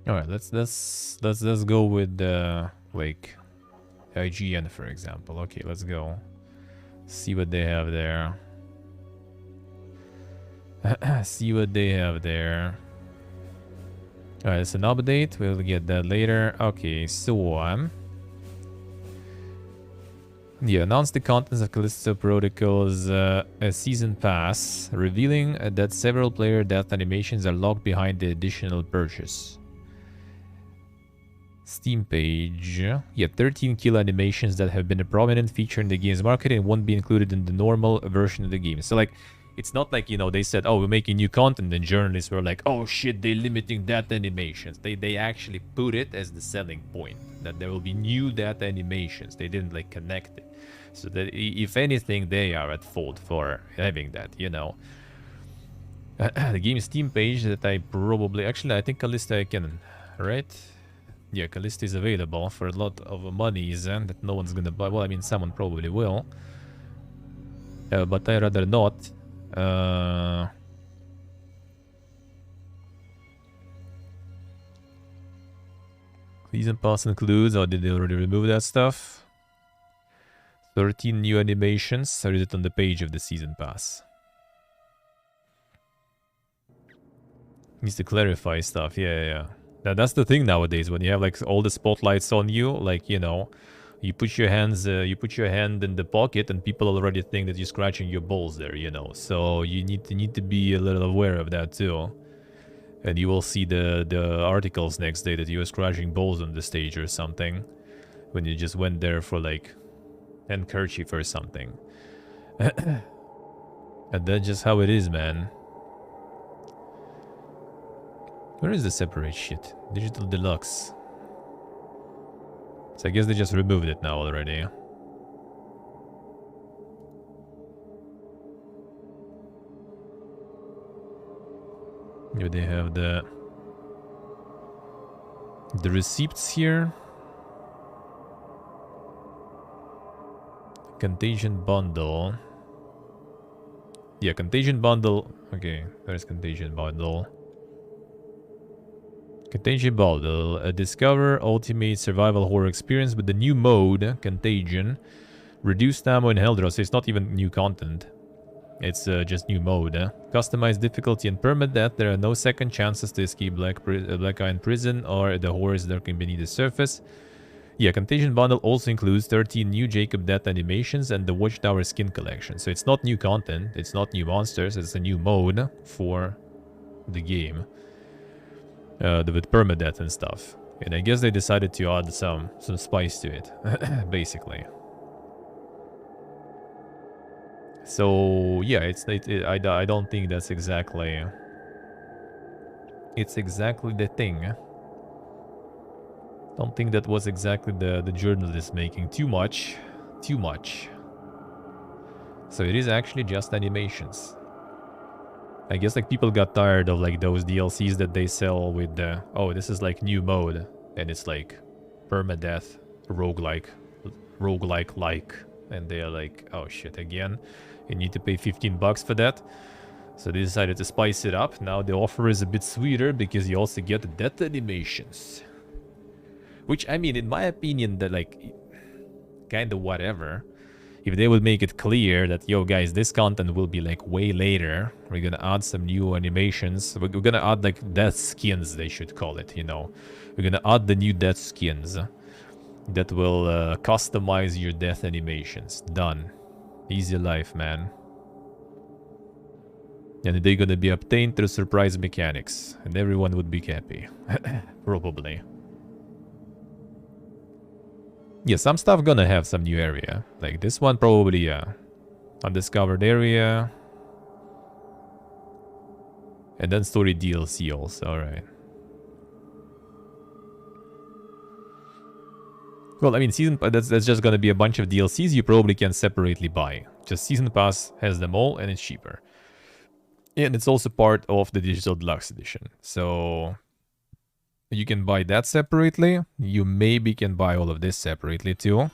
All right, let's go with like IGN for example. Okay, let's go see what they have there. See what they have there. All right, it's an update. We'll get that later. Okay, so yeah, announce the contents of Callisto Protocol's a season pass, revealing that several player death animations are locked behind the additional purchase. Steam page. Yeah, 13 kill animations that have been a prominent feature in the game's marketing and won't be included in the normal version of the game. So like, it's not like, you know, they said, oh, we're making new content, and journalists were like, oh shit, they're limiting death animations. They actually put it as the selling point, that there will be new death animations. They didn't like connect it. So that if anything, they are at fault for having that, you know. The game's Steam page that I probably... Actually, I think Callisto I can... Right? Yeah, Callisto is available for a lot of monies and that no one's gonna buy. Well, I mean, someone probably will. But I'd rather not. Season pass includes... Oh, did they already remove that stuff? 13 new animations. Or is it on the page of the season pass? Needs to clarify stuff. Yeah. That's the thing nowadays. When you have like all the spotlights on you, like, you know, you put your hands, you put your hand in the pocket, and people already think that you're scratching your balls there. You know, so you need to be a little aware of that too. And you will see the articles next day that you were scratching balls on the stage or something, when you just went there for like handkerchief or something. And that's just how it is, man. Where is the separate shit? Digital Deluxe. So I guess they just removed it now already. Here they have the receipts here. Contagion bundle. Yeah, Contagion bundle. Okay, there's Contagion bundle. Contagion bundle. Discover ultimate survival horror experience with the new mode, Contagion. Reduced ammo and health draw, so it's not even new content. It's just new mode. Customized difficulty and permadeath. There are no second chances to escape Black Iron Prison or the horrors lurking beneath the surface. Yeah, Contagion bundle also includes 13 new Jacob death animations and the Watchtower skin collection. So it's not new content, it's not new monsters, it's a new mode for the game. With permadeath and stuff. And I guess they decided to add some spice to it, basically. So yeah, I don't think that's exactly... It's exactly the thing. Don't think that was exactly the journalist making too much. So it is actually just animations. I guess like people got tired of like those DLCs that they sell with the, oh, this is like new mode, and it's like permadeath, roguelike, and they're like, oh shit, again, you need to pay 15 bucks for that. So they decided to spice it up. Now the offer is a bit sweeter because you also get the death animations. Which, I mean, in my opinion, that like, kind of whatever. If they would make it clear that, yo guys, this content will be like way later. We're gonna add some new animations. We're gonna add like death skins, they should call it, you know. We're gonna add the new death skins that will customize your death animations. Done. Easy life, man. And they're gonna be obtained through surprise mechanics. And everyone would be happy. Probably. Yeah, some stuff gonna have some new area. Like this one probably, undiscovered area. And then story DLC also, alright. Well, I mean, that's just gonna be a bunch of DLCs you probably can separately buy. Just Season Pass has them all and it's cheaper. And it's also part of the Digital Deluxe Edition. So... you can buy that separately. You maybe can buy all of this separately too.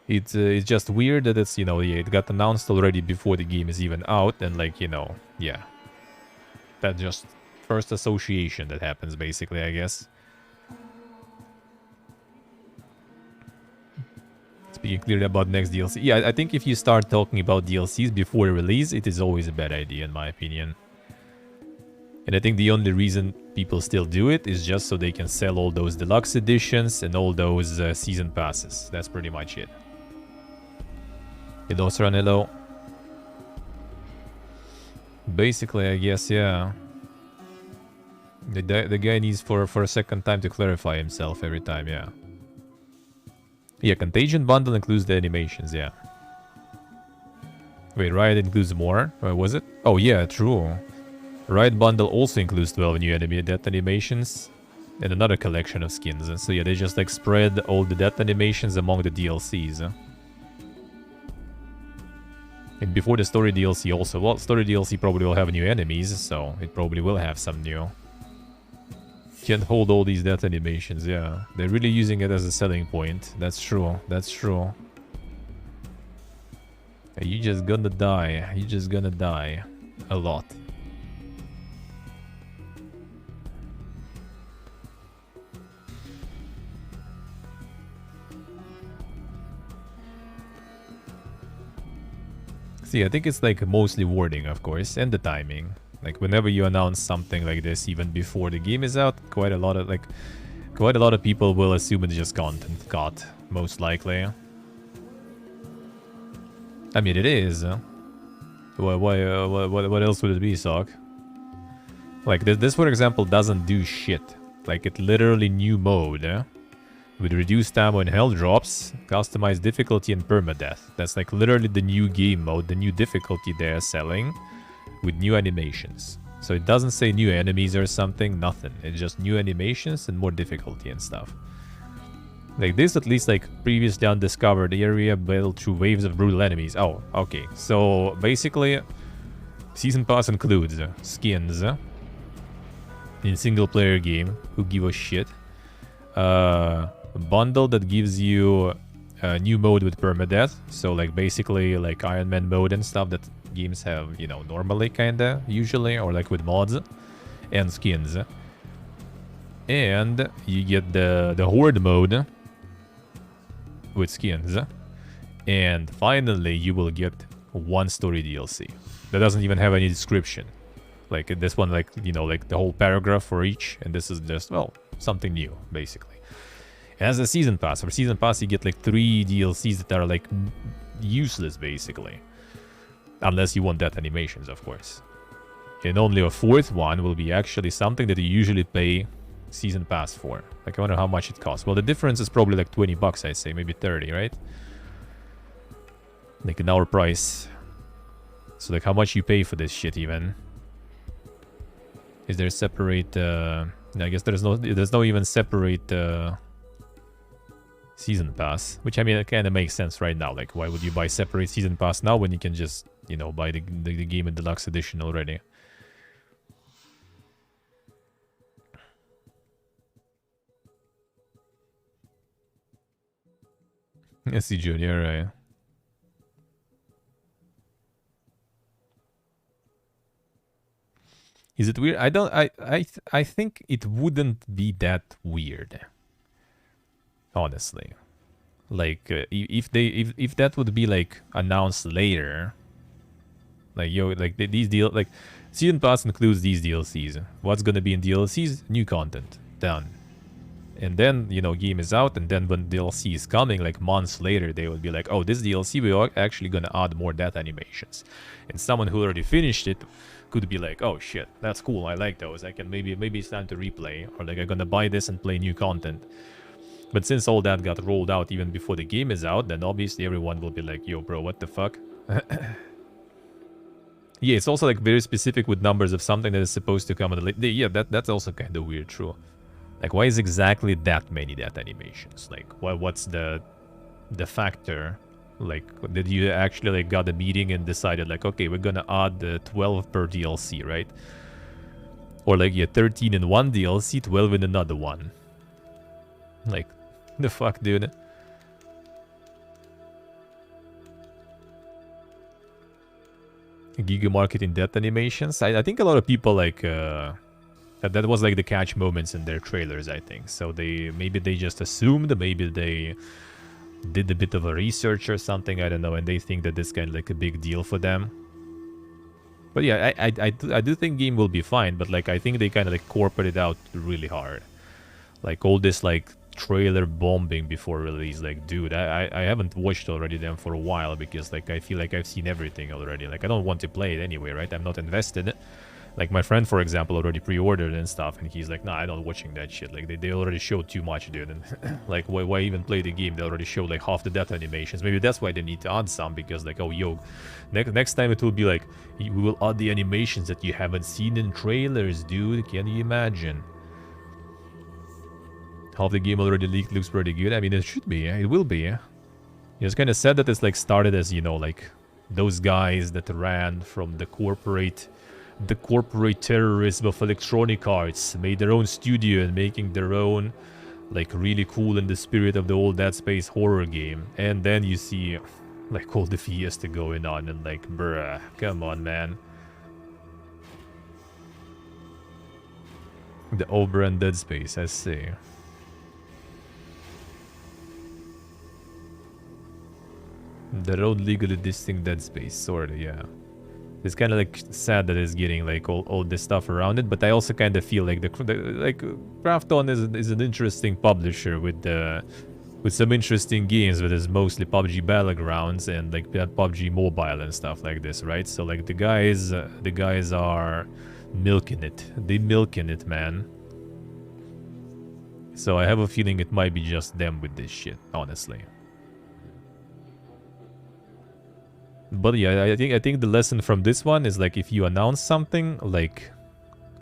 It's just weird that it's, you know, yeah, it got announced already before the game is even out. And like, you know, yeah. That just first association that happens, basically, I guess. Speaking clearly about next DLC. Yeah, I think if you start talking about DLCs before release, it is always a bad idea, in my opinion. And I think the only reason people still do it is just so they can sell all those deluxe editions and all those season passes. That's pretty much it. Hello, Serranello. Basically, I guess, yeah. The guy needs for a second time to clarify himself every time, yeah. Yeah, Contagion bundle includes the animations, yeah. Wait, Riot includes more? Was it? Oh, yeah, true. Riot bundle also includes 12 new death animations and another collection of skins. So yeah, they just like spread all the death animations among the DLCs. And before the story DLC also. Well, story DLC probably will have new enemies, so it probably will have some new. Can't hold all these death animations, yeah. They're really using it as a selling point. That's true, that's true. You're just gonna die. You're just gonna die. A lot. See, I think it's like mostly wording, of course, and the timing. Like whenever you announce something like this, even before the game is out, quite a lot of people will assume it's just content cut, most likely. I mean, it is. What else would it be, Sock? Like this, for example, doesn't do shit. Like it literally new mode. With reduced ammo and health drops, customized difficulty and permadeath. That's like literally the new game mode, the new difficulty they're selling with new animations. So it doesn't say new enemies or something, nothing. It's just new animations and more difficulty and stuff. Like this, at least like previously undiscovered area battled through waves of brutal enemies. Oh, okay. So basically, Season Pass includes skins in single player game. Who give a shit? A bundle that gives you a new mode with permadeath. So like basically like Iron Man mode and stuff that games have, you know, normally kinda, usually, or like with mods. And skins. And you get the Horde mode with skins. And finally you will get one story DLC. That doesn't even have any description. Like this one, like, you know, like the whole paragraph for each. And this is just, well, something new, basically. As a season pass. For season pass, you get like 3 DLCs that are like useless, basically. Unless you want death animations, of course. And only a 4th one will be actually something that you usually pay season pass for. Like, I wonder how much it costs. Well, the difference is probably like 20 bucks, I'd say. Maybe 30, right? Like an hour price. So like how much you pay for this shit even? Is there a separate... I guess there's no even separate... season pass, which I mean it kind of makes sense right now. Like, why would you buy separate season pass now when you can just, you know, buy the game in deluxe edition already? SC Junior, right? Is it weird? I think it wouldn't be that weird. Honestly, like if that would be like announced later, like these deal, like season pass includes these DLCs. What's gonna be in DLCs? New content, done. And then, you know, game is out, and then when DLC is coming, like months later, they would be like, oh, this DLC we are actually gonna add more death animations. And someone who already finished it could be like, oh shit, that's cool, I like those. I can maybe it's time to replay, or like I'm gonna buy this and play new content. But since all that got rolled out even before the game is out, then obviously everyone will be like, yo, bro, what the fuck? Yeah, it's also like very specific with numbers of something that is supposed to come on the late. Yeah, that's also kind of weird, true. Like, why is exactly that many death animations? Like, what's the factor? Like, did you actually like got a meeting and decided like, okay, we're gonna add 12 per DLC, right? Or like, yeah, 13 in one DLC, 12 in another one. Like, the fuck, dude? Giga marketing death animations. I think a lot of people like That was like the catch moments in their trailers, I think. So maybe they just assumed, maybe they did a bit of a research or something, I don't know, and they think that this kind of like a big deal for them. But yeah, I do think game will be fine, but like I think they kind of like corporate it out really hard. Like all this like trailer bombing before release, like dude, I haven't watched already them for a while because like I feel like I've seen everything already. Like I don't want to play it anyway, right? I'm not invested. Like my friend, for example, already pre-ordered and stuff, and he's like, nah, I'm not watching that shit. Like they already showed too much, dude. And like why even play the game? They already showed like half the death animations. Maybe that's why they need to add some, because like, oh yo, next time it will be like, we will add the animations that you haven't seen in trailers, dude. Can you imagine? Half the game already leaked, looks pretty good. I mean, it should be, it will be. It's kind of sad that it's like started as, you know, like those guys that ran from the corporate terrorism of Electronic Arts made their own studio and making their own, like, really cool in the spirit of the old Dead Space horror game. And then you see, like, all the fiesta going on and like, bruh, come on, man. The old-brand Dead Space, I see. Their own legally distinct Dead Space, sorta, yeah. It's kind of like sad that it's getting like all this stuff around it, but I also kind of feel like Krafton is an interesting publisher with some interesting games, but it's mostly PUBG Battlegrounds and like PUBG Mobile and stuff like this, right? So like the guys are milking it. They milking it, man. So I have a feeling it might be just them with this shit, honestly. But yeah, I think the lesson from this one is like, if you announce something, like,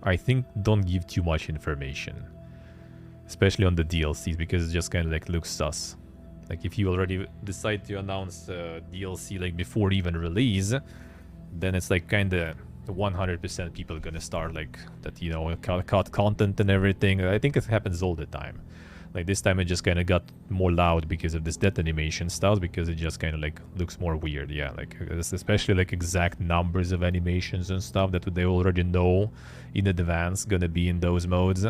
I think don't give too much information, especially on the DLCs, because it just kind of like looks sus. Like if you already decide to announce DLC like before even release, then it's like kind of 100% people gonna start like that, you know, cut content and everything. I think it happens all the time. Like this time it just kind of got more loud because of this death animation stuff, because it just kind of like looks more weird. Yeah, like especially like exact numbers of animations and stuff that they already know in advance gonna be in those modes.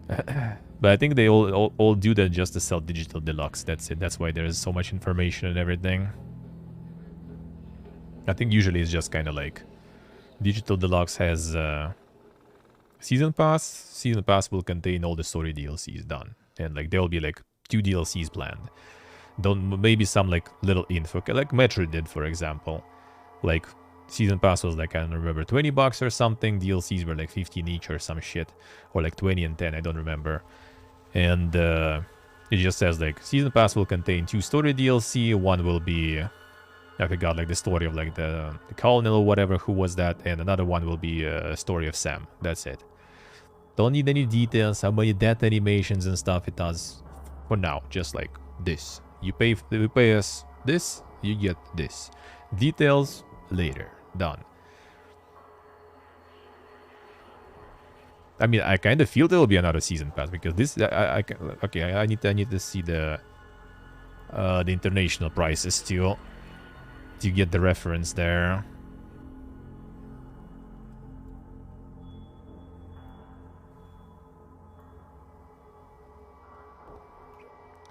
But I think they all do that just to sell digital deluxe. That's it. That's why there's so much information and everything. I think usually it's just kind of like digital deluxe has season pass. Season pass will contain all the story DLCs done, and like there will be like 2 DLCs planned. Maybe some like little info, like Metroid did, for example. Like season pass was like, I don't remember, $20 or something. DLCs were like 15 each or some shit, or like 20 and 10. I don't remember. And it just says like season pass will contain 2 story DLC. One will be, I forgot, like the story of like the colonel or whatever, who was that, and another one will be a story of Sam. That's it. Don't need any details, how many death animations and stuff it does. For now, just like this. You pay us this, you get this. Details later. Done. I mean, I kind of feel there will be another season pass, because this, okay, I need to see the international prices too, to get the reference there.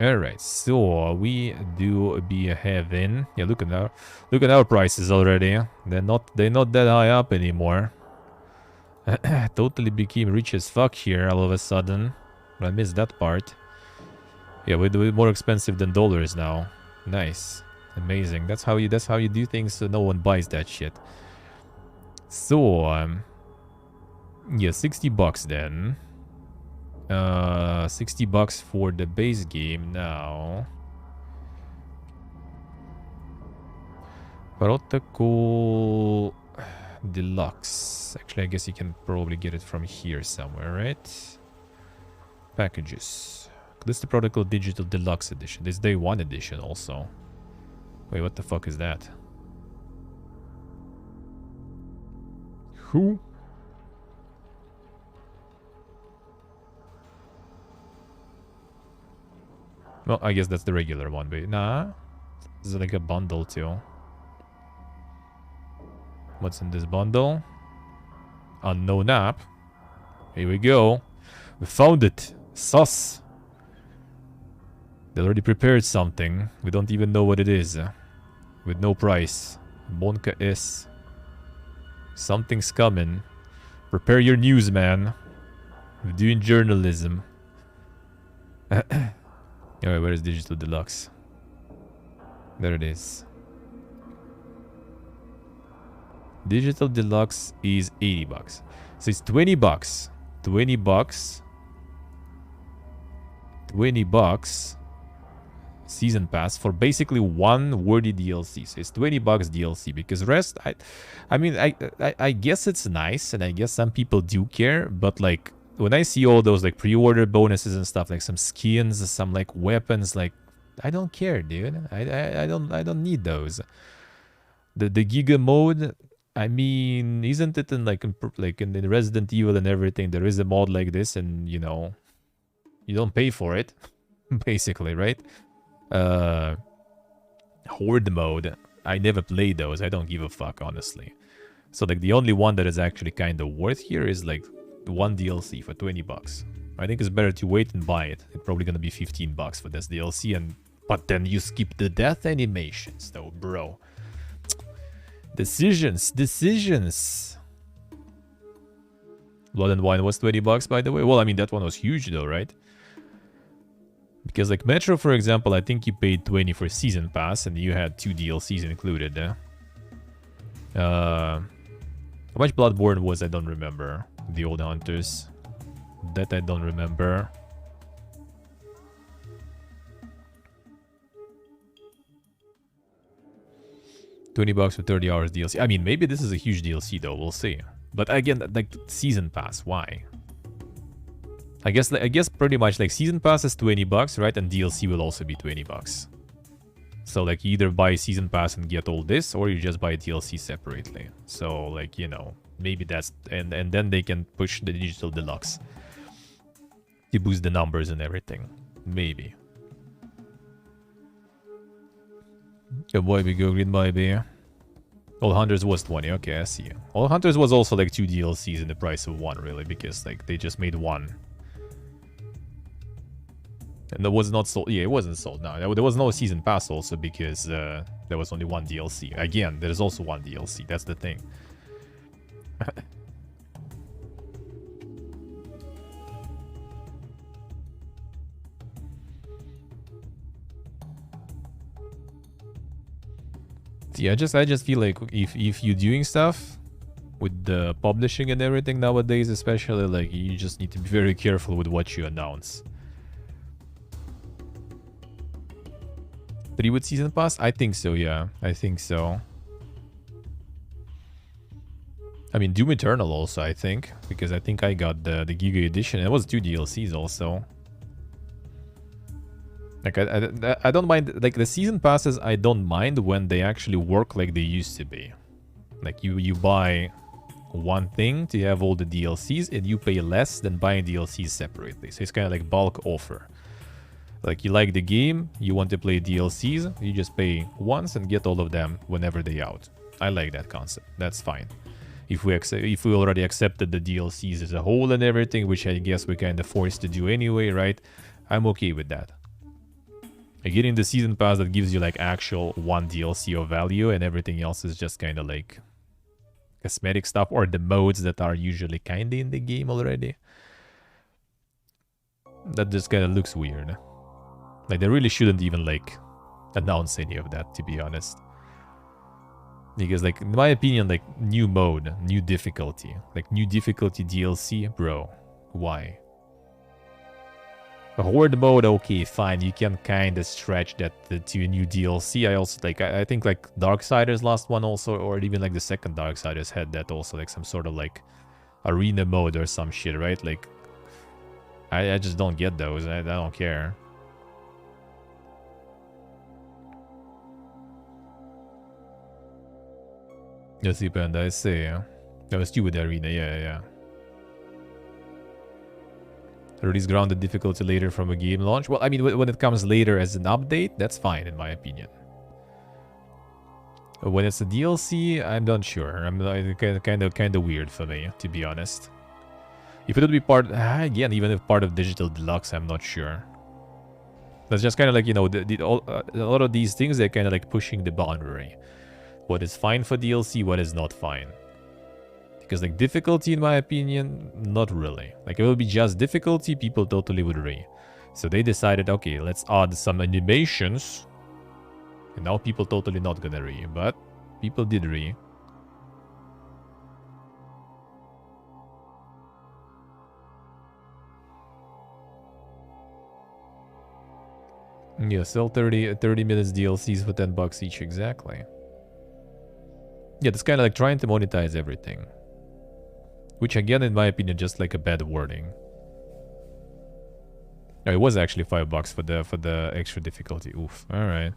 Alright, so we do be having, yeah, look at our prices already. They're not that high up anymore. Totally became rich as fuck here all of a sudden. I missed that part. Yeah, we're more expensive than dollars now. Nice. Amazing. That's how you do things so no one buys that shit. So yeah, $60 then. $60 for the base game now. Protocol Deluxe. Actually, I guess you can probably get it from here somewhere, right? Packages. This is the Protocol Digital Deluxe Edition. This is Day 1 edition also. Wait, what the fuck is that? Who? Well, I guess that's the regular one, but nah. This is like a bundle too. What's in this bundle? Unknown app. Here we go. We found it. Sus. They already prepared something. We don't even know what it is. With no price. Monka S. Something's coming. Prepare your news, man. We're doing journalism. Alright, where is Digital Deluxe? There it is. Digital Deluxe is 80 bucks. So it's 20 bucks. 20 bucks. 20 bucks. Season pass for basically one worthy DLC. So it's 20 bucks DLC, because rest, I mean, I guess it's nice, and I guess some people do care, but like when I see all those like pre-order bonuses and stuff, like some skins, some like weapons, like I don't care, dude. I don't need those. The Giga mode, I mean, isn't it in like in Resident Evil and everything? There is a mod like this, and you know, you don't pay for it, basically, right? Horde mode, I never played those. I don't give a fuck, honestly. So like the only one that is actually kind of worth here is like the one DLC for 20 bucks. I think it's better to wait and buy it. It's probably gonna be 15 bucks for this DLC, but then you skip the death animations though, bro. Decisions. Blood and Wine was 20 bucks, by the way. Well, I mean, that one was huge though, right? Because like Metro, for example, I think you paid 20 for Season Pass and you had 2 DLCs included. How much Bloodborne was, I don't remember. The Old Hunters. That I don't remember. $20 for 30 hours DLC. I mean, maybe this is a huge DLC though, we'll see. But again, like Season Pass, why? I guess pretty much like Season Pass is 20 bucks, right? And DLC will also be 20 bucks. So like you either buy Season Pass and get all this, or you just buy DLC separately. So like, you know, maybe that's... And then they can push the Digital Deluxe to boost the numbers and everything. Maybe. Good boy, we go green baby. All Hunters was 20. Okay, I see. All Hunters was also like 2 DLCs in the price of 1, really, because like they just made 1. And that was not sold. Yeah, it wasn't sold. No, there was no Season Pass also, because there was only 1 DLC. Again, there's also 1 DLC. That's the thing. Yeah, I just feel like if you're doing stuff with the publishing and everything nowadays, especially, like you just need to be very careful with what you announce. 3 with Season Pass? I think so, yeah. I think so. I mean, Doom Eternal also, I think. Because I think I got the Giga Edition. It was 2 DLCs also. Like, I don't mind... Like, the Season Passes, I don't mind when they actually work like they used to be. Like, you buy one thing to have all the DLCs, and you pay less than buying DLCs separately. So it's kind of like bulk offer. Like, you like the game, you want to play DLCs, you just pay once and get all of them whenever they out. I like that concept. That's fine. If we already accepted the DLCs as a whole and everything, which I guess we're kind of forced to do anyway, right? I'm okay with that. Getting the Season Pass that gives you like actual 1 DLC of value, and everything else is just kind of like cosmetic stuff, or the modes that are usually kind of in the game already. That just kind of looks weird. Like, they really shouldn't even like announce any of that, to be honest. Because like, in my opinion, like new mode, new difficulty, like new difficulty DLC, bro, why? A Horde mode, okay, fine, you can kind of stretch that to a new DLC. I also like, I think like Darksiders last one also, or even like the second Darksiders had that also, like some sort of like arena mode or some shit, right? Like, I just don't get those. I don't care. Yes, Panda, I see. That was you with the arena, yeah. Release grounded difficulty later from a game launch. Well, I mean, when it comes later as an update, that's fine in my opinion. When it's a DLC, I'm not sure. I'm kind of weird for me, to be honest. If it would be part, again, even if part of Digital Deluxe, I'm not sure. That's just kind of like, you know, a lot of these things, they're kind of like pushing the boundary. What is fine for DLC, what is not fine. Because like difficulty, in my opinion, not really. Like it will be just difficulty, people totally would re. So they decided, okay, let's add some animations. And now people totally not gonna re, but people did re. Yeah, sell 30 minutes DLCs for $10 each, exactly. Yeah, it's kind of like trying to monetize everything. Which again, in my opinion, just like a bad wording. Oh, it was actually $5 for the extra difficulty. Oof. Alright.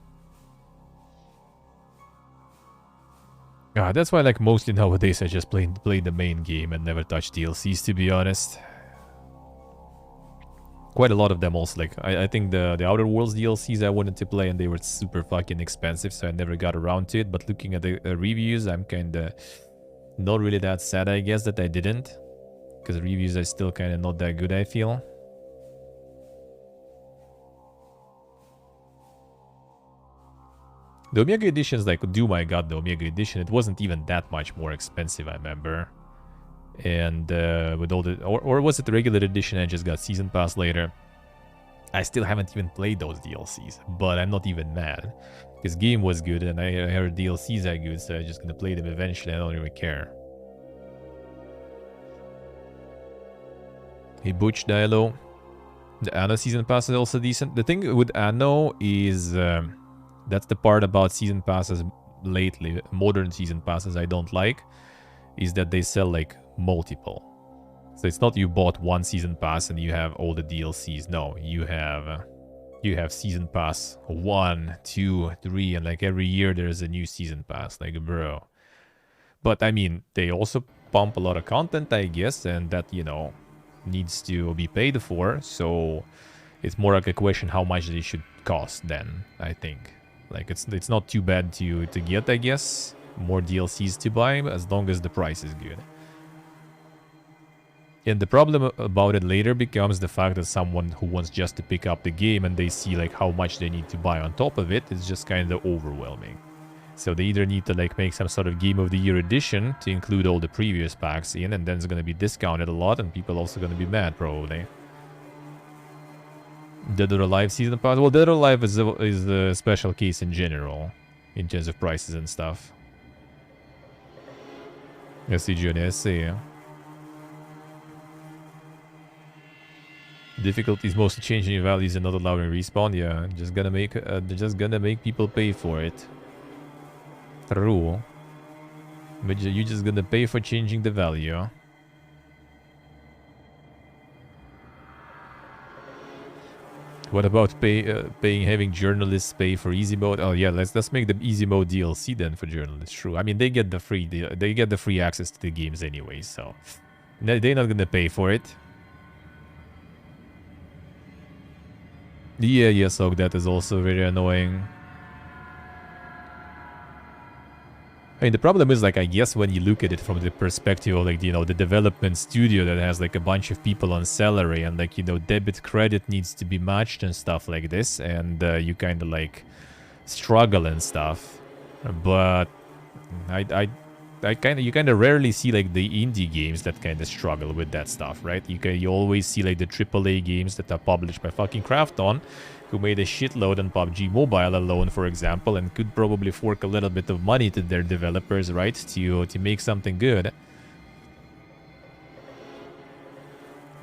That's why like mostly nowadays I just play the main game and never touch DLCs, to be honest. Quite a lot of them also, like, I think the Outer Worlds DLCs I wanted to play and they were super fucking expensive, so I never got around to it. But looking at the reviews, I'm kinda not really that sad, I guess, that I didn't. Because the reviews are still kinda not that good, I feel. The Omega Editions, like, do my god, the Omega Edition, it wasn't even that much more expensive, I remember. And with all the... Or was it the regular edition I just got Season Pass later? I still haven't even played those DLCs, but I'm not even mad. Because game was good and I heard DLCs are good, so I'm just gonna play them eventually, I don't really care. Hey Butch Dialo. The Anno Season Pass is also decent. The thing with Anno is... that's the part about Season Passes lately, modern Season Passes I don't like, is that they sell like multiple. So it's not you bought one Season Pass and you have all the DLCs. No, you have Season Pass 1, 2, 3, and like every year there's a new Season Pass. Like, bro. But I mean, they also pump a lot of content, I guess, and that, you know, needs to be paid for. So it's more like a question how much they should cost then, I think. Like, it's not too bad to get, I guess, more DLCs to buy, as long as the price is good. And the problem about it later becomes the fact that someone who wants just to pick up the game and they see like how much they need to buy on top of it, it's just kind of overwhelming. So they either need to like make some sort of Game of the Year edition to include all the previous packs in, and then it's going to be discounted a lot and people also going to be mad probably. Dead or Alive Season Pass? Well, Dead or Alive is a special case in general, in terms of prices and stuff. I see, Johnny, I see. Difficulties mostly changing values and not allowing respawn. Yeah, just gonna make people pay for it. True. But you're just gonna pay for changing the value. What about having journalists pay for easy mode? Oh yeah, let's make the easy mode DLC then for journalists. True. I mean, they get the free access to the games anyway, so they're not gonna pay for it. Yeah, so that is also very annoying. I mean, the problem is, like, I guess when you look at it from the perspective of, like, you know, the development studio that has, like, a bunch of people on salary and, like, you know, debit credit needs to be matched and stuff like this, and you kind of, like, struggle and stuff. But you kind of rarely see, like, the indie games that kind of struggle with that stuff, right? You always see, like, the AAA games that are published by fucking Krafton, who made a shitload on PUBG Mobile alone, for example, and could probably fork a little bit of money to their developers, right, to make something good.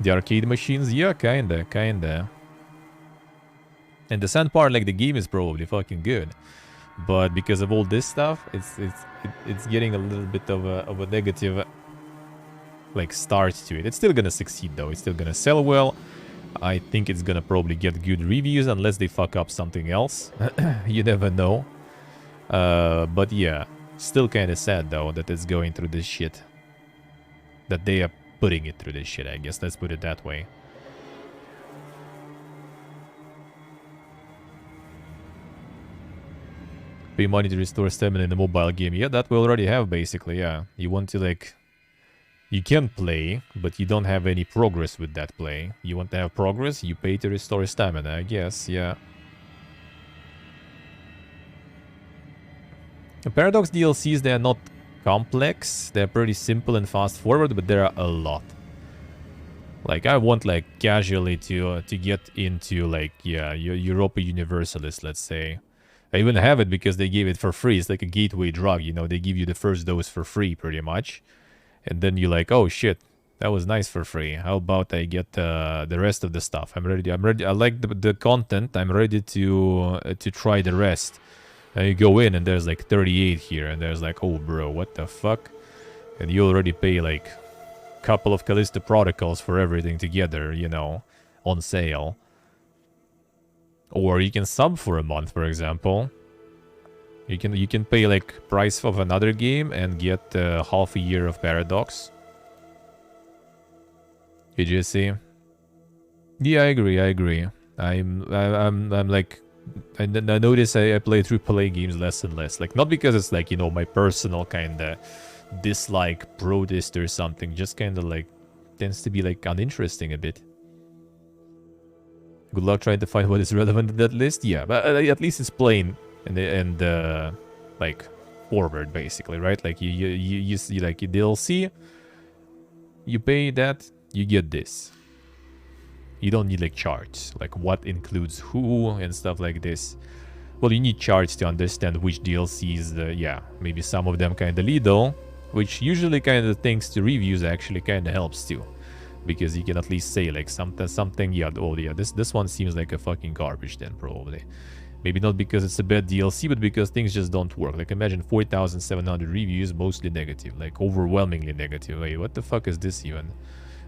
The arcade machines, yeah, kinda. And the sad part, like, the game is probably fucking good, but because of all this stuff, it's getting a little bit of a negative, like, start to it. It's still gonna succeed though. It's still gonna sell well. I think it's gonna probably get good reviews unless they fuck up something else. You never know. But yeah, still kind of sad though that it's going through this shit. That they are putting it through this shit, I guess. Let's put it that way. Pay money to restore stamina in the mobile game. Yeah, that we already have basically, yeah. You want to, like, You can play, but you don't have any progress with that play. You want to have progress, you pay to restore stamina, I guess, yeah. The Paradox DLCs, they are not complex. They're pretty simple and fast forward, but there are a lot. Like, I want, like, casually to get into, like, yeah, Europa Universalis, let's say. I even have it because they gave it for free. It's like a gateway drug, you know. They give you the first dose for free, pretty much. And then you're like, oh shit, that was nice for free. How about I get the rest of the stuff? I'm ready. I like the content. I'm ready to try the rest. And you go in and there's like 38 here, and there's like, oh bro, what the fuck? And you already pay like a couple of Callisto Protocols for everything together, you know, on sale. Or you can sub for a month, for example. You can pay like price of another game and get half a year of Paradox. Did you see? Yeah, I agree. I'm like, I notice I play AAA games less and less. Like, not because it's like, you know, my personal kind of dislike protest or something. Just kind of like, tends to be like uninteresting a bit. Good luck trying to find what is relevant in that list. Yeah, but at least it's plain and like forward basically, right? Like you see like your DLC, you pay that, you get this. You don't need like charts, like what includes who and stuff like this. Well, you need charts to understand which DLCs, yeah, maybe some of them kind of lethal, which usually kind of thanks to reviews actually kind of helps too. Because you can at least say like something, yeah, oh yeah, this one seems like a fucking garbage then probably. Maybe not because it's a bad DLC, but because things just don't work. Like imagine 4,700 reviews, mostly negative, like overwhelmingly negative. Wait, what the fuck is this even?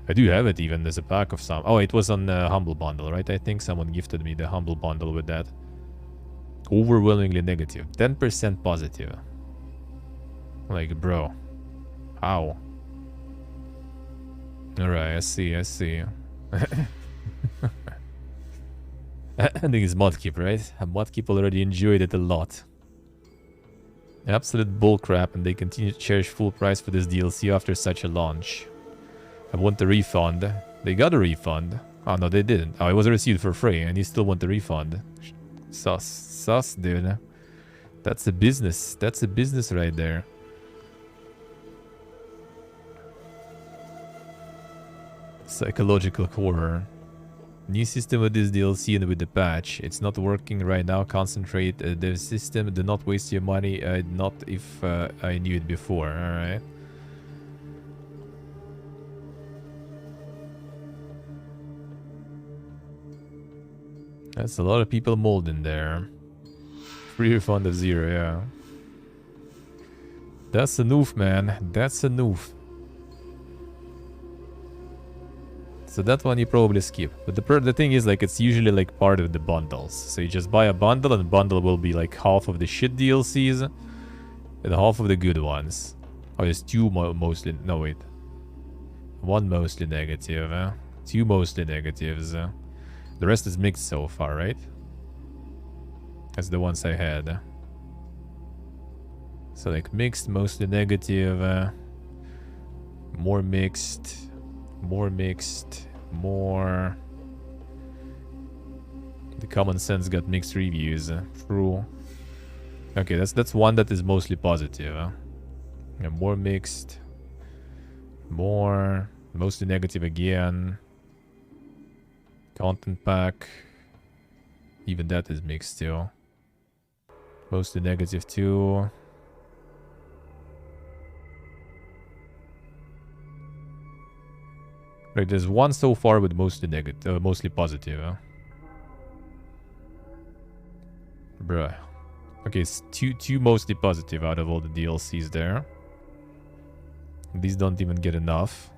I do have it even, there's a pack of some. Oh, it was on Humble Bundle, right? I think someone gifted me the Humble Bundle with that. Overwhelmingly negative, 10% positive. Like, bro, how? Alright, I see. I think it's Modkeep, right? Modkeep already enjoyed it a lot. Absolute bullcrap, and they continue to charge full price for this DLC after such a launch. I want the refund. They got a refund. Oh, no, they didn't. Oh, it was received for free, and you still want the refund. Sus, dude. That's a business. That's a business right there. Psychological horror. New system with this DLC and with the patch. It's not working right now. Concentrate the system. Do not waste your money. Not if I knew it before. Alright. That's a lot of people molding there. Free refund of 0, yeah. That's a noof, man. That's a noof. So that one you probably skip. But the thing is, like, it's usually like part of the bundles. So you just buy a bundle, and the bundle will be like half of the shit DLCs and half of the good ones. Oh, there's two mostly. No, wait. One mostly negative. Two mostly negatives. The rest is mixed so far, right? That's the ones I had. So like mixed, mostly negative. More mixed. More mixed, more. The Common Sense got mixed reviews. True. Okay, that's one that is mostly positive. Yeah, more mixed, more, mostly negative again. Content pack. Even that is mixed too. Mostly negative too. Right, there's one so far with mostly negative, mostly positive. Bruh. Okay, it's two mostly positive out of all the DLCs there. These don't even get enough.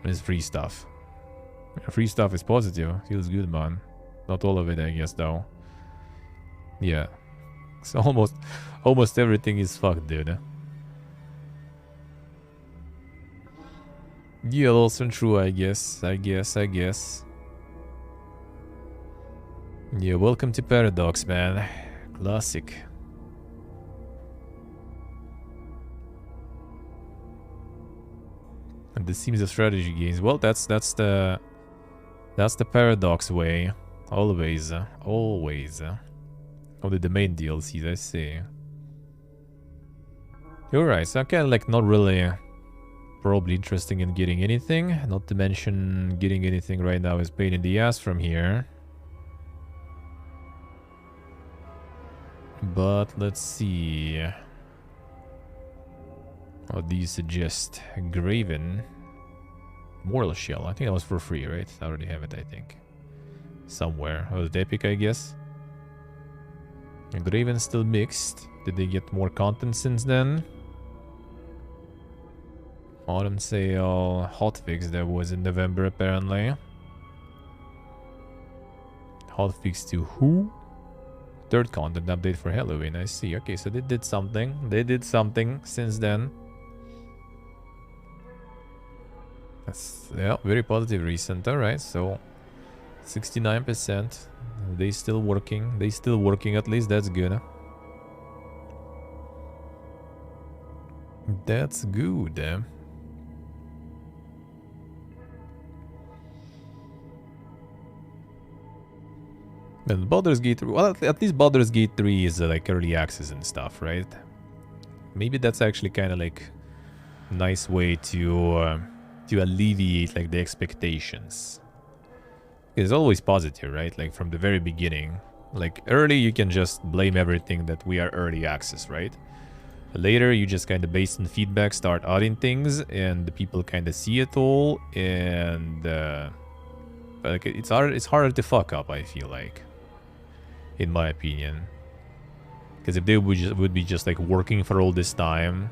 It's free stuff. Yeah, free stuff is positive. Feels good, man. Not all of it, I guess, though. Yeah. So almost everything is fucked, dude. Yeah, also true, I guess. Yeah, welcome to Paradox, man. Classic. And this seems a strategy games. Well, that's the paradox way. Always, always. Only the main DLCs, I see. You're right. So I'm kind of like not really probably interested in getting anything. Not to mention getting anything right now is pain in the ass from here. But let's see. What do you suggest? Graven. Mortal Shell. I think that was for free, right? I already have it, I think. Somewhere. Oh, it's epic, I guess. And Graven still mixed. Did they get more content since then? Autumn sale. Hotfix that was in November, apparently. Hotfix to who? Third content update for Halloween. I see. Okay, so they did something. They did something since then. That's, yeah, very positive recent. Alright, so 69%. They still working. They still working at least. That's good. That's good. And Baldur's Gate 3, well, at least Baldur's Gate 3 is like early access and stuff, right? Maybe that's actually kind of like a nice way to alleviate like the expectations. It's always positive, right? Like from the very beginning. Like early, you can just blame everything that we are early access, right? Later, you just kind of based on feedback, start adding things, and the people kind of see it all, and like it's harder to fuck up, I feel like, in my opinion. Because if they would be just like working for all this time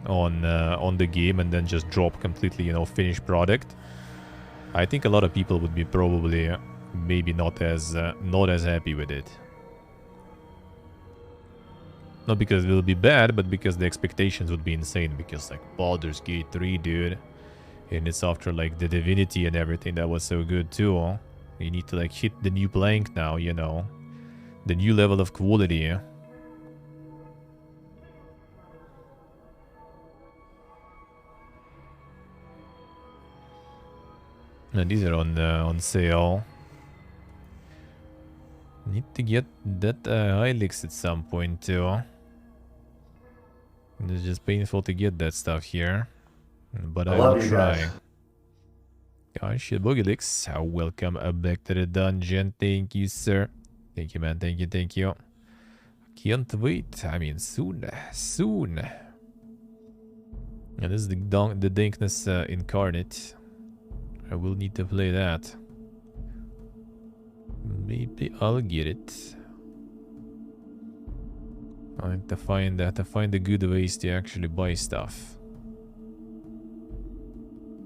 on the game and then just drop completely, you know, finished product, I think a lot of people would be probably maybe not as happy with it. Not because it will be bad, but because the expectations would be insane. Because like Baldur's Gate 3, dude, and it's after like the Divinity and everything that was so good too. You need to like hit the new plank now, you know, the new level of quality. And these are on sale. Need to get that Helix at some point too. It's just painful to get that stuff here, but I will try. Gosh, Boogylix, welcome back to the dungeon. Thank you, sir. Thank you, man. Thank you, thank you. Can't wait. I mean, soon. And this is the Dankness incarnate. I will need to play that. Maybe I'll get it. I have to find the good ways to actually buy stuff.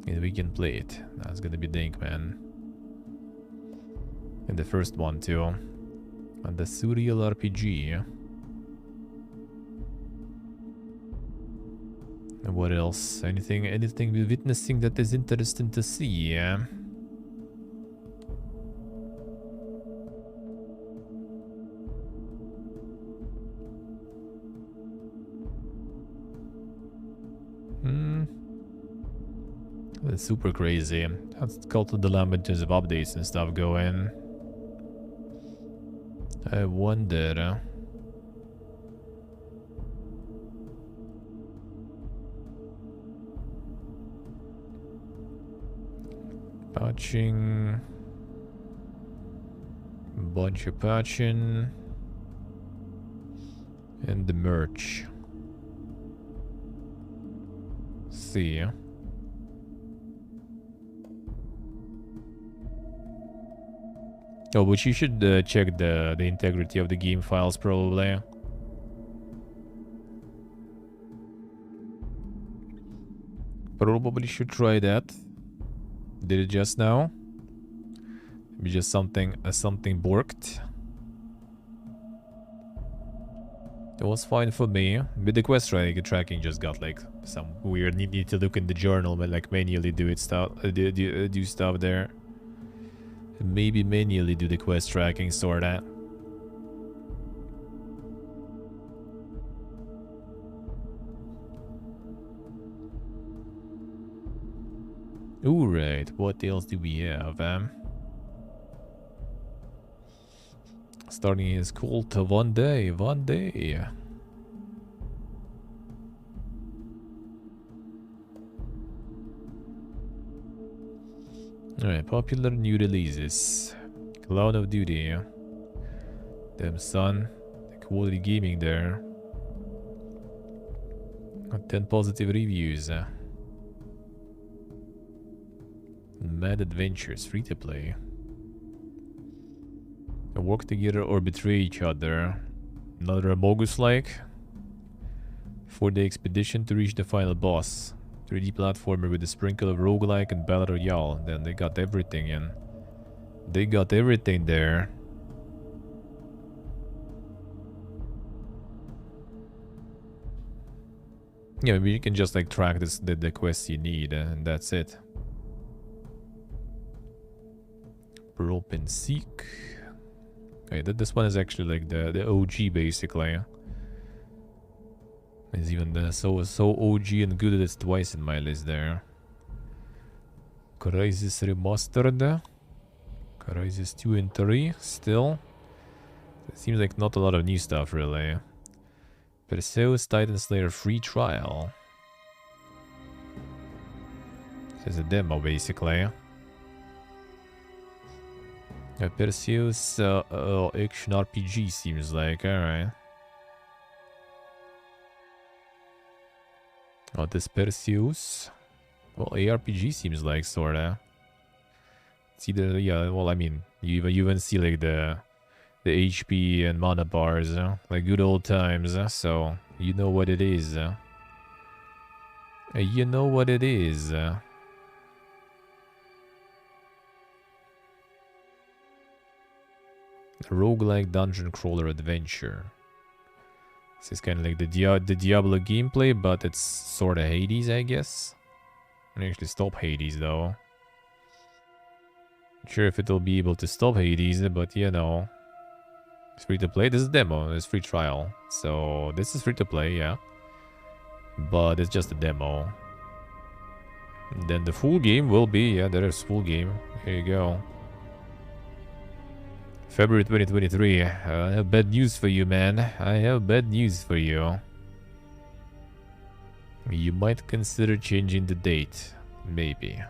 And we can play it. That's gonna be dank, man. And the first one too. And the Surreal RPG. And what else? Anything we're witnessing that is interesting to see, yeah? That's super crazy. That's called the dilemma in terms of updates and stuff going. I wonder. Patching. Bunch of patching. And the merch. See. Oh, but you should check the integrity of the game files, probably. Probably should try that. Did it just now? Maybe just something borked. It was fine for me. With the quest tracking just got like some weird. Need to look in the journal, but like manually do stuff there. Maybe manually do the quest tracking, sorta. Alright, what else do we have? Starting is called to one day. Alright, popular new releases. Cloud of Duty. Damn son. Quality gaming there. Got 10 positive reviews. Mad Adventures, free to play. Work together or betray each other. Another Amogus-like. 4-day expedition to reach the final boss. 3D platformer with a sprinkle of roguelike and battle royale. Then they got everything in. They got everything there. Yeah, maybe you can just like track the quests you need and that's it. Rope and Seek. Okay, this one is actually like the OG basically. It's even so OG and good that it's twice in my list there. Crysis Remastered. Crysis 2 and 3 still. It seems like not a lot of new stuff really. Perseus Titan Slayer free trial. This is a demo basically. Perseus action RPG seems like, alright. Oh, this Perseus. Well, ARPG seems like, sorta. It's either, yeah, well, I mean, you even see like the HP and mana bars, like good old times, so you know what it is. You know what it is. Roguelike dungeon crawler adventure. This is kind of like the Diablo gameplay, but it's sort of Hades, I guess. I actually stop Hades though. Not sure if it'll be able to stop Hades, but you know, it's free to play. This is demo, it's free trial, so this is free to play, yeah. But it's just a demo. And then the full game will be, yeah, there is full game. Here you go. February 2023. I have bad news for you, man. I have bad news for you. You might consider changing the date. Maybe.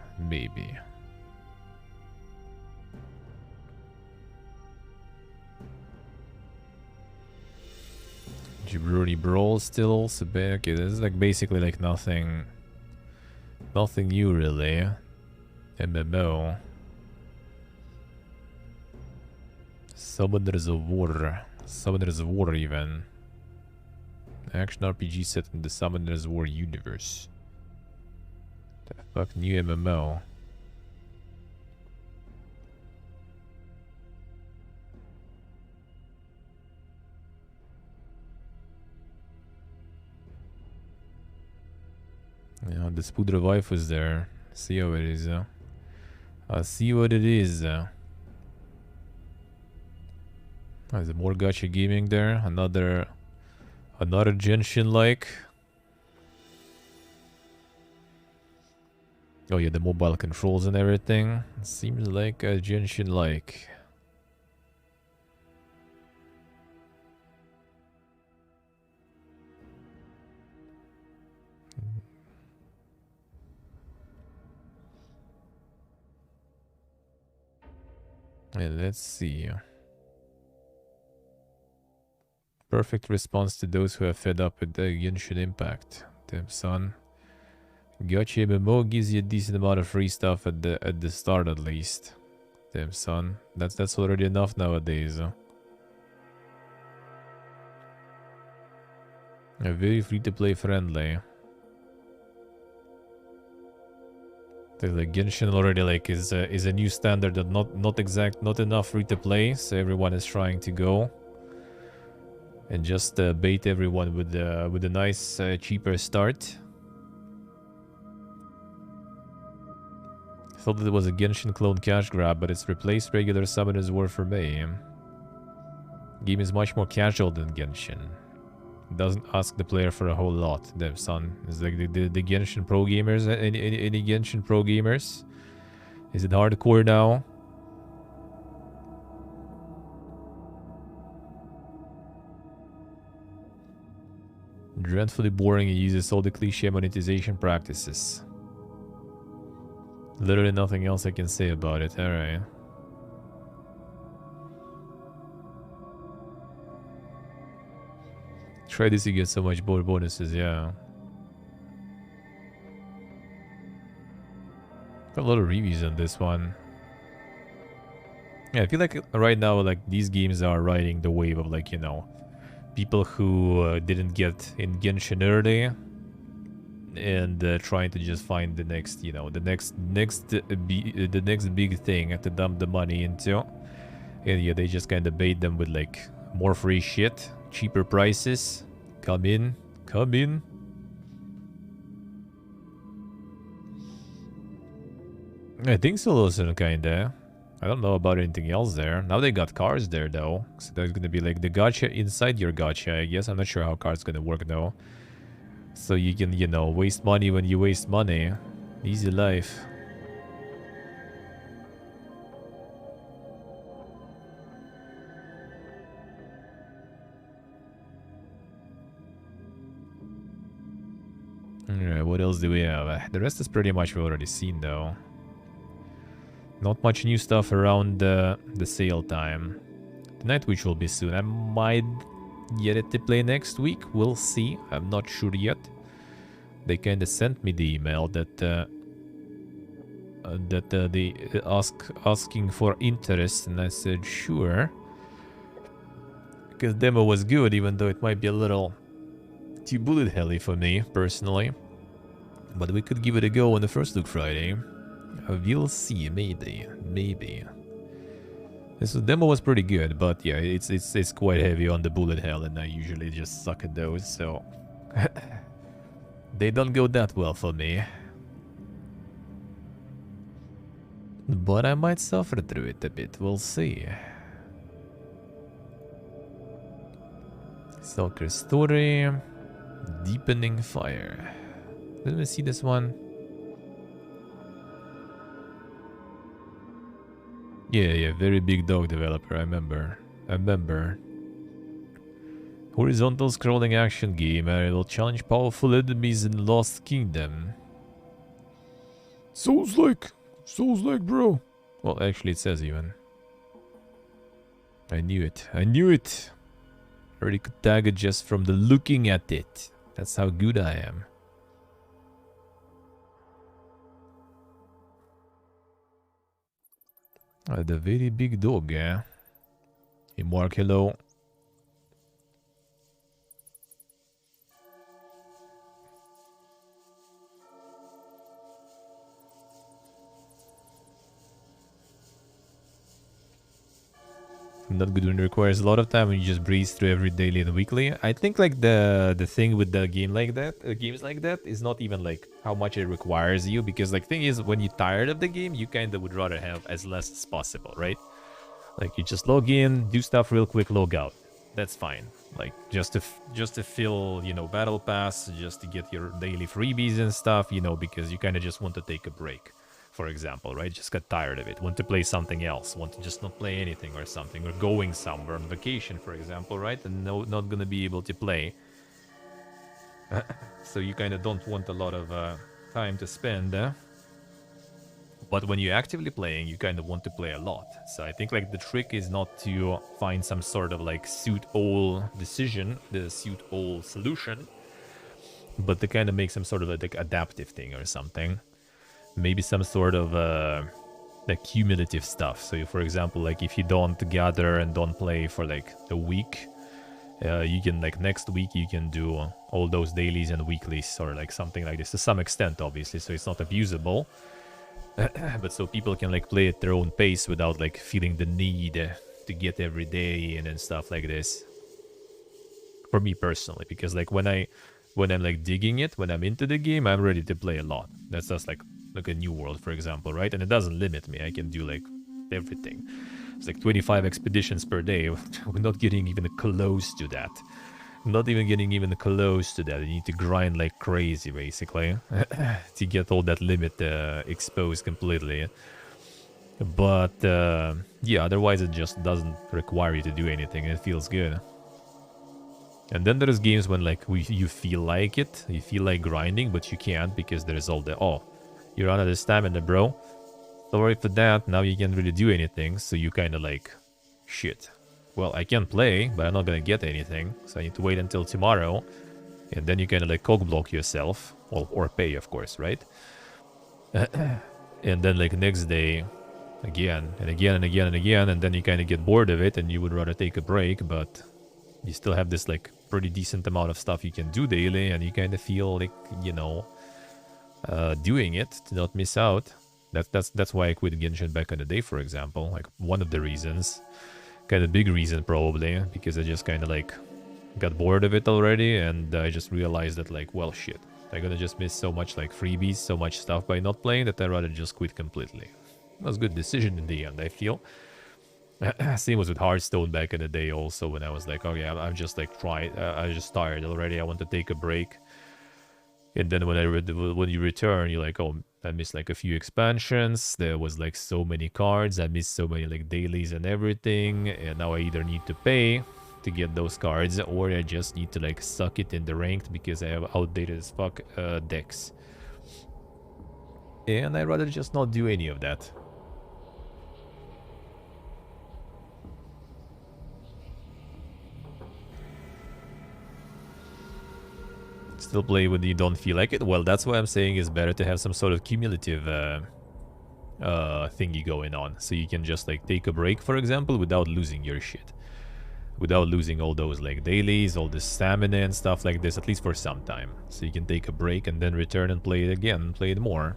Jabroni Brawl still also back. Okay, this is like basically like nothing new really. MMO. Summoners of War even. Action RPG set in the Summoners of War universe. The fuck, new MMO. Yeah, the Spood Revive was there. See how it is. I see what it is. Is it more gacha gaming there? Another Genshin like. Oh yeah, the mobile controls and everything. Seems like a Genshin like. Yeah, let's see. Perfect response to those who are fed up with the Genshin Impact. Damn son. Gacha MMO gives you a decent amount of free stuff at the start at least. Damn son. That's already enough nowadays. Very free to play friendly. Like Genshin already like is a new standard that not enough free to play, so everyone is trying to go. And just bait everyone with a nice cheaper start. I thought that it was a Genshin clone cash grab, but it's replaced regular Summoners War for me. Game is much more casual than Genshin. Doesn't ask the player for a whole lot. Damn son. It's like the Genshin Pro gamers. Any Genshin Pro gamers? Is it hardcore now? Dreadfully boring and uses all the cliche monetization practices. Literally nothing else I can say about it. Alright. Try this, you get so much more bonuses, yeah. Got a lot of reviews on this one. Yeah, I feel like right now, like, these games are riding the wave of, like, you know, people who didn't get in Genshin early and trying to just find the next, you know, the next big thing to dump the money into. And yeah, they just kind of bait them with, like, more free shit, cheaper prices. Come in, come in. I think so, Lawson, kinda. I don't know about anything else there. Now they got cars there, though. So there's gonna be like the gacha inside your gacha, I guess. I'm not sure how cars gonna work, though. So you can, you know, waste money when you waste money. Easy life. Alright, what else do we have? The rest is pretty much we've already seen, though. Not much new stuff around the sale time. The Night Witch will be soon. I might get it to play next week. We'll see. I'm not sure yet. They kind of sent me the email that they asking for interest, and I said sure. Because demo was good, even though it might be a little too bullet helly for me personally. But we could give it a go on the first look Friday. We'll see, maybe. This demo was pretty good, but yeah, it's quite heavy on the bullet hell, and I usually just suck at those, so they don't go that well for me. But I might suffer through it a bit, we'll see. Stalker Story, Deepening Fire. Let me see this one. Yeah, very big dog developer, I remember. Horizontal scrolling action game, it will challenge powerful enemies in Lost Kingdom. Souls like, bro. Well, actually it says even. I knew it. Already could tag it just from the looking at it. That's how good I am. The very big dog, eh? Hey, Mark, hello. Not good when it requires a lot of time when you just breeze through every daily and weekly. I think like the thing with the game like that, games like that, is not even like how much it requires you, because like thing is when you're tired of the game, you kind of would rather have as less as possible, right? Like you just log in, do stuff real quick, log out. That's fine. Like just to fill, you know, battle pass, just to get your daily freebies and stuff, you know, because you kind of just want to take a break. For example, right? Just got tired of it. Want to play something else. Want to just not play anything or something. Or going somewhere on vacation, for example, right? And not gonna be able to play. So you kind of don't want a lot of time to spend. But when you're actively playing, you kind of want to play a lot. So I think like the trick is not to find some sort of like suit-all decision, the suit-all solution, but to kind of make some sort of like adaptive thing or something. Maybe some sort of like cumulative stuff. So for example, like if you don't gather and don't play for like a week, you can like next week you can do all those dailies and weeklies or like something like this to some extent, obviously, so it's not abusable. But so people can like play at their own pace without like feeling the need to get every day in and stuff like this. For me personally, because like when I'm like digging it, when I'm into the game, I'm ready to play a lot. That's just like a New World, for example, right? And it doesn't limit me. I can do like everything. It's like 25 expeditions per day. We're not getting even close to that. Not even getting even close to that. You need to grind like crazy, basically, to get all that limit exposed completely. But yeah, otherwise it just doesn't require you to do anything. It feels good. And then there's games when like you feel like it, you feel like grinding, but you can't because there's all the you're out of the stamina, bro. Sorry for that. Now you can't really do anything, so you kind of like, shit. Well, I can play, but I'm not gonna get anything, so I need to wait until tomorrow, and then you kind of like cock block yourself, well, or pay, of course, right? And then like next day, again and again and again and again, and then you kind of get bored of it, and you would rather take a break, but you still have this like pretty decent amount of stuff you can do daily, and you kind of feel like, you know, doing it to not miss out. That's why I quit Genshin back in the day, for example. Like one of the reasons, kind of big reason probably, because I just kind of like got bored of it already, and I just realized that like, well, shit, I'm gonna just miss so much like freebies, so much stuff by not playing, that I'd rather just quit completely. It was a good decision in the end, I feel. Same was with Hearthstone back in the day also, when I was like, okay, I'm just like I'm just tired already, I want to take a break. And then when you return, you're like, oh, I missed like a few expansions. There was like so many cards. I missed so many like dailies and everything. And now I either need to pay to get those cards, or I just need to like suck it in the ranked because I have outdated as fuck decks. And I'd rather just not do any of that. Still play when you don't feel like it. Well, that's why I'm saying it's better to have some sort of cumulative thingy going on, so you can just like take a break, for example, without losing your shit, without losing all those like dailies, all the stamina and stuff like this, at least for some time. So you can take a break and then return and play it again, play it more.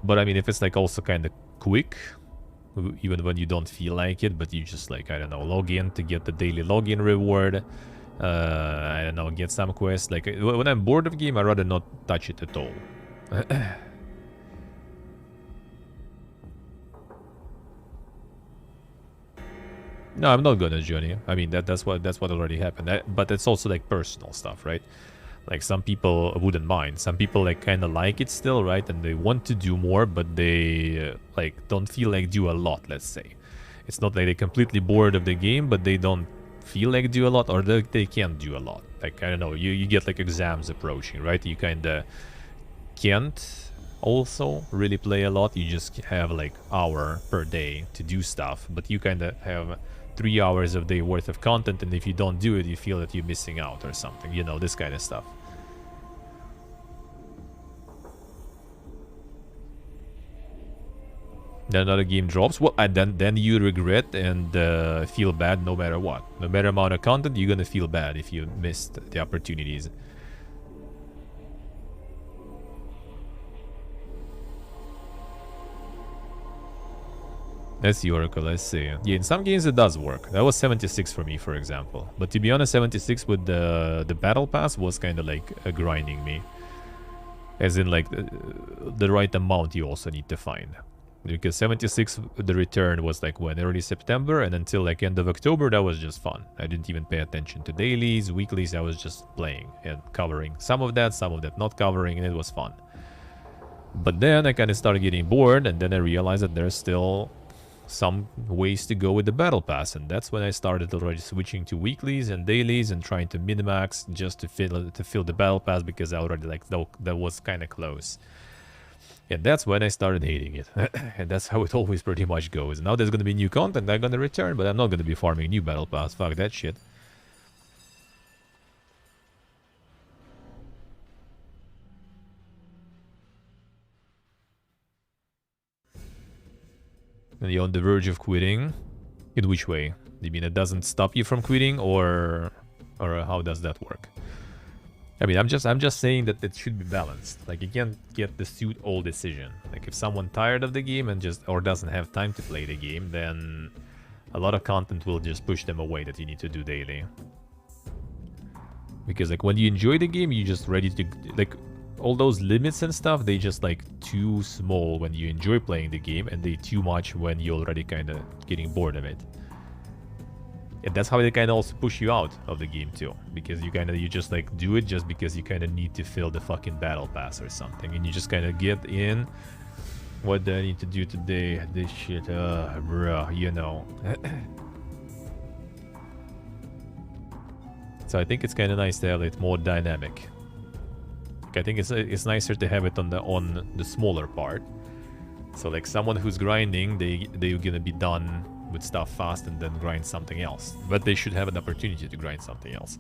But I mean, if it's like also kind of quick, even when you don't feel like it, but you just like, I don't know, log in to get the daily login reward, I don't know, get some quest. Like when I'm bored of a game, I'd rather not touch it at all. No, I'm not gonna, Johnny. I mean, that's what already happened. But it's also like personal stuff, right? Like some people wouldn't mind. Some people like kind of like it still, right? And they want to do more, but they like don't feel like do a lot. Let's say it's not like they're completely bored of the game, but they don't feel like do a lot, or they can't do a lot. Like, I don't know, you get like exams approaching, right? You kind of can't also really play a lot. You just have like hour per day to do stuff, but you kind of have 3 hours of day worth of content, and if you don't do it, you feel that you're missing out or something, you know, this kind of stuff. Then another game drops, well, and then you regret and feel bad no matter what. No matter amount of content, you're gonna feel bad if you missed the opportunities. That's the Oracle, let's see. Yeah, in some games it does work. That was 76 for me, for example. But to be honest, 76 with the Battle Pass was kind of like grinding me. As in like the right amount you also need to find. Because 76, the return was like when, early September, and until like end of October, that was just fun. I didn't even pay attention to dailies, weeklies, I was just playing and covering some of that not covering, and it was fun. But then I kind of started getting bored, and then I realized that there's still some ways to go with the Battle Pass, and that's when I started already switching to weeklies and dailies and trying to min-max just to fill the Battle Pass, because I already like that was kind of close. And that's when I started hating it. And that's how it always pretty much goes. Now there's gonna be new content, I'm gonna return, but I'm not gonna be farming new Battle Pass. Fuck that shit. And you're on the verge of quitting. In which way? You mean it doesn't stop you from quitting, or how does that work? I mean, I'm just saying that it should be balanced. Like, you can't get the suit-all decision. Like, if someone tired of the game and or doesn't have time to play the game, then a lot of content will just push them away that you need to do daily. Because like when you enjoy the game, you're just ready to, like, all those limits and stuff, they just like too small when you enjoy playing the game, and they too much when you're already kind of getting bored of it. And that's how they kind of also push you out of the game too, because you just like do it just because you kind of need to fill the fucking battle pass or something, and you just kind of get in. What do I need to do today? This shit, bro, you know. So I think it's kind of nice to have it more dynamic. Like, I think it's nicer to have it on the smaller part. So like someone who's grinding, they're gonna be done with stuff fast and then grind something else. But they should have an opportunity to grind something else.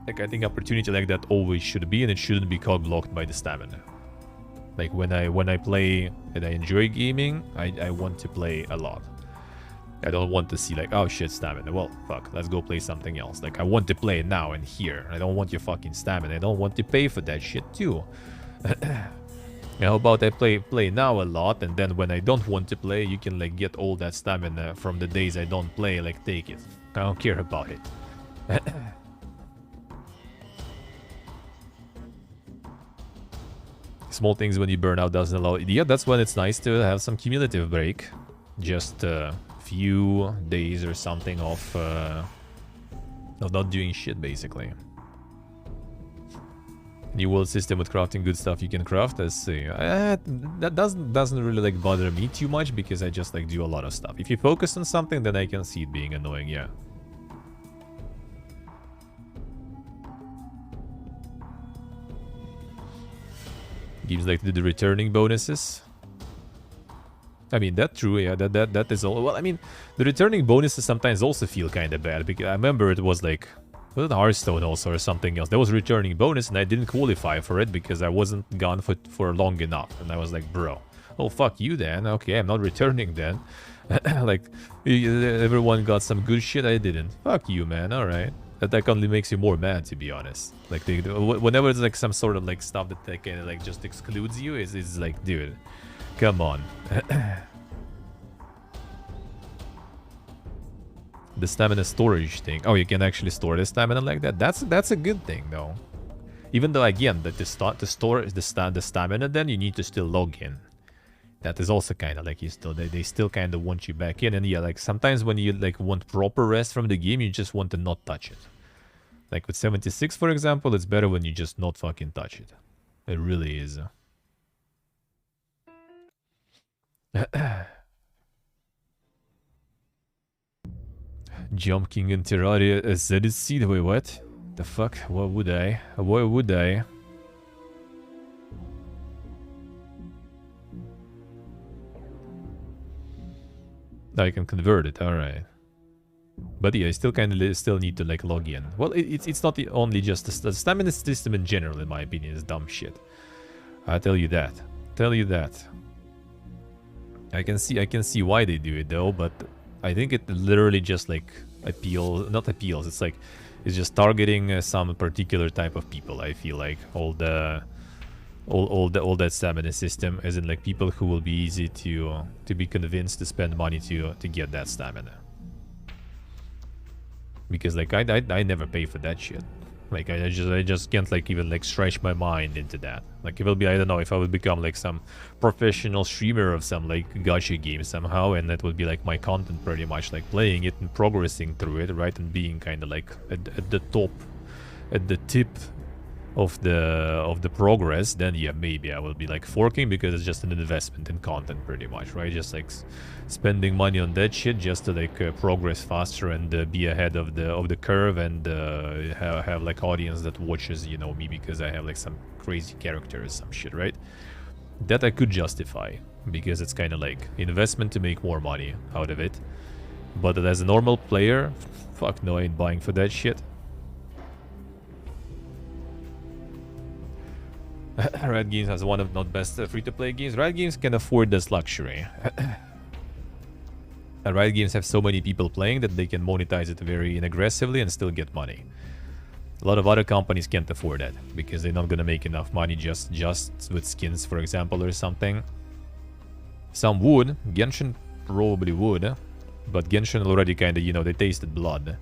Like I think opportunity like that always should be, and it shouldn't be cog blocked by the stamina. Like when I play and I enjoy gaming, I want to play a lot. I don't want to see like, oh shit, stamina. Well, fuck, let's go play something else. Like I want to play now and here. I don't want your fucking stamina. I don't want to pay for that shit too. How about I play now a lot, and then when I don't want to play, you can like get all that stamina from the days I don't play, like take it. I don't care about it. Small things when you burn out doesn't allow... Yeah, that's when it's nice to have some cumulative break. Just a few days or something of not doing shit, basically. New world system with crafting good stuff you can craft. Let's see. That doesn't really like bother me too much, because I just like do a lot of stuff. If you focus on something, then I can see it being annoying, yeah. Gives like the returning bonuses. I mean, that's true, yeah, that is all. Well, I mean, the returning bonuses sometimes also feel kind of bad, because I remember it was like, was it Hearthstone also or something else? There was a returning bonus and I didn't qualify for it because I wasn't gone for long enough. And I was like, bro, oh fuck you then. Okay, I'm not returning then. Like, everyone got some good shit, I didn't. Fuck you, man, alright. That only makes you more mad, to be honest. Like, whenever it's like some sort of like stuff that they kind of like just excludes you, is like, dude, come on. The stamina storage thing. Oh, you can actually store the stamina like that. That's a good thing, though. Even though, again, that to store the stamina, then you need to still log in. That is also kind of like they still kind of want you back in. And yeah, like sometimes when you like want proper rest from the game, you just want to not touch it. Like with 76, for example, it's better when you just not fucking touch it. It really is. Jump King in Terraria ZSC. Wait, what? The fuck? What would I? Why would I? I can convert it, alright. But yeah, I still kind of still need to like log in. Well, it's not only just the stamina system in general, in my opinion, is dumb shit. I tell you that. I can see why they do it though, but I think it literally just like not appeals. It's like it's just targeting some particular type of people. I feel like all that stamina system, as in like people who will be easy to be convinced to spend money to get that stamina. Because like I never pay for that shit. Like I just can't like even like stretch my mind into that. Like it will be, I don't know, if I would become like some professional streamer of some like gacha game somehow, and that would be like my content pretty much, like playing it and progressing through it, right, and being kind of like at the top, at the tip of the progress, then yeah, maybe I will be like forking, because it's just an investment in content pretty much, right? Just like spending money on that shit just to like progress faster and be ahead of the curve, and have like audience that watches, you know, me because I have like some crazy character or some shit, right? That I could justify, because it's kind of like investment to make more money out of it. But as a normal player, fuck no, I ain't buying for that shit. Riot Games has one of not best free-to-play games. Riot Games can afford this luxury. Riot Games have so many people playing that they can monetize it very aggressively and still get money. A lot of other companies can't afford that, because they're not gonna make enough money just with skins, for example, or something. Some would. Genshin probably would. But Genshin already kinda, you know, they tasted blood.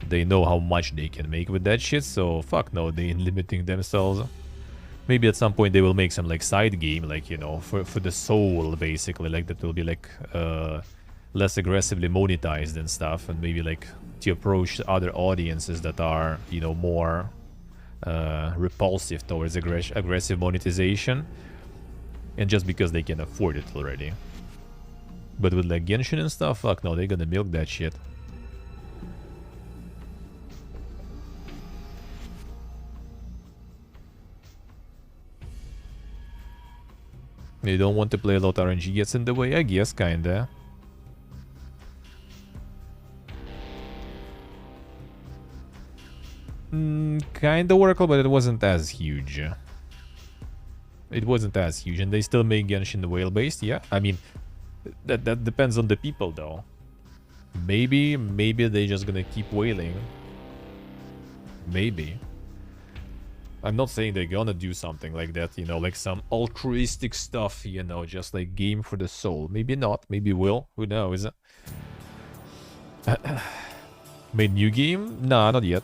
They know how much they can make with that shit, so fuck no, they ain't limiting themselves. Maybe at some point they will make some like side game, like, you know, for the soul, basically, like that will be like less aggressively monetized and stuff, and maybe like to approach other audiences that are, you know, more repulsive towards aggressive monetization, and just because they can afford it already. But with like Genshin and stuff, fuck no, they're gonna milk that shit. You don't want to play a lot, RNG gets in the way, I guess, kinda. Kinda Oracle, but it wasn't as huge. It wasn't as huge, and they still make Genshin whale based, yeah. I mean, that depends on the people though. Maybe they're just gonna keep whaling. Maybe. I'm not saying they're gonna do something like that, you know, like some altruistic stuff, you know, just like game for the soul. Maybe not, maybe will, who knows. Made new game? Nah, not yet.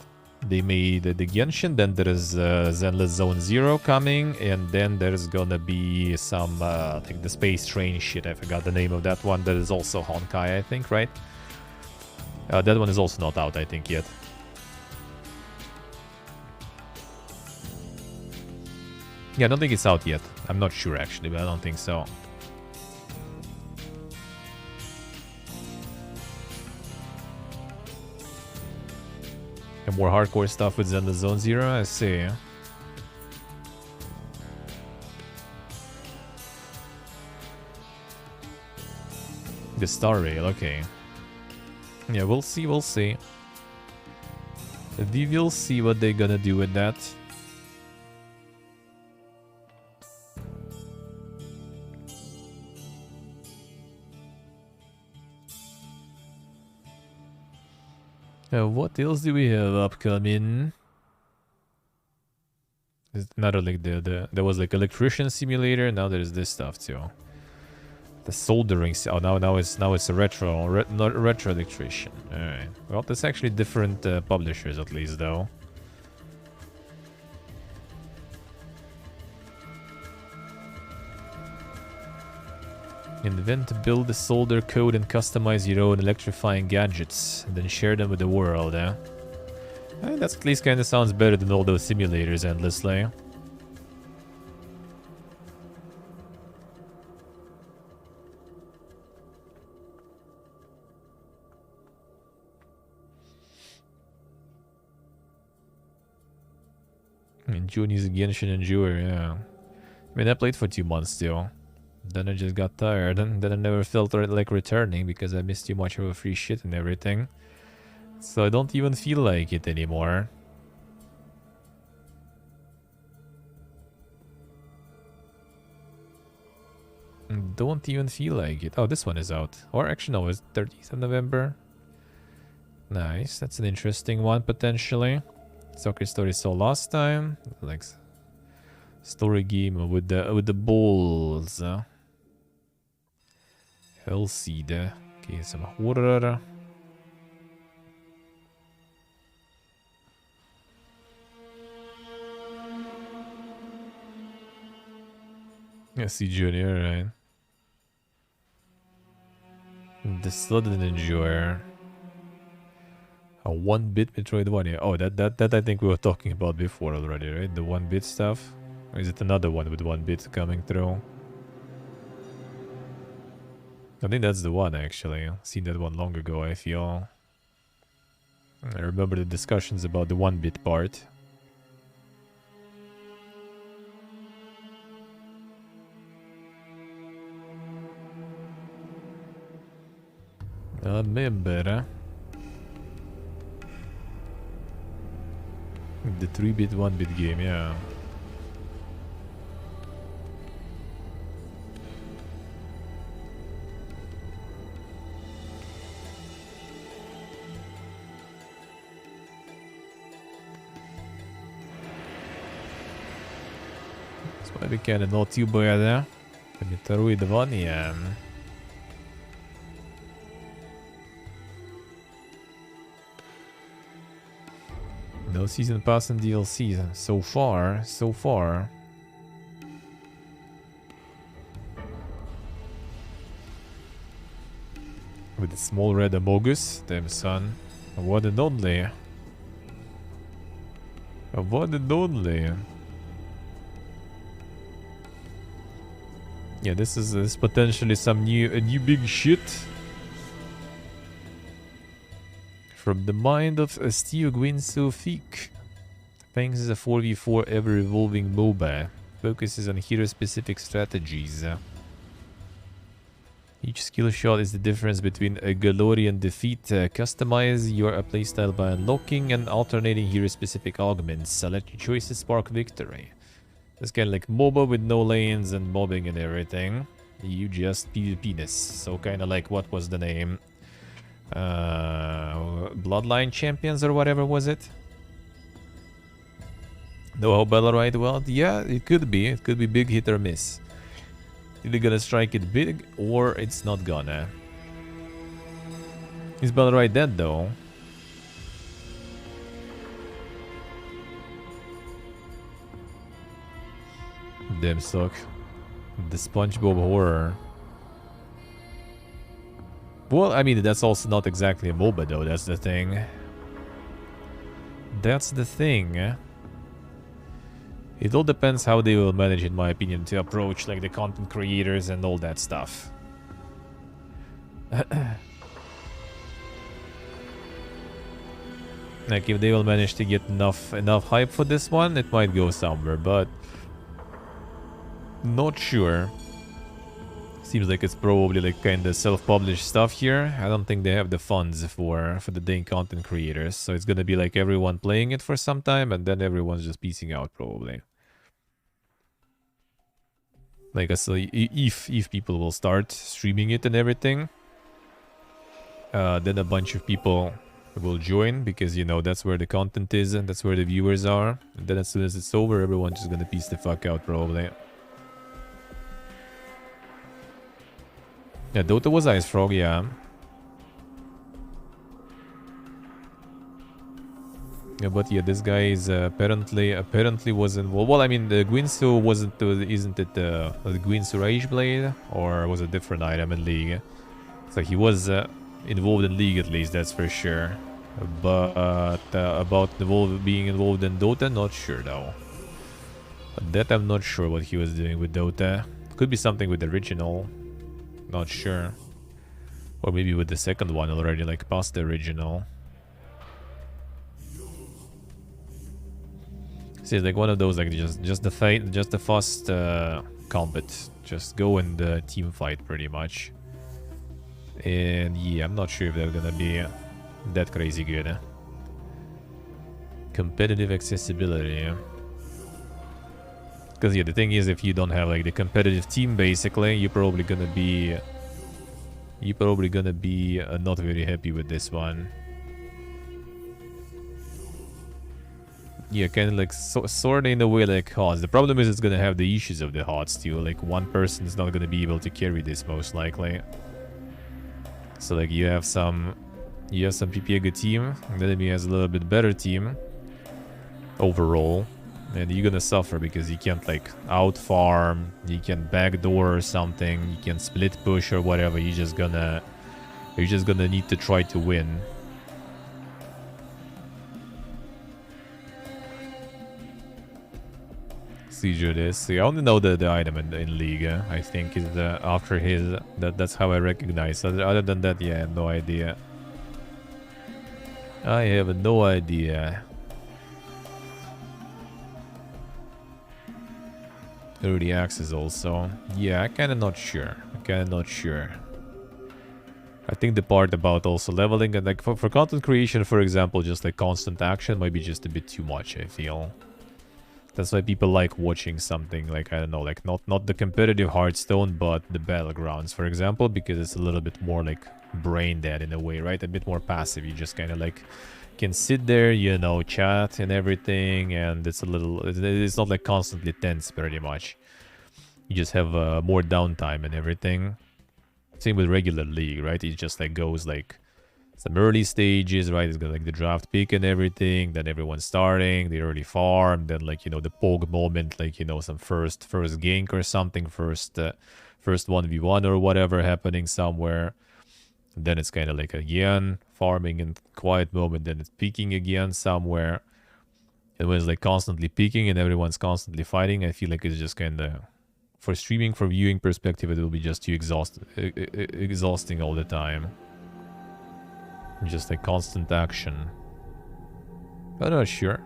They made the Genshin, then there is Zenless Zone Zero coming, and then there's gonna be some, like the Space Train shit, I forgot the name of that one, that is also Honkai, I think, right? That one is also not out, I think, yet. Yeah, I don't think it's out yet. I'm not sure, actually, but I don't think so. And more hardcore stuff with Zenless Zone Zero, I see. The Star Rail, okay. Yeah, we'll see, we'll see. We will see what they're gonna do with that. What else do we have upcoming? There's another like there was like electrician simulator. Now there's this stuff too. The soldering. Oh, now it's a retro electrician. All right. Well, there's actually different publishers at least though. Invent, build a solder code and customize your own electrifying gadgets, and then share them with the world, eh? That at least kind of sounds better than all those simulators endlessly. And June is a Genshin enjoyer, yeah. I mean, I played for 2 months still. Then I just got tired, and then I never felt like returning because I missed too much of a free shit and everything. So I don't even feel like it anymore. Don't even feel like it. Oh, this one is out. Or actually, no, it's 30th of November. Nice, that's an interesting one potentially. Soccer Story saw last time. Like story game with the balls. Hellseed. Okay, some horror. Yeah, see Junior, right? The Sudden Enjoyer. A 1-bit Metroidvania. Oh, that I think we were talking about before already, right? The 1-bit stuff. Or is it another one with 1-bit coming through? I think that's the one, actually. I've seen that one long ago, I feel. I remember the discussions about the 1-bit part. I remember. The 3-bit, 1-bit game, yeah. Vi kan nog till börja där. Metroidvania. No season pass and DLC so far. With the small red Amogus, damn son. One and only. One and only. Yeah, this is potentially some new big shit. From the mind of Steve Gwynso-Fick. Fangs is a 4v4 ever-evolving MOBA. Focuses on hero-specific strategies. Each skill shot is the difference between a glory and defeat. Customize your playstyle by unlocking and alternating hero-specific augments. Let your choices spark victory. It's kind of like MOBA with no lanes and mobbing and everything. You just PvP-ness. So kind of like, what was the name? Bloodline Champions or whatever was it? Know how Ballarat well? Yeah, it could be. It could be big hit or miss. Either gonna strike it big or it's not gonna. Is Ballarat dead though? Damn suck. The SpongeBob horror. Well, I mean, that's also not exactly a MOBA though, that's the thing. That's the thing. It all depends how they will manage, in my opinion, to approach like the content creators and all that stuff. Like if they will manage to get enough hype for this one, it might go somewhere, but not sure. Seems like it's probably like kind of self-published stuff here. I don't think they have the funds for the dang content creators, so it's gonna be like everyone playing it for some time and then everyone's just piecing out probably. Like I said, if people will start streaming it and everything, then a bunch of people will join because, you know, that's where the content is and that's where the viewers are. And then as soon as it's over, everyone's just gonna piece the fuck out probably. Yeah, Dota was Ice Frog, yeah. Yeah, but yeah, this guy is apparently was involved. Well, I mean, the Gwynso wasn't, isn't it the Gwynso Rage Blade, or was a different item in League? So he was involved in League at least, that's for sure. But about being involved in Dota, not sure though. But that I'm not sure what he was doing with Dota. Could be something with the original, not sure. Or maybe with the second one already, like past the original. See, it's like one of those, like just the fight, just the fast combat, just go in the team fight pretty much. And yeah, I'm not sure if they're gonna be that crazy good. Competitive accessibility. Because yeah, the thing is, if you don't have like the competitive team, basically, you're probably gonna be not very happy with this one. Yeah, kind of like sort of in a way like HOTS. The problem is it's gonna have the issues of the HOTS too. Like one person is not gonna be able to carry this most likely. So like you have some PPA good team, and the enemy has a little bit better team overall, and you're gonna suffer because you can't like out farm, you can backdoor or something, you can split push or whatever. You're just gonna need to try to win. Seizure this. See, I only know the item in League. I think is after his. That's how I recognize. Other than that, yeah, I have no idea. I have no idea. Early access also. Yeah, I kinda not sure. I think the part about also leveling and like for content creation, for example, just like constant action might be just a bit too much, I feel. That's why people like watching something like, I don't know, like not the competitive Hearthstone, but the Battlegrounds, for example, because it's a little bit more like brain dead in a way, right? A bit more passive. You just kind of like can sit there, you know, chat and everything, and it's not like constantly tense pretty much. You just have more downtime and everything. Same with regular League, right? It just like goes like some early stages, right? It's got like the draft pick and everything, then everyone's starting, the early farm, then like, you know, the poke moment, like, you know, some first gank or something, first 1v1 or whatever happening somewhere. And then it's kind of like again farming in quiet moment, then it's peaking again somewhere. And when it's like constantly peaking and everyone's constantly fighting, I feel like it's just kind of, for streaming, from viewing perspective, it will be just too exhausting all the time. Just like constant action. I'm not sure.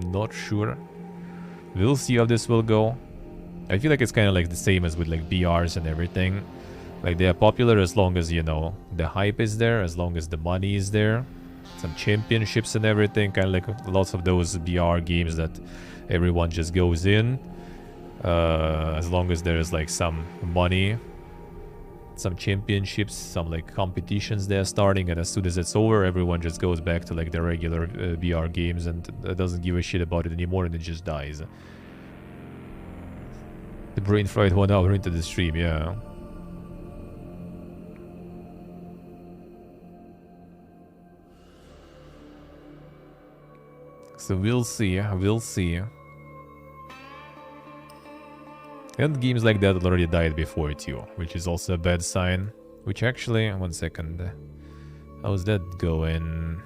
Not sure. We'll see how this will go. I feel like it's kind of like the same as with like BRs and everything. Like they are popular as long as, you know, the hype is there, as long as the money is there. Some championships and everything, kind of like lots of those BR games that everyone just goes in. As long as there's like some money, some championships, some like competitions they're starting, and as soon as it's over, everyone just goes back to like their regular BR games and doesn't give a shit about it anymore, and it just dies. The brain fried 1 hour into the stream, yeah. So we'll see, we'll see. And games like that already died before too, which is also a bad sign. Which actually, 1 second. How's that going?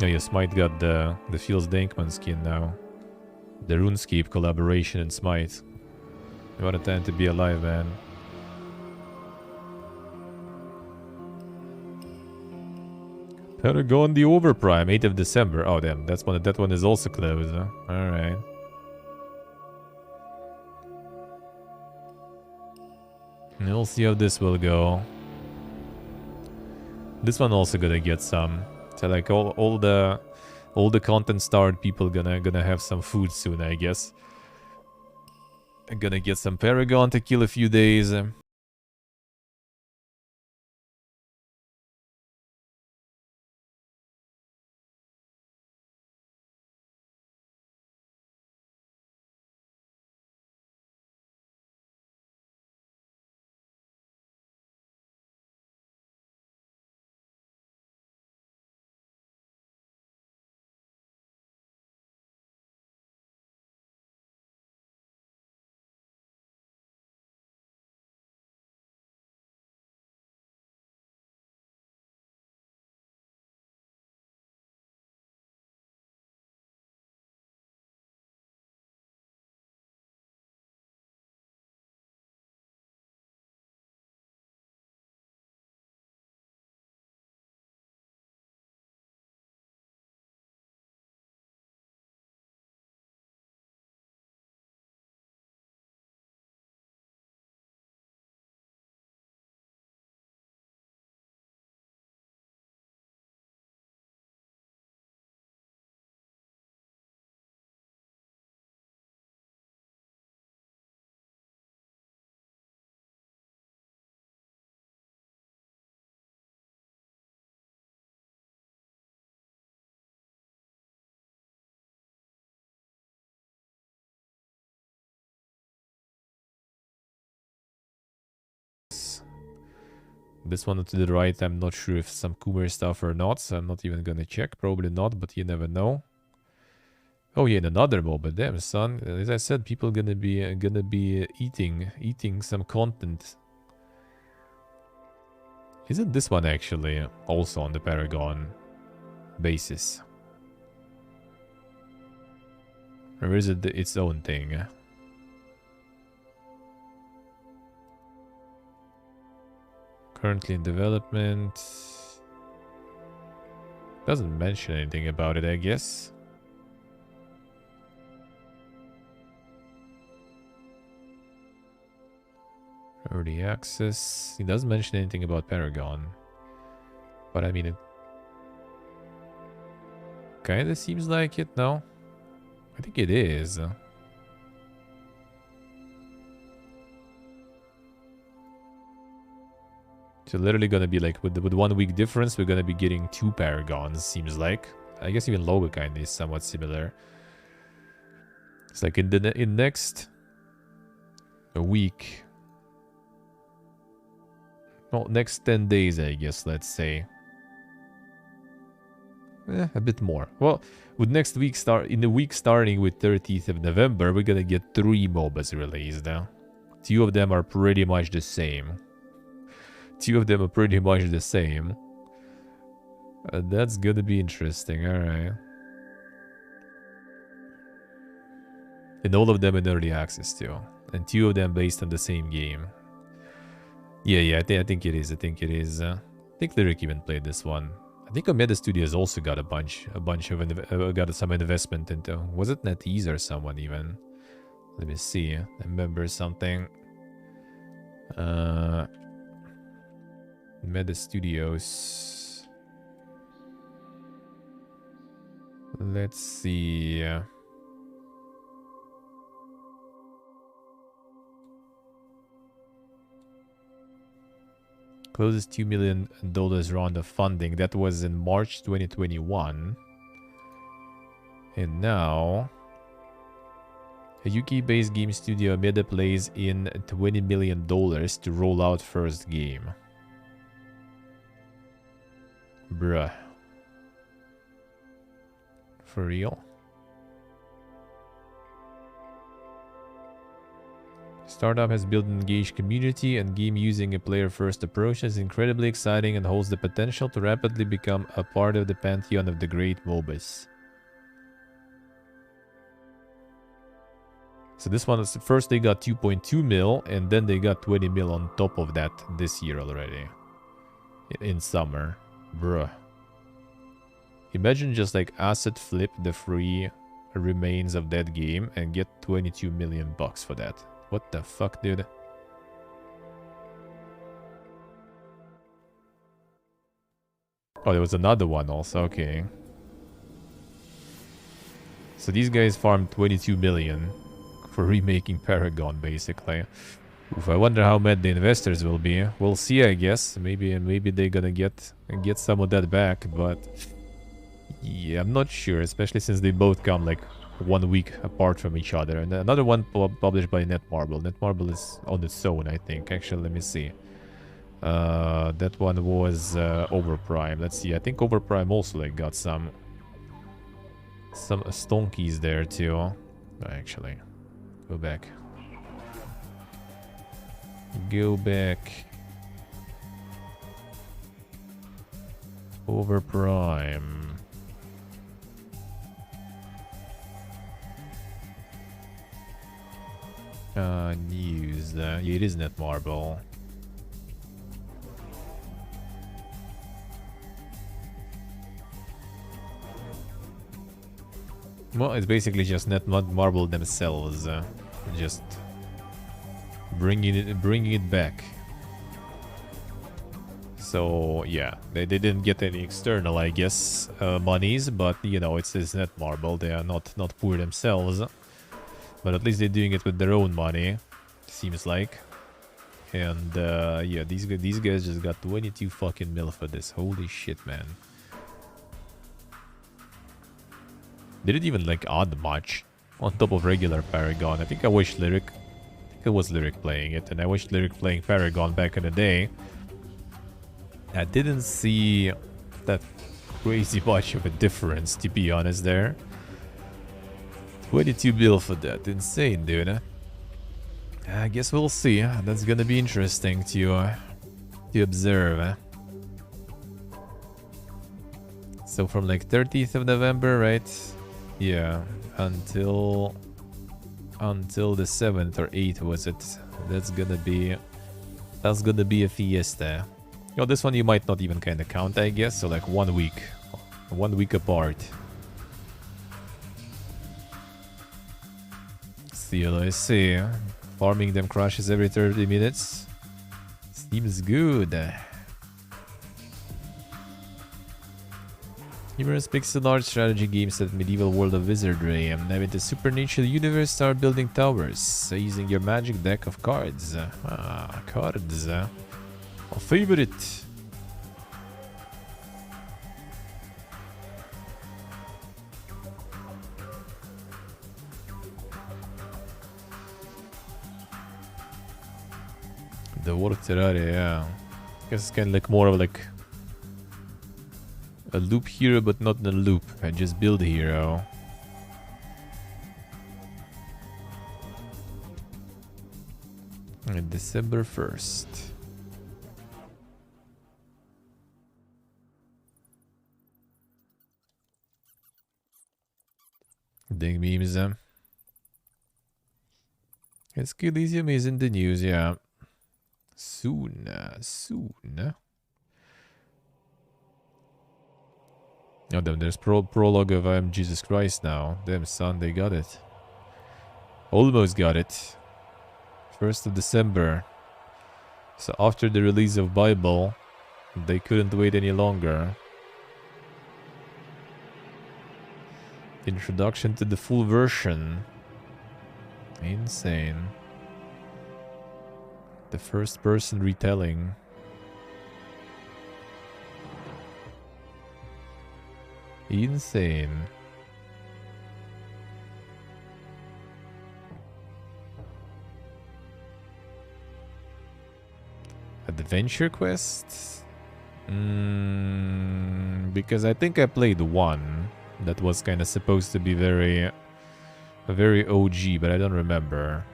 Oh yeah, Smite got the Fields Dankman skin now. The RuneScape collaboration in Smite. What a time to be alive, man. Paragon the Overprime, 8th of December. Oh damn, that one is also closed, huh? Alright. We'll see how this will go. This one also gonna get some. So like all the content starred people gonna have some food soon, I guess. I'm gonna get some Paragon to kill a few days. This one to the right, I'm not sure if some Coomer stuff or not, so I'm not even gonna check. Probably not, but you never know. Oh yeah, and another MOBA. Damn, son. As I said, people gonna be eating some content. Isn't this one actually also on the Paragon basis? Or is it its own thing? Currently in development. Doesn't mention anything about it, I guess. Early access. He doesn't mention anything about Paragon. But I mean, it kinda seems like it, no? I think it is. So literally gonna be like, with 1 week difference, we're gonna be getting 2 Paragons, seems like. I guess even logo kinda is somewhat similar. It's like in next a week. Well, next 10 days, I guess, let's say. A bit more. Well, with next week in the week starting with 30th of November, we're gonna get 3 MOBAs released now. 2 of them are pretty much the same. Two of them are pretty much the same. That's gonna be interesting, alright. And all of them in early access too. And two of them based on the same game. Yeah, I think it is. I think Lyric even played this one. I think Omeda Studios also got a bunch of got some investment into. Was it NetEase or someone even? Let me see. I remember something. Meta Studios. Let's see. Closest $2 million round of funding. That was in March 2021. And now, a UK-based game studio Omeda plays in $20 million to roll out first game. Bruh. For real? Startup has built an engaged community, and game using a player-first approach is incredibly exciting and holds the potential to rapidly become a part of the pantheon of the great MOBAs. So this one is first they got 2.2 mil, and then they got 20 mil on top of that this year already. In summer. Bruh. Imagine just like asset flip the free remains of that game and get 22 million bucks for that. What the fuck, dude? Oh, there was another one also. Okay. So these guys farmed 22 million for remaking Paragon, basically. Oof, I wonder how mad the investors will be. We'll see, I guess. Maybe they're gonna get some of that back, but yeah, I'm not sure, especially since they both come like 1 week apart from each other. And another one published by Netmarble. Netmarble is on its own, I think. Actually, let me see. That one was Overprime. Let's see. I think Overprime also like got some stonkies there too. No, actually, go back. Go back. Overprime. News. Yeah, it is Netmarble. Well, it's basically just Netmarble themselves, just bringing it back. So yeah, they didn't get any external, I guess, monies, but you know, it's Netmarble. They are not poor themselves. But at least they're doing it with their own money, seems like. And yeah, these guys just got 22 fucking mil for this. Holy shit, man. They didn't even like add much on top of regular Paragon. I think I wish Lyric. I think it was Lyric playing it, and I wish Lyric playing Paragon back in the day. I didn't see that crazy much of a difference, to be honest. There. 22 bill for that. Insane, dude. I guess we'll see. That's gonna be interesting to observe. So from like 30th of November, right? Yeah, until the 7th or 8th was it? That's gonna be a fiesta. You know, this one you might not even kind of count, I guess. So like 1 week apart. Let's see. Farming them crashes every 30 minutes. Seems good. Numerous pixel art strategy games set medieval world of wizardry and now in the supernatural universe start building towers using your magic deck of cards. Cards. My favorite. The War Terraria, yeah. I guess it's kind of like more of like a loop hero, but not in a loop. I just build a hero. And December 1st. building memes. Elysium is in the news, yeah. Soon, soon. Oh, damn, there's prologue of Jesus Christ now. Damn, son, they got it. Almost got it. 1st of December. So after the release of Bible, they couldn't wait any longer. Introduction to the full version. Insane. The first person retelling. Insane. Adventure quest? Because I think I played one that was kind of supposed to be very OG, but I don't remember.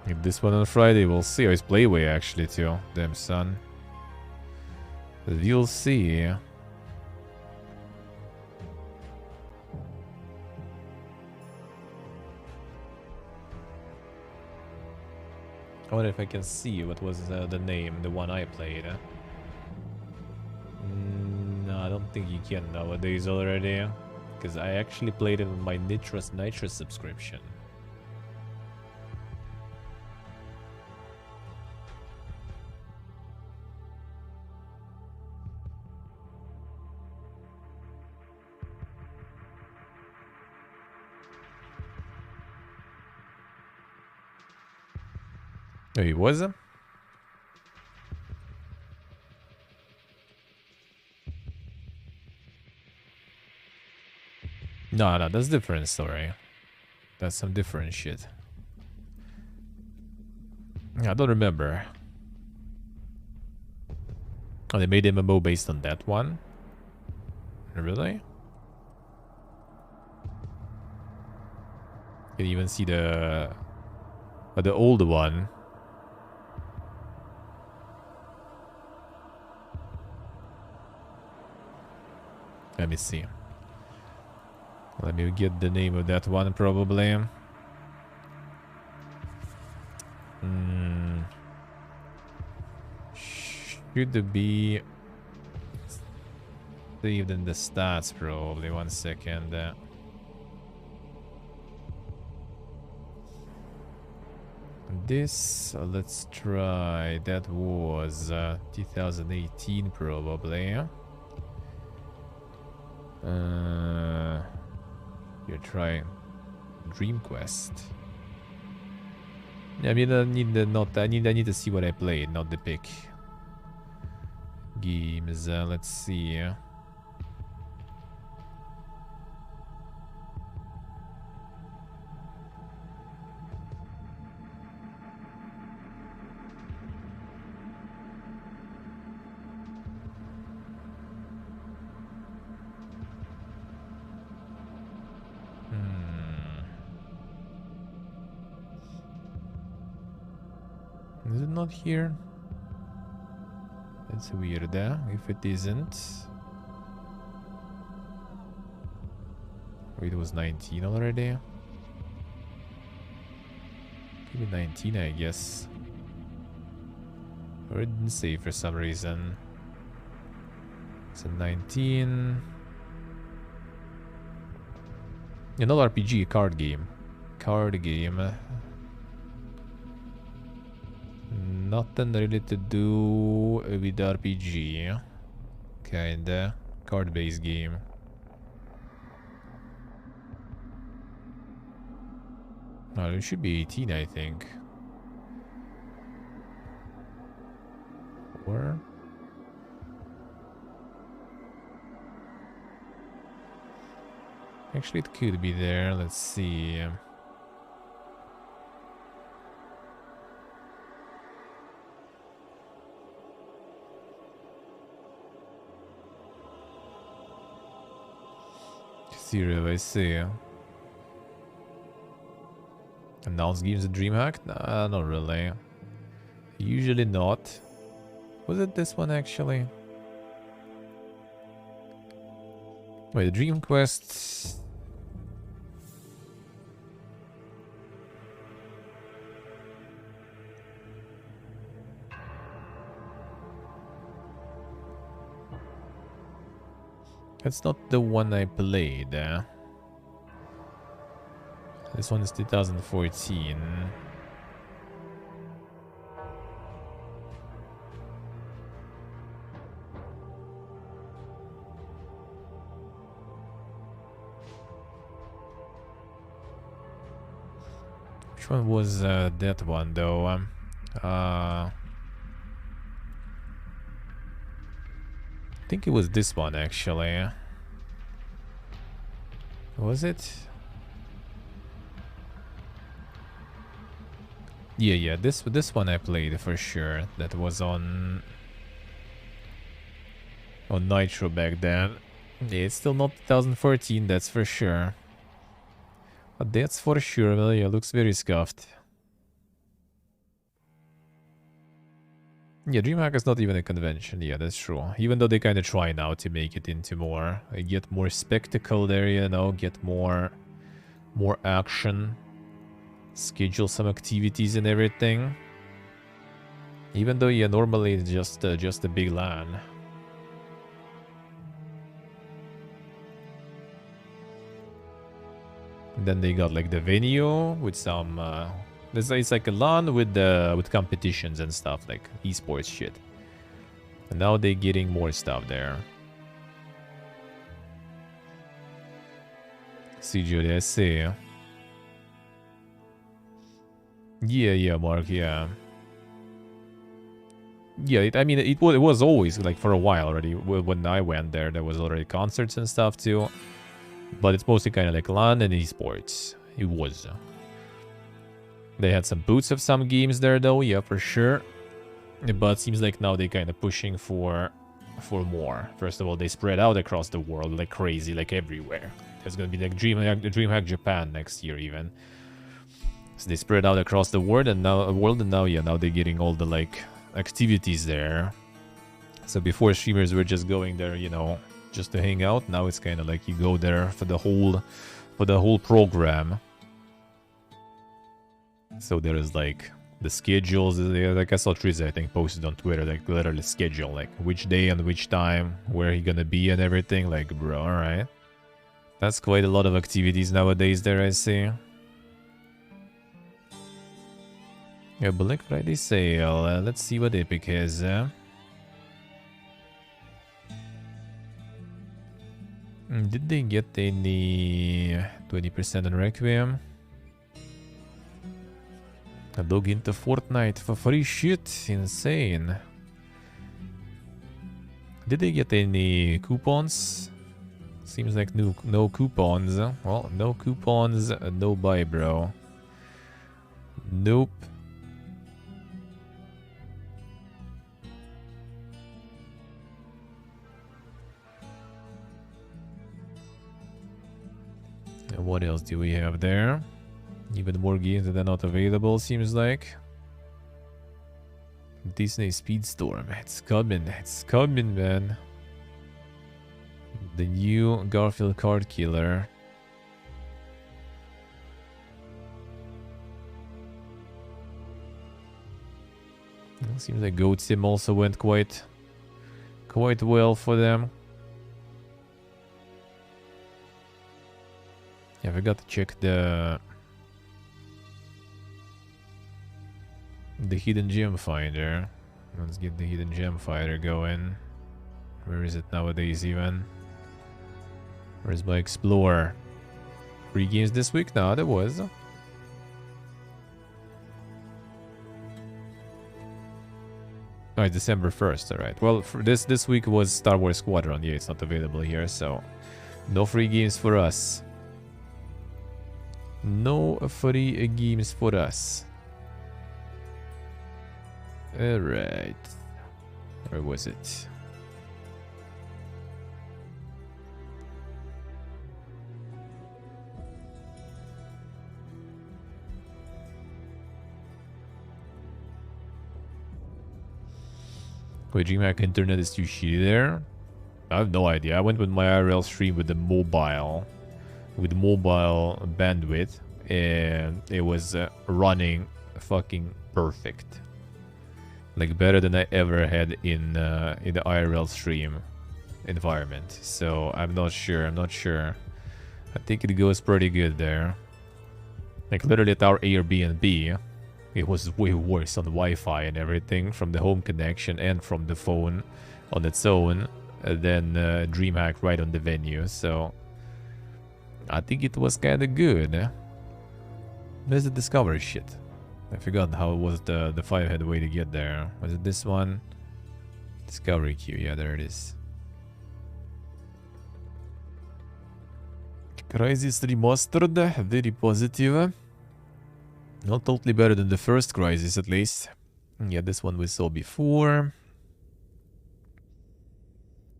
If this one on Friday, we'll see. Oh, it's Playway actually too. Damn, son. We'll see. I wonder if I can see what was the name, the one I played. No, I don't think you can nowadays already. Because I actually played it on my Nitrous subscription. Oh, he was? No, that's a different story. That's some different shit. I don't remember. Oh, they made MMO based on that one? Really? You can even see the old one. Let me see. Let me get the name of that one probably. Should be saved in the stats probably. 1 second. This, let's try. That was 2018 probably. You're trying Dream Quest. Yeah, I mean, I need to see what I played, not the pick. Games. Let's see. Is it not here? That's weird, if it isn't. Wait, it was 19 already? Could be 19, I guess. Or it didn't say for some reason. So 19. Another RPG, card game. Nothing really to do with RPG. Kinda. Card-based game. No, it should be 18, I think. Or... actually, it could be there. Let's see. Zero, I see. Announced games at DreamHack? Nah, not really. Usually not. Was it this one actually? Wait, Dream Quest. That's not the one I played. This one is 2014. Which one was that one though? I think it was this one actually. Was it? Yeah, this one I played for sure. That was on Nitro back then. Yeah, it's still not 2014, that's for sure. But that's for sure. Well, yeah, looks very scuffed. Yeah, DreamHack is not even a convention. Yeah, that's true. Even though they kind of try now to make it into more, get more spectacle there, you know, get more action, schedule some activities and everything. Even though, yeah, normally it's just a big LAN. And then they got like the venue with some. It's like a LAN with competitions and stuff like esports shit. And now they're getting more stuff there. See, Judy, I see. Yeah, Mark, yeah. Yeah, I mean, it was always, like, for a while already. When I went there, there was already concerts and stuff, too. But it's mostly kind of like LAN and esports. It was. They had some booths of some games there, though, yeah, for sure. But seems like now they're kind of pushing for more. First of all, they spread out across the world like crazy, like everywhere. There's gonna be like DreamHack Japan next year, even. So they spread out across the world, and now, yeah, now they're getting all the like activities there. So before streamers were just going there, you know, just to hang out. Now it's kind of like you go there for the whole program. So there is like the schedules, like I saw Triza, I think, posted on Twitter, like literally schedule, like which day and which time, where he gonna be and everything. Like, bro, alright. That's quite a lot of activities nowadays there, I see. Yeah, Black Friday sale. Let's see what Epic has. Did they get any 20% on Requiem? A log into Fortnite for free shit. Insane. Did they get any coupons? Seems like no coupons. Well, no coupons, no buy, bro. Nope. And what else do we have there? Even more games that are not available, seems like. Disney Speedstorm. It's coming, man. The new Garfield Card Killer. It seems like Goat Sim also went quite well for them. Yeah, I forgot to check the hidden gem finder. Let's get the hidden gem finder going. Where is it nowadays even? Where's my Explorer? Free games this week? No, there was. Oh, December 1st, alright. Well, for this week was Star Wars Squadron. Yeah, it's not available here, so no free games for us. No free games for us. Alright. Where was it? Wait, DreamHack internet is too shitty there. I have no idea. I went with my IRL stream with the mobile bandwidth, and it was running fucking perfect. Like better than I ever had in the IRL stream environment. So I'm not sure. I think it goes pretty good there. Like literally at our Airbnb, it was way worse on Wi-Fi and everything from the home connection and from the phone on its own than DreamHack right on the venue. So I think it was kind of good. There's the discovery shit. I forgot how it was the 5-head way to get there. Was it this one? Discovery queue. Yeah, there it is. Crisis Remastered. Very positive. Not totally better than the first Crisis, at least. Yeah, this one we saw before.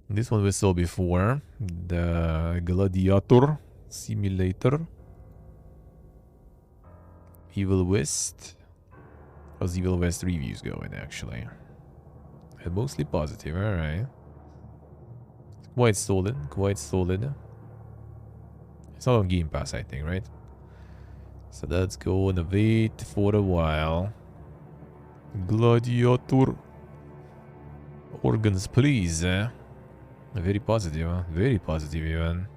The Gladiator Simulator. Evil West. How's Evil West reviews going, actually? Mostly positive, alright. Quite solid. It's not on Game Pass, I think, right? So let's go and wait for a while. Gladiator. Organs, please. Very positive, huh? Very positive, even.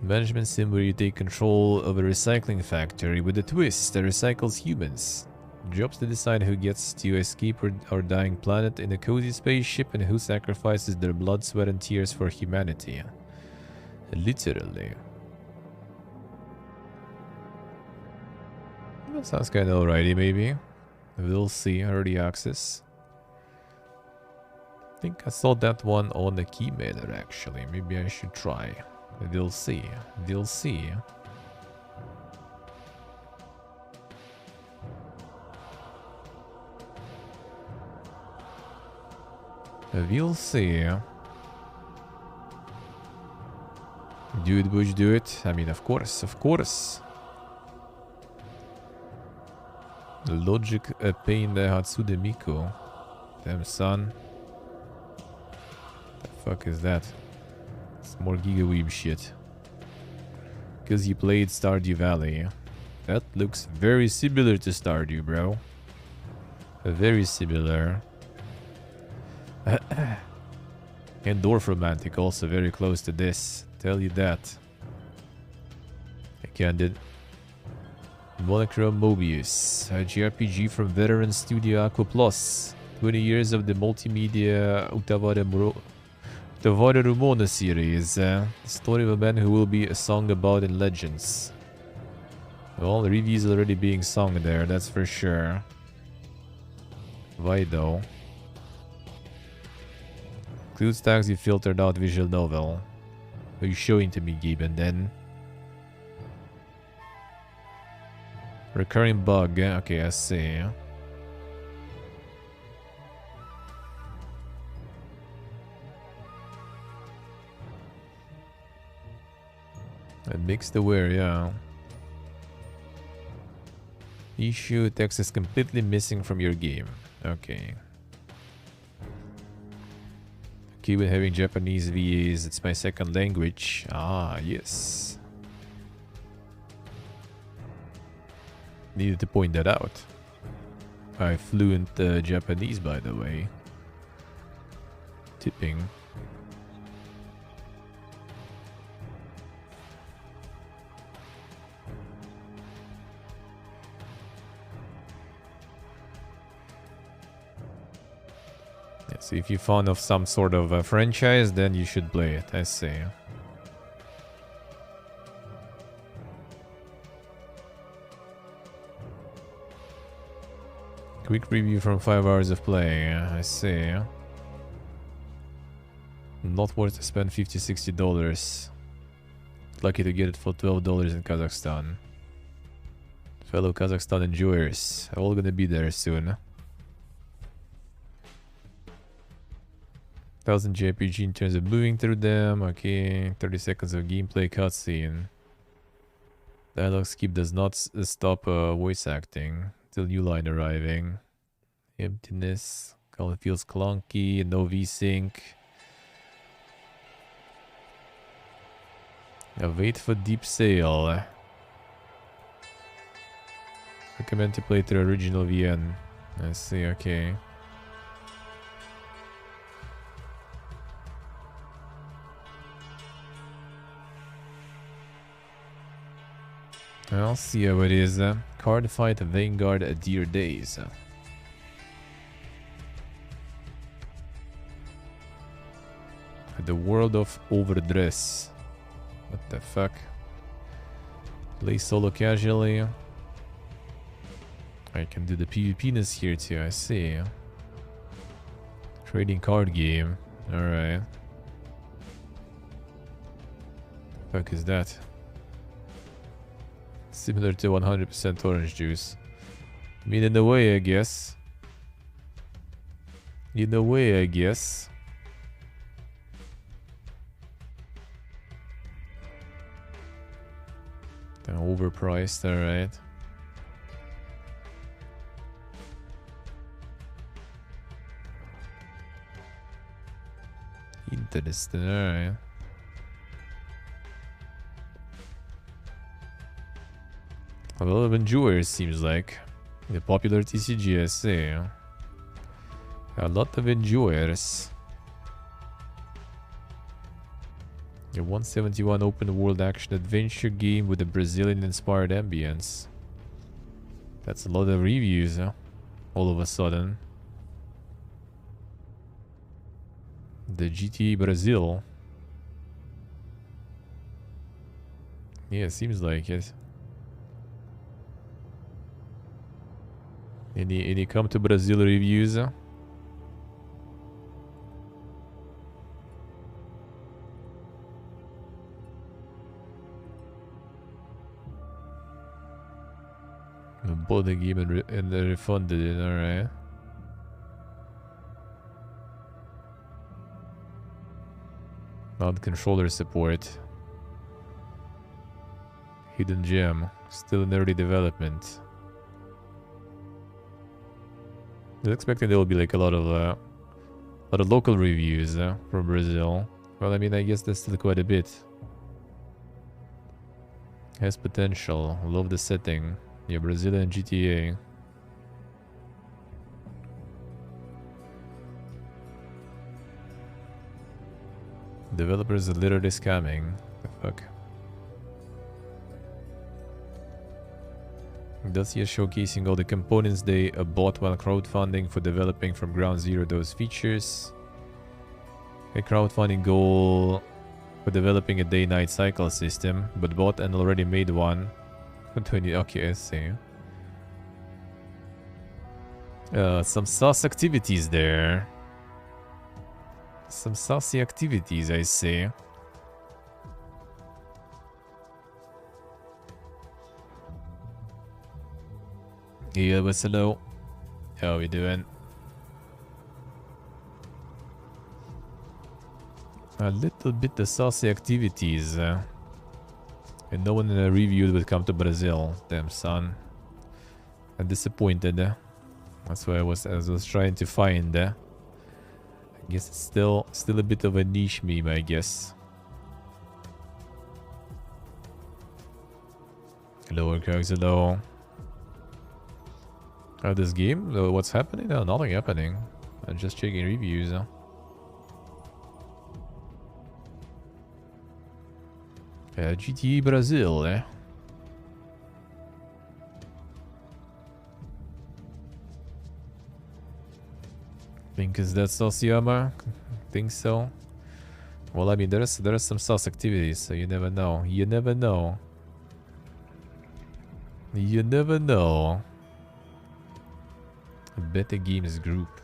Management sim where you take control of a recycling factory with a twist that recycles humans. Jobs to decide who gets to escape our dying planet in a cozy spaceship and who sacrifices their blood, sweat, and tears for humanity. Literally. That sounds kind of alrighty, maybe. We'll see. Early access. I think I saw that one on the Keymailer, actually. Maybe I should try. We'll see. We'll see. We'll see. Do it, Bush, do it. I mean, of course, of course. Logic pain the Hatsude Miko. Damn, son. The fuck is that? It's more Gigaweeb shit. Because you played Stardew Valley. That looks very similar to Stardew, bro. Very similar. And Dwarf Romantic also very close to this. Tell you that. I candid. Monochrome Mobius. A JRPG from veteran studio Aqua Plus. 20 years of the multimedia Utaware Rumona series. The story of a man who will be sung about in legends. Well, the reviews already being sung there, that's for sure. Why though? Includes tags you filtered out visual novel. Are you showing to me, Gaben, then? Recurring bug. Okay, I see. Mixed aware, yeah. Issue text is completely missing from your game. Okay. Okay, with having Japanese VAs, it's my second language. Ah, yes. Needed to point that out. I'm fluent Japanese, by the way. Tipping. Yeah, so if you're fond of some sort of a franchise, then you should play it, I say. Quick review from 5 hours of play, I see. Not worth to spend $50-60. Lucky to get it for $12 in Kazakhstan. Fellow Kazakhstan enjoyers, all gonna be there soon. 1000 JPG in terms of moving through them. Okay, 30 seconds of gameplay cutscene. Dialogue skip does not stop voice acting till new line arriving. Emptiness, It feels clunky, no VSync. Wait for deep sail. Recommend to play through original VN. I see, okay. I'll see how it is. Card fight Vanguard Dear Days. The World of Overdress. What the fuck? Play solo casually. I can do the PvP-ness here too, I see. Trading card game. Alright. Fuck is that? Similar to 100% orange juice. I mean, in a way, I guess. In a way, I guess. Overpriced, alright. Interesting, alright. A lot of enjoyers, seems like. The popular TCG, I see. A lot of enjoyers. A 171 open world action adventure game with a Brazilian inspired ambience. That's a lot of reviews, huh? All of a sudden. The GTA Brazil. Yeah, seems like it. Any come to Brazil reviews? Huh? Bought the game and refunded it, alright. Non-controller support. Hidden gem. Still in early development. I was expecting there will be like a lot of local reviews from Brazil. Well, I mean, I guess there's still quite a bit. Has potential. Love the setting. Yeah, Brazilian GTA. Developers are literally scamming. The fuck? Dossier showcasing all the components they bought while crowdfunding for developing from ground zero those features. A crowdfunding goal for developing a day-night cycle system, but bought and already made one. 20. Okay, I see. Some sauce activities there. Some saucy activities, I see. Yeah, but hello. How we doing? A little bit of saucy activities. And no one in a review would come to Brazil. Damn, son. I'm disappointed. That's why I was trying to find. I guess it's still a bit of a niche meme, I guess. Hello, Kirks, hello. This game? What's happening? No, nothing happening. I'm just checking reviews. GTA Brazil, eh? Think is that Sociama? Think so. Well, I mean, there is some sauce activities, so you never know. You never know. You never know. Better Games Group.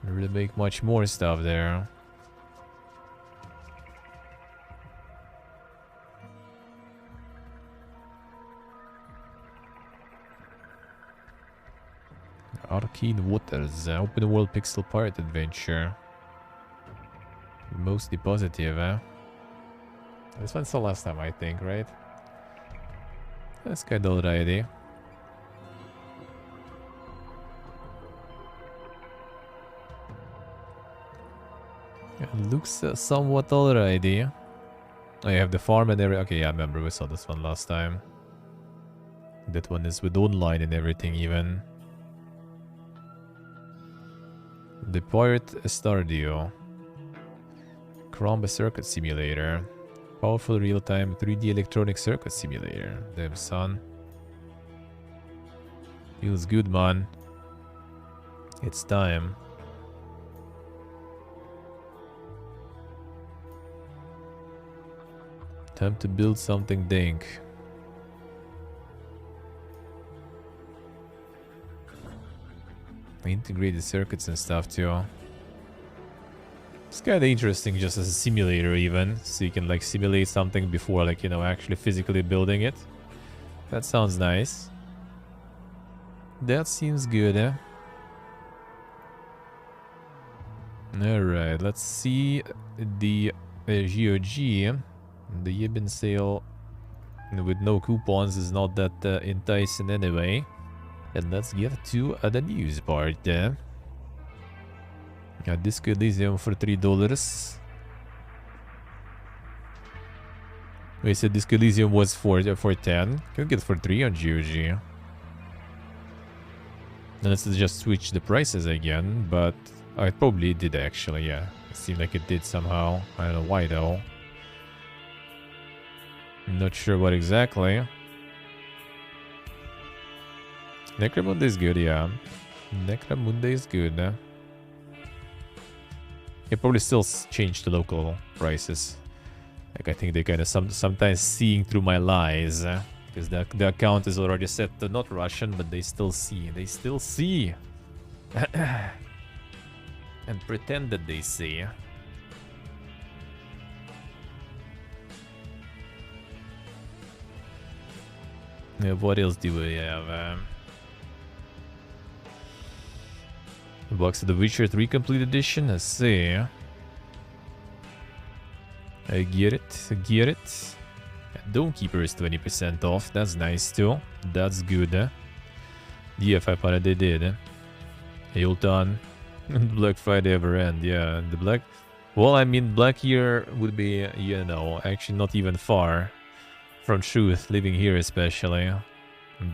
Really make much more stuff there. Arcane Waters, open world pixel pirate adventure. Mostly positive, eh? This one saw last time, I think, right? That's kind of alrighty. It looks somewhat alrighty. I have the farm and every. Okay, yeah, I remember we saw this one last time. That one is with online and everything, even. The Pirate Stardew. Cromba Circuit Simulator. Powerful real-time 3D electronic circuit simulator. Damn, son. Feels good, man. It's time. Time to build something dank. Integrated circuits and stuff too. It's kind of interesting just as a simulator even. So you can like simulate something before like, you know, actually physically building it. That sounds nice. That seems good, eh? Alright, let's see the GOG. The Yibin sale with no coupons is not that enticing anyway. And let's get to the news part. Disco Elysium for $3. We said Disco Elysium was for 10. Can we get for 3 on GOG? And let's just switch the prices again, but it probably did actually, yeah. It seemed like it did somehow. I don't know why though. Not sure what exactly. Necromunda is good, yeah. Necromunda is good. It probably still changed the local prices. Like I think they kind of sometimes seeing through my lies. Because the account is already set to not Russian, but they still see. They still see. And pretend that they see. What else do we have? Box of the Witcher 3 Complete Edition. Let's see. I get it. I get it. Dawnkeeper is 20% off. That's nice too. That's good. Yeah, 500 they did. Hilton. Black Friday ever end. Yeah, the black. Well, I mean, Black Year would be, you know, actually not even far from truth, living here especially.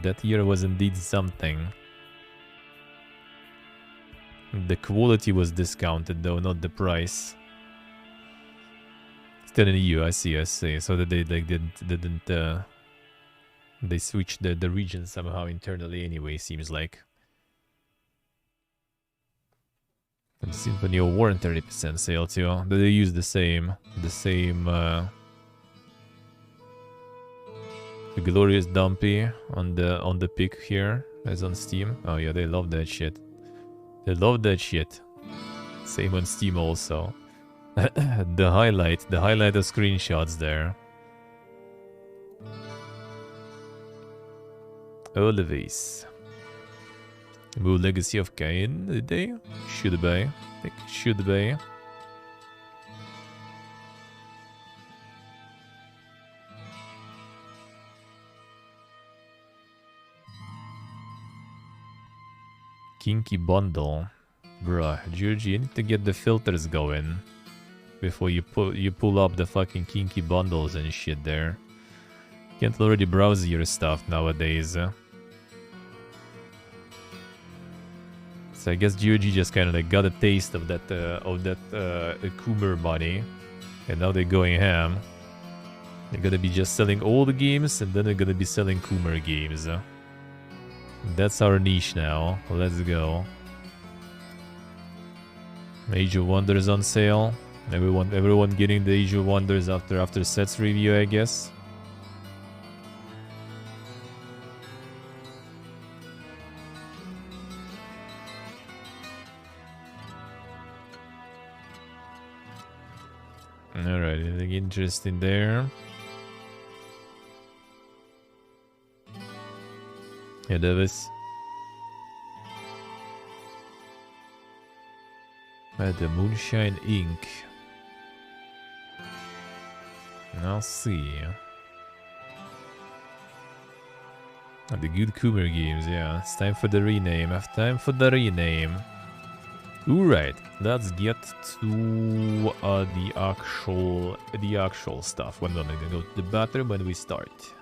That year was indeed something. The quality was discounted though, not the price. Still in the EU, I see. So that they didn't they switched the region somehow internally anyway, seems like. And Symphony of War 30% sale too. They use the same the Glorious Dumpy on the pick here as on Steam. Oh yeah, they love that shit. They love that shit. Same on Steam also. the highlight of screenshots there. Always. Move Legacy of Cain, did they? Should be. I think should be. Kinky bundle. Bruh, GOG, you need to get the filters going before you pull up the fucking kinky bundles and shit there. Can't already browse your stuff nowadays. So I guess GOG just kind of like got a taste of that Coomer money, and now they're going ham. They're gonna be just selling old games, and then they're gonna be selling Coomer games. That's our niche now. Let's go. Age of Wonders on sale. Everyone getting the Age of Wonders after sets review, I guess. Alright, anything interesting there? Yeah, Davis. The Moonshine Ink. I'll see. The good Coomer games, yeah. It's time for the rename. Time for the rename. Alright, let's get to the actual stuff. One moment, I'm gonna go to the bathroom when we start.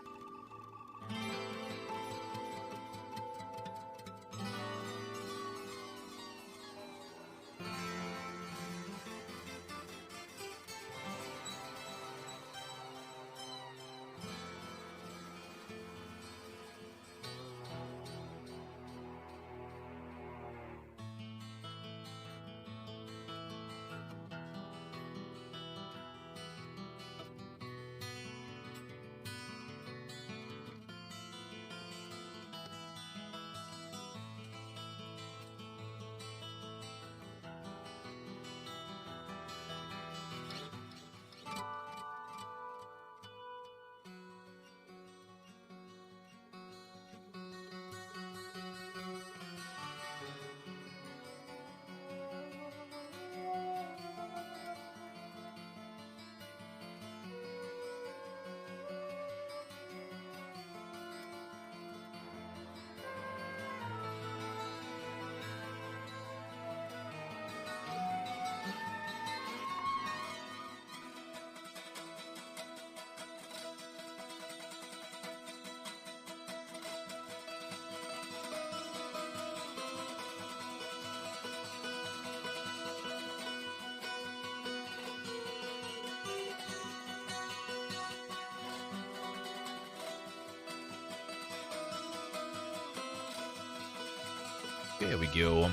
There we go.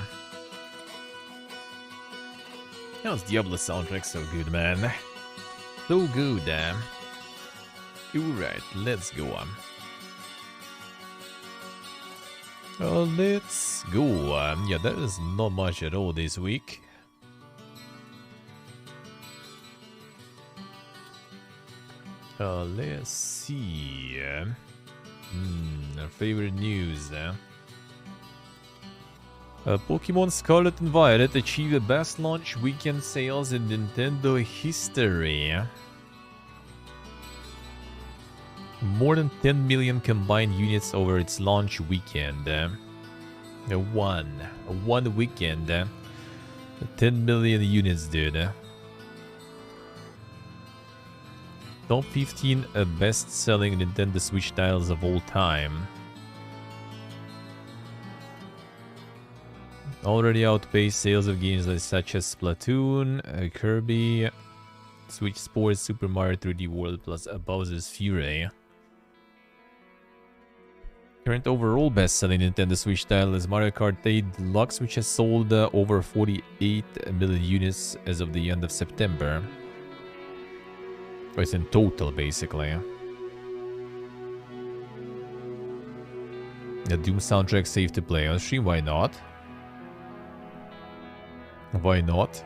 How's Diablo soundtrack so good, man? So good, Alright, let's go on. Let's go. Yeah, there is not much at all this week. Let's see. Our favorite news. Pokemon Scarlet and Violet achieved the best launch weekend sales in Nintendo history. More than 10 million combined units over its launch weekend. One weekend. 10 million units, dude. Top 15 best-selling Nintendo Switch titles of all time. Already outpaced sales of games such as Splatoon, Kirby, Switch Sports, Super Mario 3D World, plus Bowser's Fury. Current overall best-selling Nintendo Switch title is Mario Kart 8 Deluxe, which has sold over 48 million units as of the end of September. It's in total, basically. The Doom soundtrack safe to play on stream, why not? Why not?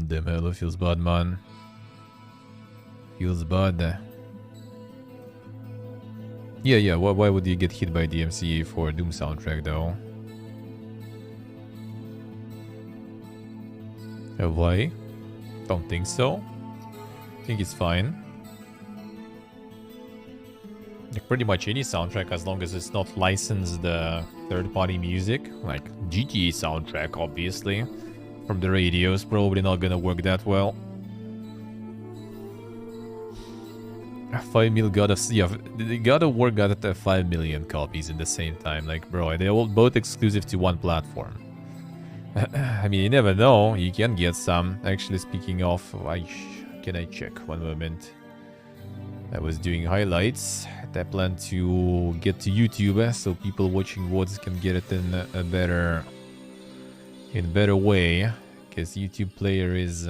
Damn, hello, feels bad, man. Feels bad. Yeah, why would you get hit by DMCA for Doom soundtrack, though? Why? Don't think so. Think it's fine. Like pretty much any soundtrack, as long as it's not licensed third-party music, like GTA soundtrack, obviously, from the radio, is probably not gonna work that well. 5 million God of... Yeah, God of War got 5 million copies in the same time. Like, bro, they're all both exclusive to one platform. I mean, you never know. You can get some. Actually, speaking of... Can I check? One moment. I was doing highlights. I plan to get to YouTube, so people watching VODs can get it in a better way. Because YouTube player is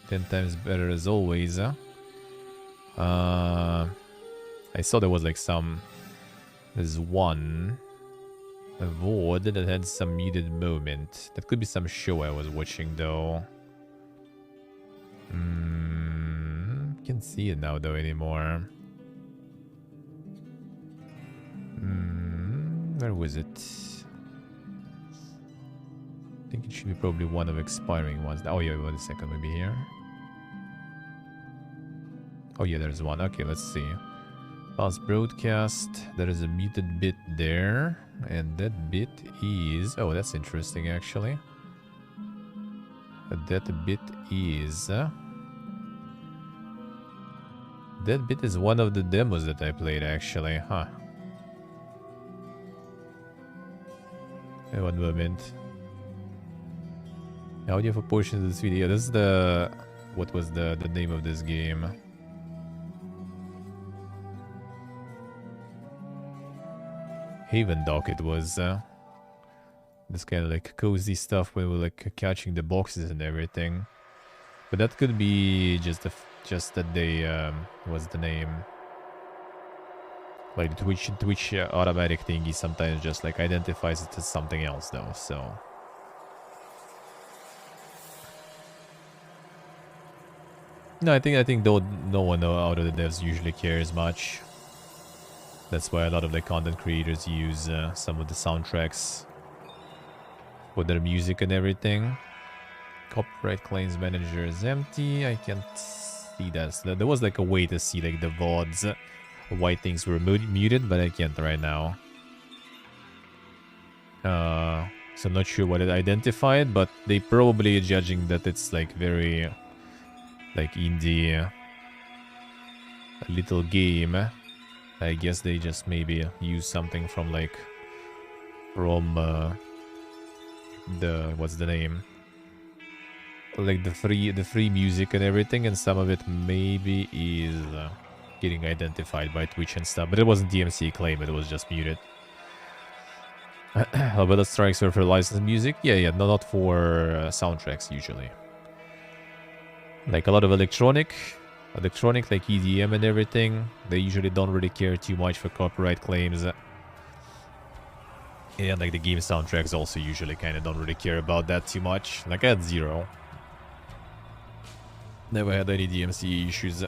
10 times better as always. I saw there was like there's one VOD that had some muted moment. That could be some show I was watching though. Can't see it now though anymore. Where was it? I think it should be probably one of expiring ones. Oh yeah, wait a second, maybe here. Oh yeah, there's one. Okay, let's see. Fast broadcast. There is a muted bit there. And that bit is... Oh, that's interesting, actually. That bit is... that bit is one of the demos that I played, actually. Huh. One moment. Audio for portions of this video. This is the... What was the name of this game? Haven Dock it was. This kind of like cozy stuff where we're like catching the boxes and everything. But that could be just that they... what's the name? Like the Twitch automatic thingy sometimes just like identifies it as something else though, so... No, I think no one out of the devs usually cares much. That's why a lot of the content creators use some of the soundtracks for their music and everything. Copyright claims manager is empty. I can't see that. So there was like a way to see like the VODs, why things were muted, but I can't right now. So I'm not sure what it identified, but they probably judging that it's like very... like indie, a little game. I guess they just maybe use something from like from the what's the name, like the free music and everything, and some of it maybe is getting identified by Twitch and stuff, but it wasn't DMC claim, it was just muted. Alberta strikes were for licensed music. Yeah, no, not for soundtracks usually. Like a lot of electronic like EDM and everything, they usually don't really care too much for copyright claims. And like the game soundtracks also usually kind of don't really care about that too much. Like I had zero. Never had any DMC issues.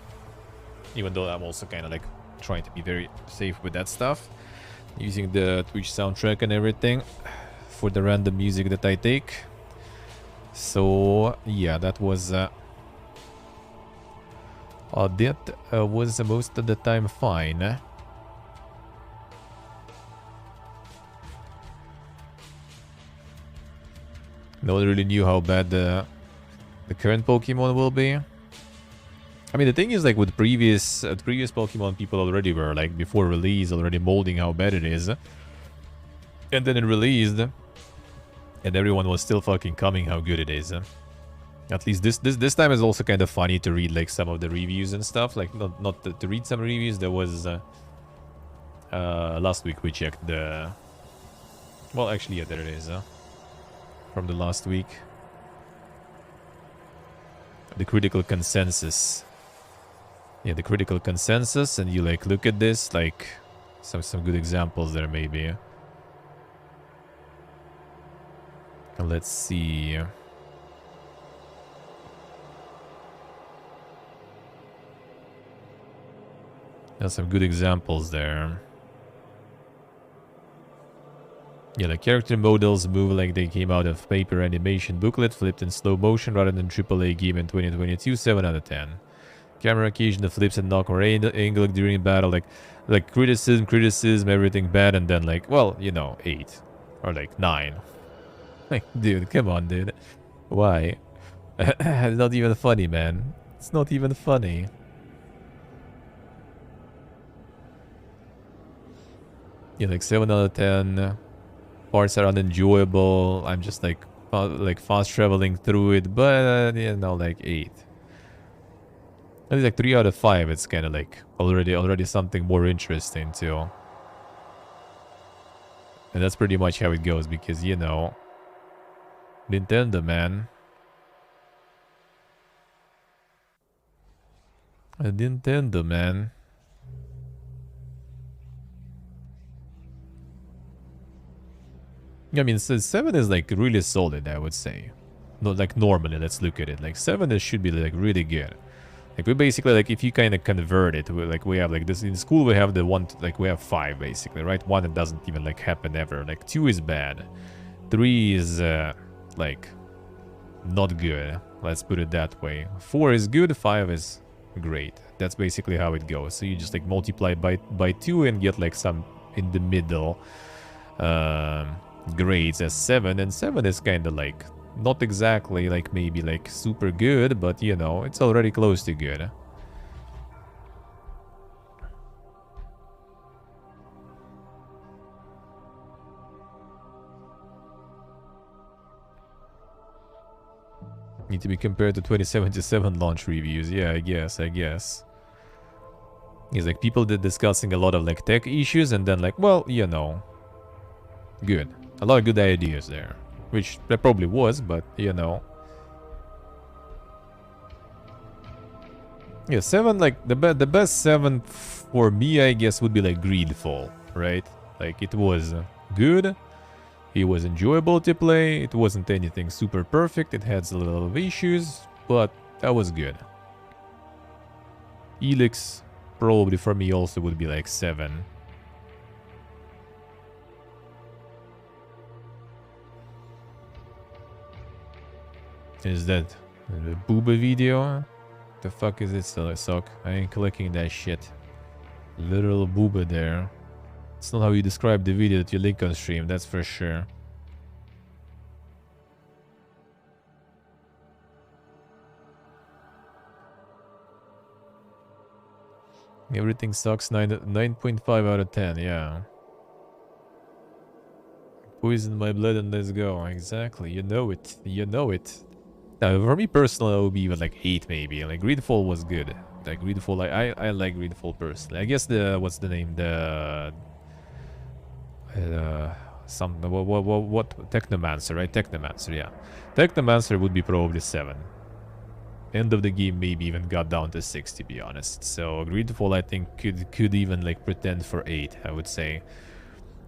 Even though I'm also kind of like trying to be very safe with that stuff. Using the Twitch soundtrack and everything for the random music that I take. So yeah, that was... that was most of the time fine. No one really knew how bad the current Pokemon will be. I mean, the thing is, like with previous Pokemon, people already were like before release already molding how bad it is, and then it released, and everyone was still fucking coming how good it is. At least this time is also kind of funny to read like some of the reviews and stuff. Like not to read some reviews. There was last week we checked the... Well, actually, yeah, there it is. From the last week, the critical consensus. Yeah, the critical consensus, and you like look at this, like some good examples there maybe. Let's see. There's some good examples there. Yeah, the character models move like they came out of paper animation booklet, flipped in slow motion rather than AAA game in 2022, 7 out of 10. Camera occasionally flips and knock or angle during battle, like criticism, everything bad, and then like, well, you know, 8. Or like 9. Like, dude, come on, dude. Why? It's not even funny, man. It's not even funny. Yeah, like 7 out of 10. Parts are unenjoyable. I'm just like fast traveling through it, but you know, like 8. At least like 3 out of 5. It's kind of like already something more interesting too. And that's pretty much how it goes because, you know, Nintendo, man. Nintendo, man. I mean, so 7 is like really solid, I would say. Not like normally, let's look at it. Like 7 should be like really good. Like we basically, like if you kind of convert it, like we have like this in school, we have the one, like we have 5 basically, right? 1 that doesn't even like happen ever. Like 2 is bad. 3 is like not good. Let's put it that way. 4 is good, 5 is great. That's basically how it goes. So you just like multiply by 2 and get like some in the middle grades as 7. And 7 is kind of like not exactly like maybe like super good, but you know, it's already close to good. Need to be compared to 2077 launch reviews. Yeah, I guess. It's like people did discussing a lot of like tech issues and then like, well, you know, good. A lot of good ideas there. Which there probably was, but you know. Yeah, 7, like the best 7 for me, I guess, would be like Greedfall, right? Like it was good. It was enjoyable to play. It wasn't anything super perfect. It had a little of issues, but that was good. Elix probably for me also would be like 7. Is that the booba video? The fuck is this sock? I ain't clicking that shit. Literal booba there. It's not how you describe the video that you link on stream, that's for sure. Everything sucks. 9.5 out of 10, yeah. Poison my blood and let's go. Exactly, you know it. You know it. Now, for me personally, it would be even like 8 maybe. Like Greedfall was good. Like Greedfall, I like Greedfall personally. I guess the what's the name? The what Technomancer, right? Technomancer, yeah. Technomancer would be probably 7. End of the game maybe even got down to 6 to be honest. So Greedfall I think could even like pretend for 8, I would say.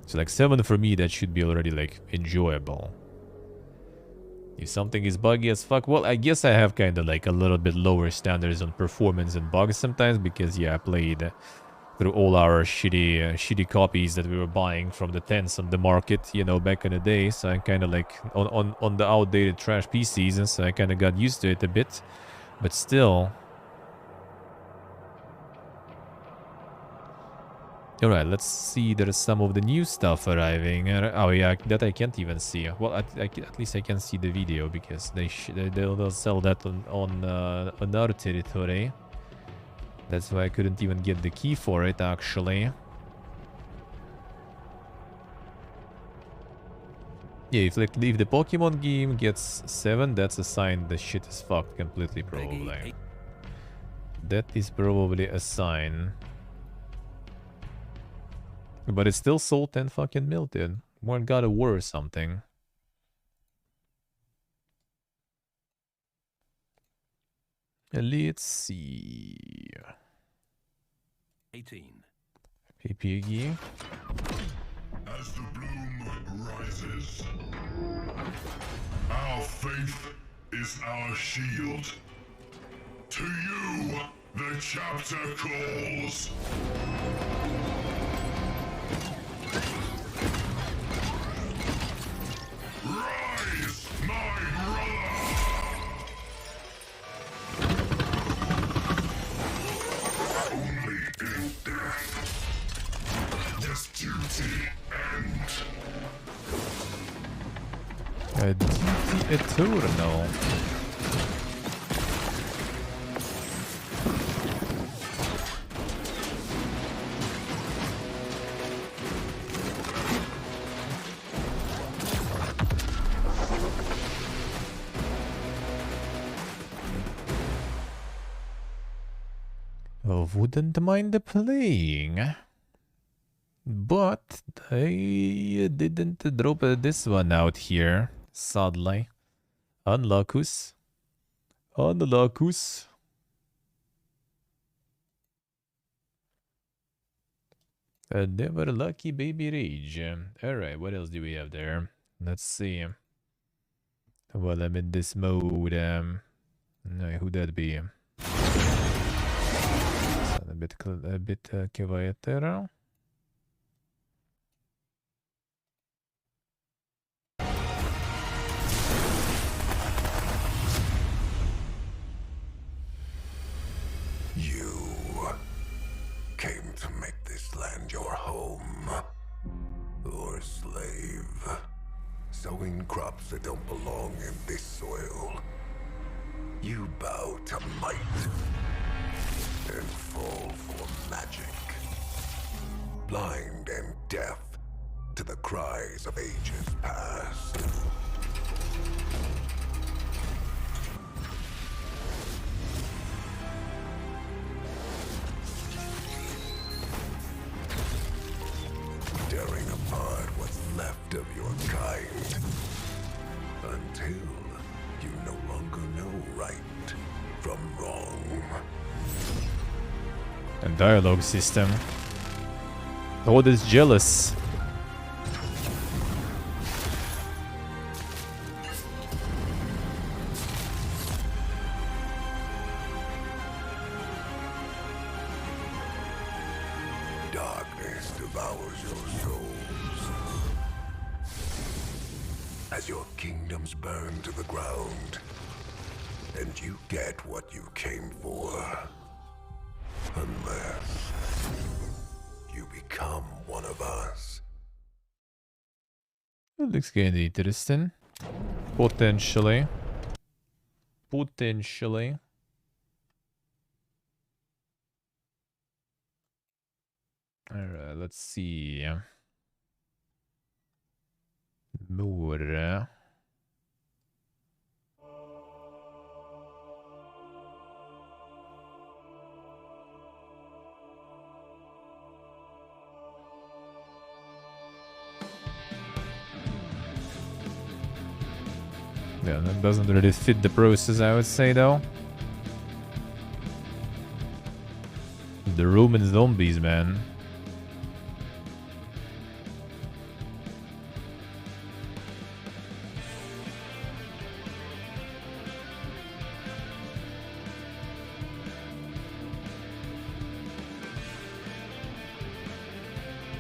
So like 7 for me, that should be already like enjoyable. If something is buggy as fuck, well, I guess I have kind of like a little bit lower standards on performance and bugs sometimes because yeah, I played through all our shitty copies that we were buying from the tents on the market, you know, back in the day. So I kind of like on the outdated trash PCs, and so I kind of got used to it a bit. But still. Alright, let's see. There's some of the new stuff arriving. Oh yeah, that I can't even see. Well, at least I can see the video because they'll sell that on our territory. That's why I couldn't even get the key for it, actually. Yeah, if the Pokemon game gets 7, that's a sign the shit is fucked completely, probably. That is probably a sign. But it still sold 10 fucking mil, dude. One got a war or something. Let's see. 18. PPG. As the bloom rises, our faith is our shield. To you, the chapter calls. Rise, my brother! Only in death does duty end. A duty eternal. Wouldn't mind playing, but I didn't drop this one out here, sadly. Unluckus. Unluckus. Never lucky baby rage. Alright, what else do we have there? Let's see. Well, I'm in this mode. Who'd that be? A bit quieter. You sowing crops that don't belong in this soil. You bow to might and fall for magic. Blind and deaf to the cries of ages past. Tearing apart what's left of your kind. Until you no longer know right from wrong. A dialogue system. Toad is jealous. Darkness devours your souls. As your kingdoms burn to the ground, and you get what you came for. Unless you become one of us. It looks kind of interesting. Potentially. Potentially. Alright, let's see. More. Yeah, that doesn't really fit the process, I would say, though. The Roman zombies, man.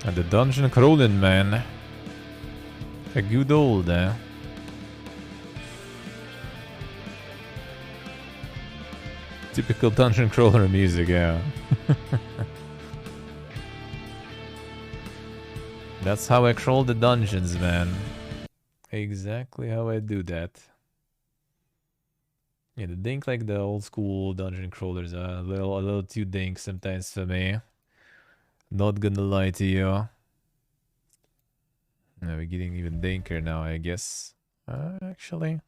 And the dungeon crawling, man. A good old, typical dungeon crawler music, yeah. That's how I crawl the dungeons, man. Exactly how I do that. Yeah, the dink like the old school dungeon crawlers are a little too dink sometimes for me. Not gonna lie to you. No, we're getting even dinker now, I guess. Actually.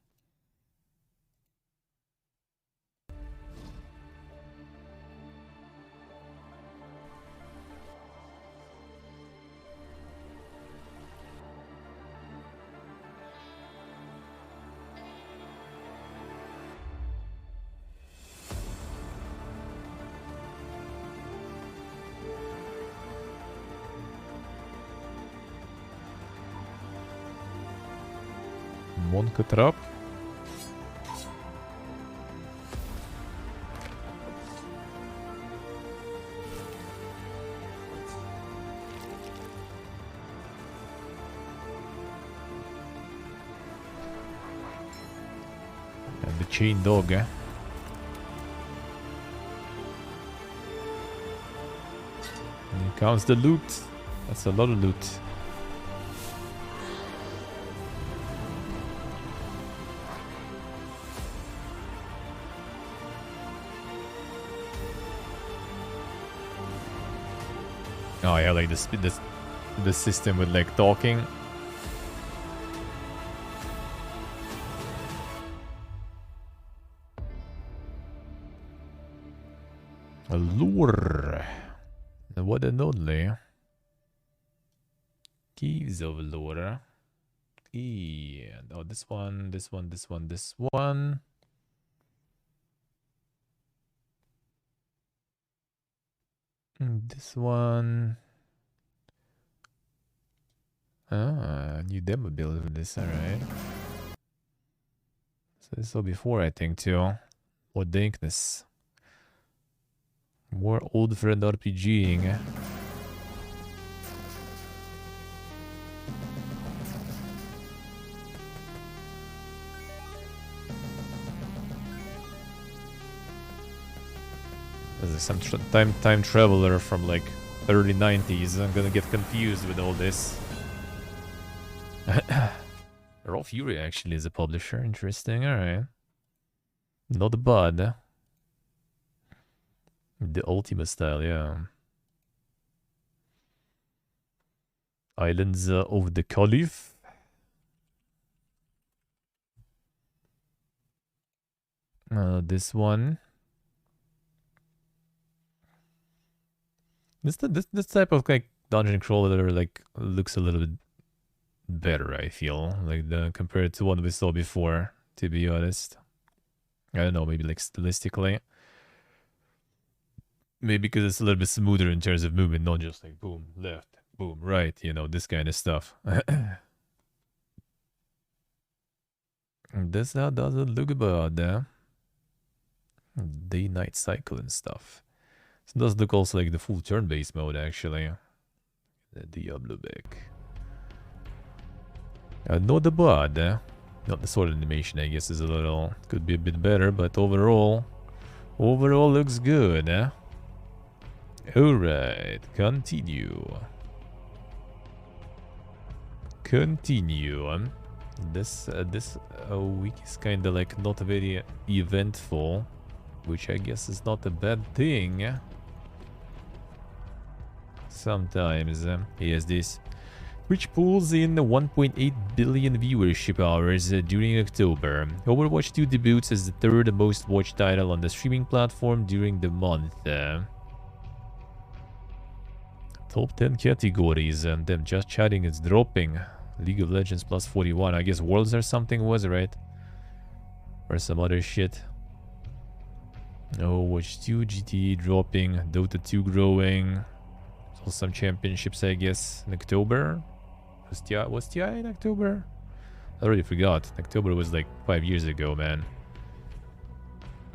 Monk trap. And the chain dog, Here comes the loot. That's a lot of loot. Oh yeah, like the system with like talking. A lure. The one and only. Keys of lure. Yeah. Oh, this one, this one, this one, this one. This one. Ah, new demo build for this, alright. So this will be 4, I think, too. What dankness. More old friend RPGing. There's some time traveler from like early 90s. I'm gonna get confused with all this. Raw Fury actually is a publisher. Interesting. All right. Not bad. The Ultima style, yeah. Islands of the Caliph. This one. This type of like dungeon crawler like looks a little bit better, I feel, like compared to what we saw before, to be honest. I don't know, maybe like stylistically. Maybe because it's a little bit smoother in terms of movement, not just like boom, left, boom, right, you know, this kind of stuff. This now doesn't look bad. Day-night cycle and stuff. So it does look also like the full turn-based mode, actually. The Diablo back. Not bad. Not the sword animation, I guess, is a little... Could be a bit better, but overall... Overall looks good, eh? Alright, continue. Continue. This week is kind of like not very eventful, which I guess is not a bad thing. Sometimes, here's this. Which pulls in 1.8 billion viewership hours during October. Overwatch 2 debuts as the third most watched title on the streaming platform during the month. Top 10 categories, and them just chatting is dropping. League of Legends plus 41. I guess Worlds or something was, right? Or some other shit. Overwatch 2, GT dropping, Dota 2 growing. So some championships, I guess, in October. Was TI in October? I already forgot. October was like 5 years ago, man.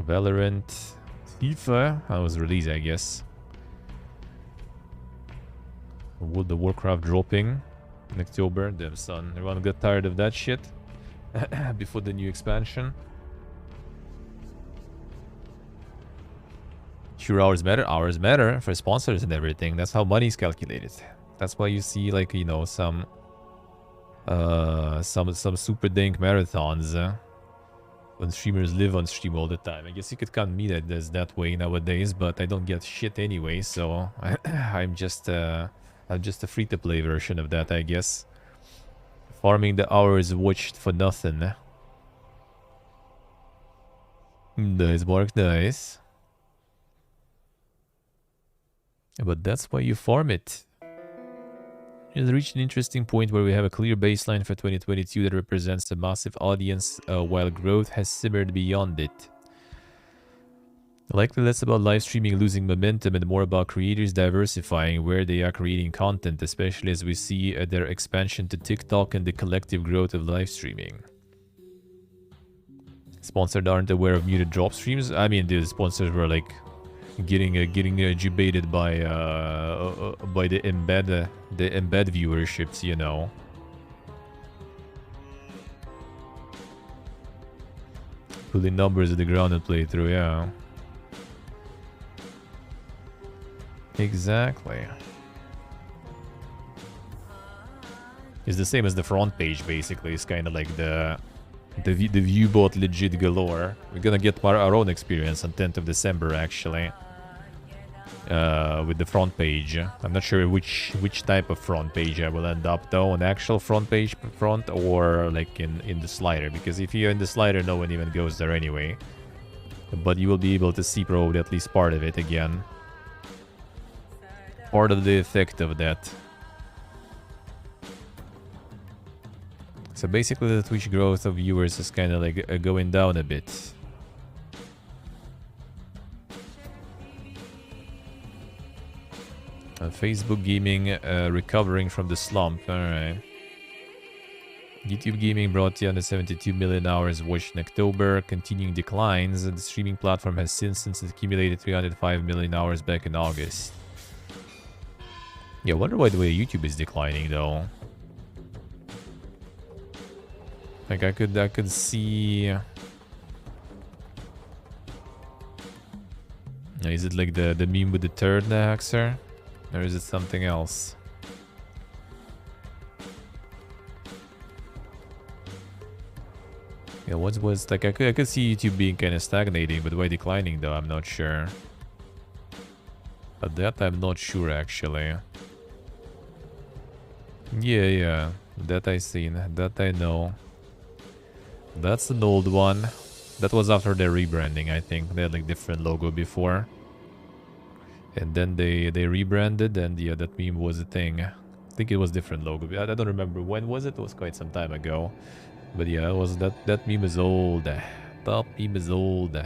Valorant, FIFA. That was released, I guess. World of Warcraft dropping in October. Damn son, everyone got tired of that shit before the new expansion. Sure, hours matter for sponsors and everything. That's how money is calculated. That's why you see, like, you know, some super dank marathons when streamers live on stream all the time. I guess you could count me that way nowadays, but I don't get shit anyway, so I'm just a free-to-play version of that, I guess. Farming the hours watched for nothing. Nice, Mark, nice. But that's why you farm it. It has reached an interesting point where we have a clear baseline for 2022 that represents a massive audience, while growth has simmered beyond it. Likely less about live streaming losing momentum and more about creators diversifying where they are creating content, especially as we see their expansion to TikTok and the collective growth of live streaming. Sponsors aren't aware of muted drop streams. I mean, the sponsors were like getting jubated by the embed viewerships, you know. Pulling numbers at the ground and playthrough, yeah. Exactly. It's the same as the front page, basically. It's kind of like the viewbot legit galore. We're gonna get our own experience on 10th of December, actually. With the front page. I'm not sure which type of front page I will end up, though. An actual front page or like in the slider. Because if you're in the slider, no one even goes there anyway. But you will be able to see probably at least part of it again. Part of the effect of that. So basically the Twitch growth of viewers is kind of like going down a bit. Facebook gaming recovering from the slump. Alright. YouTube gaming brought 272 million hours watched in October, continuing declines. The streaming platform has since accumulated 305 million hours back in August. Yeah, I wonder why the way YouTube is declining, though. Like, I could see... Is it like the meme with the turd, Haxer? Or is it something else? Yeah, what was like I could see YouTube being kind of stagnating, but why declining though? I'm not sure. But that I'm not sure actually. Yeah, that I seen, that I know. That's an old one. That was after their rebranding, I think. They had like different logo before. And then they rebranded, and yeah, that meme was a thing. I think it was different logo. I don't remember when was it. It was quite some time ago. But yeah, it was that meme is old. That meme is old.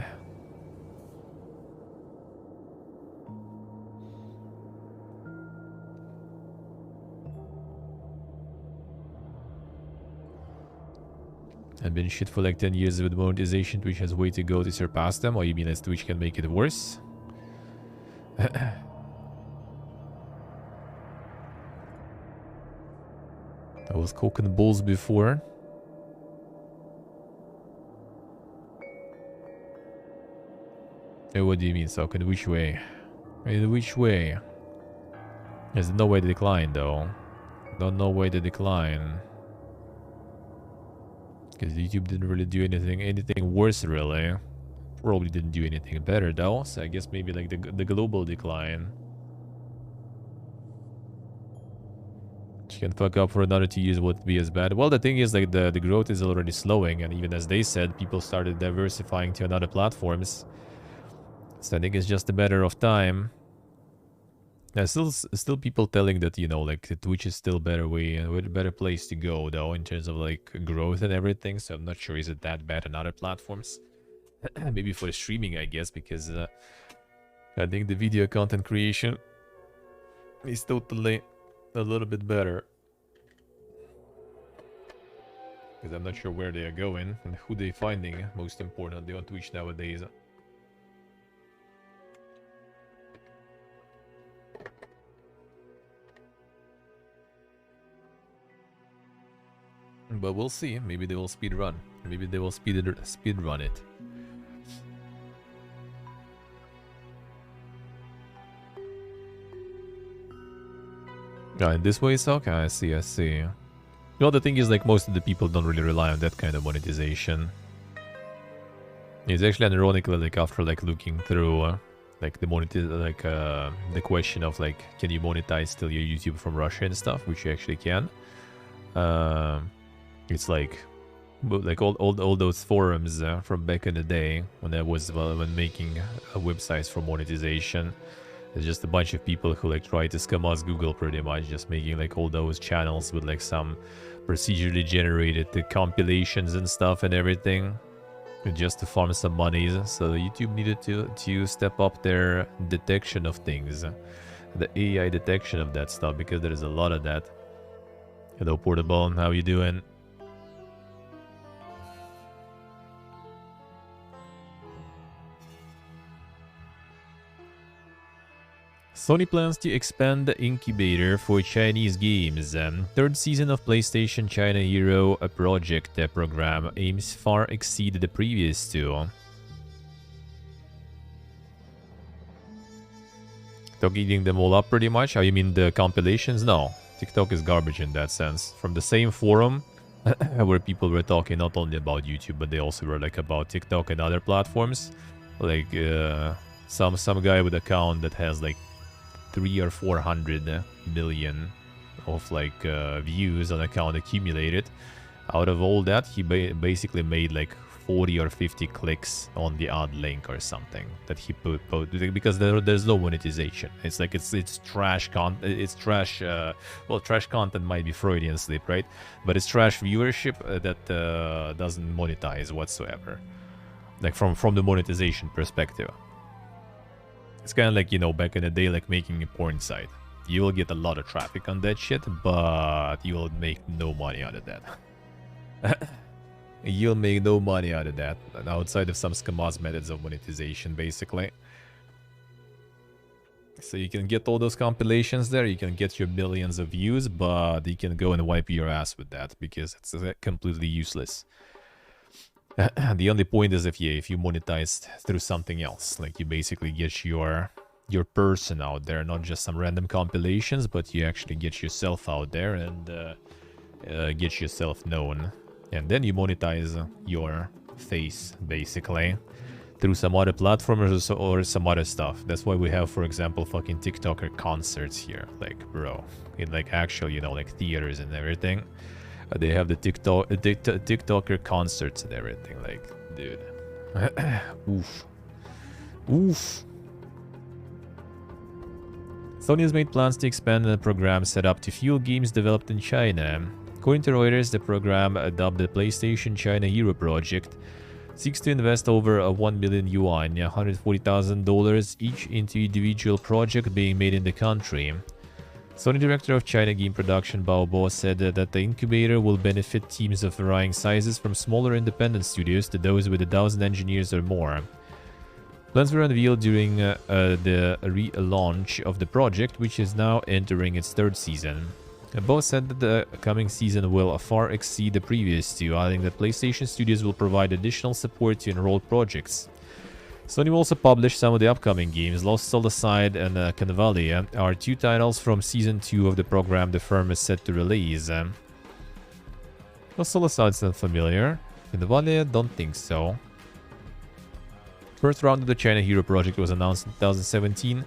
I've been shit for like 10 years with monetization. Twitch has way to go to surpass them. Or you mean as Twitch can make it worse? I was coking bulls before. Hey, what do you mean, Sok? In which way? In which way? There's no way to decline, though. No way to decline. Because YouTube didn't really do anything worse, really. Probably didn't do anything better, though. So I guess maybe like the global decline. She can fuck up for another 2 years, would be as bad. Well, the thing is, like the growth is already slowing, and even as they said, people started diversifying to another platforms. So I think it's just a matter of time. There's still people telling that, you know, like Twitch is still better way, a better place to go, though, in terms of like growth and everything. So I'm not sure is it that bad on other platforms. Maybe for the streaming, I guess, because I think the video content creation is totally a little bit better. Because I'm not sure where they are going and who they're finding, most importantly, on Twitch nowadays. But we'll see. Maybe they will speed run. Maybe they will speed run it. In this way, so okay, I see. Well, the thing is, like, most of the people don't really rely on that kind of monetization. It's actually ironically, like, after like looking through like the question of like, can you monetize still your YouTube from Russia and stuff, which you actually can. It's like all those forums from back in the day when I was when making websites for monetization. There's just a bunch of people who like try to scam us Google pretty much, just making like all those channels with like some procedurally generated compilations and stuff and everything, just to farm some monies. So YouTube needed to step up their detection of things, the AI detection of that stuff, because there is a lot of that. Hello, Portable, how you doing? Sony plans to expand the incubator for Chinese games. Third season of PlayStation China Hero Project program aims far exceed the previous two. TikTok eating them all up pretty much? How you mean the compilations? No. TikTok is garbage in that sense. From the same forum where people were talking not only about YouTube, but they also were like about TikTok and other platforms. Like some guy with an account that has like 300 or 400 million of like views on account accumulated. Out of all that, he basically made like 40 or 50 clicks on the odd link or something that he put because there's no monetization. It's like it's trash content. It's trash. Well, trash content might be Freudian slip, right? But it's trash viewership that doesn't monetize whatsoever. Like from the monetization perspective. It's kind of like, you know, back in the day, like making a porn site. You will get a lot of traffic on that shit, but you will make no money out of that. You'll make no money out of that, outside of some scamaz methods of monetization, basically. So you can get all those compilations there, you can get your millions of views, but you can go and wipe your ass with that, because it's completely useless. The only point is if you monetize through something else, like you basically get your person out there, not just some random compilations, but you actually get yourself out there and get yourself known And then you monetize your face, basically, through some other platformers or some other stuff. That's why we have, for example, fucking TikToker concerts here. Like, bro, in like actual, you know, like theaters and everything. They have the TikToker concerts and everything. Like, dude. Oof. Oof. Sony has made plans to expand the program set up to fuel games developed in China. According to Reuters, the program, dubbed the PlayStation China Hero Project, seeks to invest over 1 million yuan, $140,000 each into individual projects being made in the country. Sony Director of China Game Production Bao Bo said that the incubator will benefit teams of varying sizes from smaller independent studios to those with 1,000 engineers or more. Plans were unveiled during the relaunch of the project, which is now entering its third season. Bo said that the coming season will far exceed the previous two, adding that PlayStation Studios will provide additional support to enrolled projects. Sony will also publish some of the upcoming games. Lost Soul Aside and Canvalia are two titles from Season 2 of the program the firm is set to release. Lost Soul Aside sounds familiar. Canvalia, don't think so. First round of the China Hero Project was announced in 2017,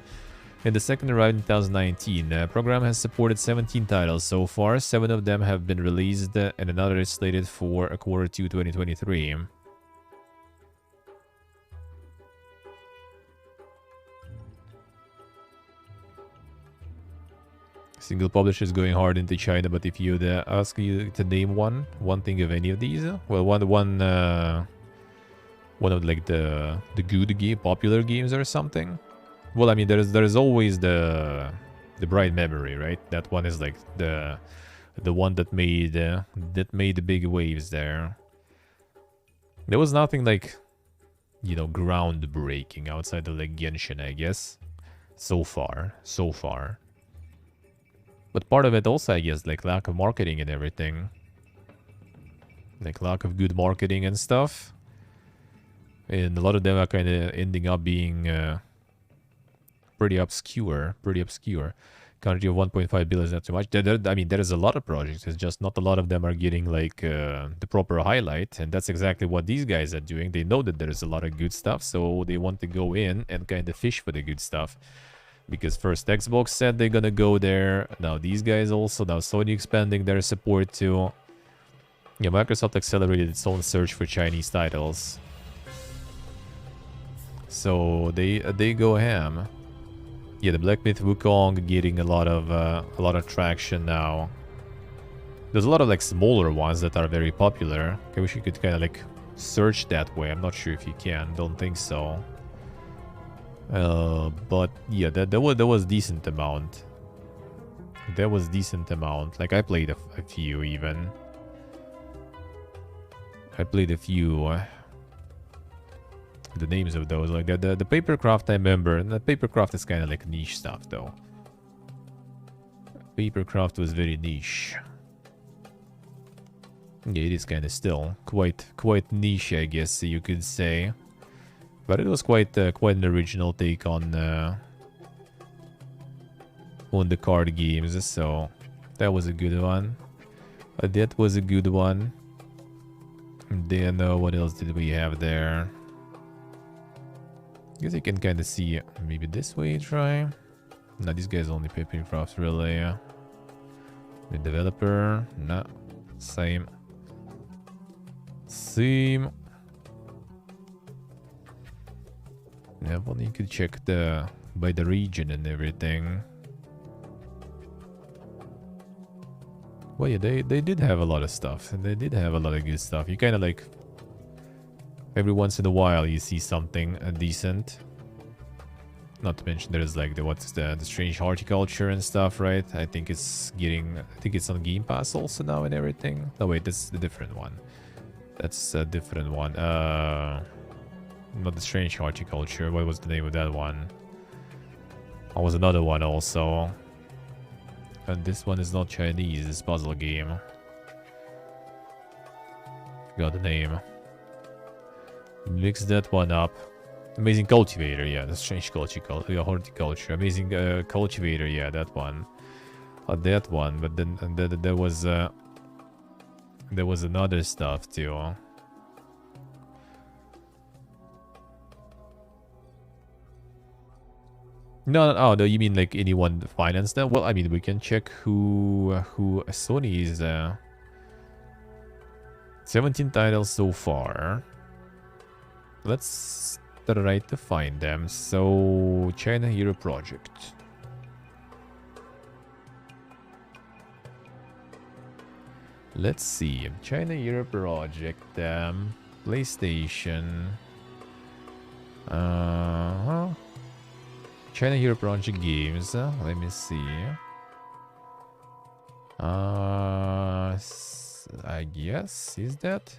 and the second arrived in 2019. The program has supported 17 titles so far. 7 of them have been released, and another is slated for Q2 2023. Single publishers going hard into China, but if you'd ask you to name one thing of any of these, well, one of like the good game, popular games or something. Well, I mean, there's always the Bright Memory, right? That one is like the one that made the big waves there. There was nothing like, you know, groundbreaking outside of like Genshin, I guess, so far. But part of it also, I guess, like lack of marketing and everything, like lack of good marketing and stuff. And a lot of them are kind of ending up being pretty obscure. Country of 1.5 billion is not too much. I mean, there is a lot of projects. It's just not a lot of them are getting like the proper highlight. And that's exactly what these guys are doing. They know that there is a lot of good stuff, so they want to go in and kind of fish for the good stuff. Because first Xbox said they're gonna go there. Now these guys also. Now Sony expanding their support too. Yeah, Microsoft accelerated its own search for Chinese titles. So they go ham. Yeah, the Black Myth Wukong getting a lot of traction now. There's a lot of like smaller ones that are very popular. I wish you could kind of like search that way. I'm not sure if you can. Don't think so. But yeah, there was decent amount. There was decent amount. Like I played a few even. I played a few. The names of those, like the Papercraft I remember, and the Papercraft is kind of like niche stuff though. Papercraft was very niche. Yeah, it is kind of still quite niche, I guess you could say. But it was quite an original take on the card games, so that was a good one. That was a good one. And then what else did we have there? I guess you can kind of see maybe this way try. No, these guys only Papercraft really. The developer, no, same. Yeah, well, you could check by the region and everything. Well, yeah, they did have a lot of stuff, and they did have a lot of good stuff. You kind of like every once in a while you see something decent. Not to mention there's like the strange horticulture and stuff, right? I think it's on Game Pass also now and everything. No, wait, that's the different one. That's a different one. Not the strange horticulture. What was the name of that one? Oh, was another one also. And this one is not Chinese. This puzzle game. Got the name. Mix that one up. Amazing Cultivator, yeah, the strange horticulture. Amazing Cultivator, yeah, that one. That one, but then there was There was another stuff too. No, no, oh, no, you mean like anyone financed them? Well, I mean, we can check who Sony is. 17 titles so far. Let's try to find them. So, China Hero Project. Let's see. China Hero Project. PlayStation. China Hero Project games. Let me see. I guess, is that?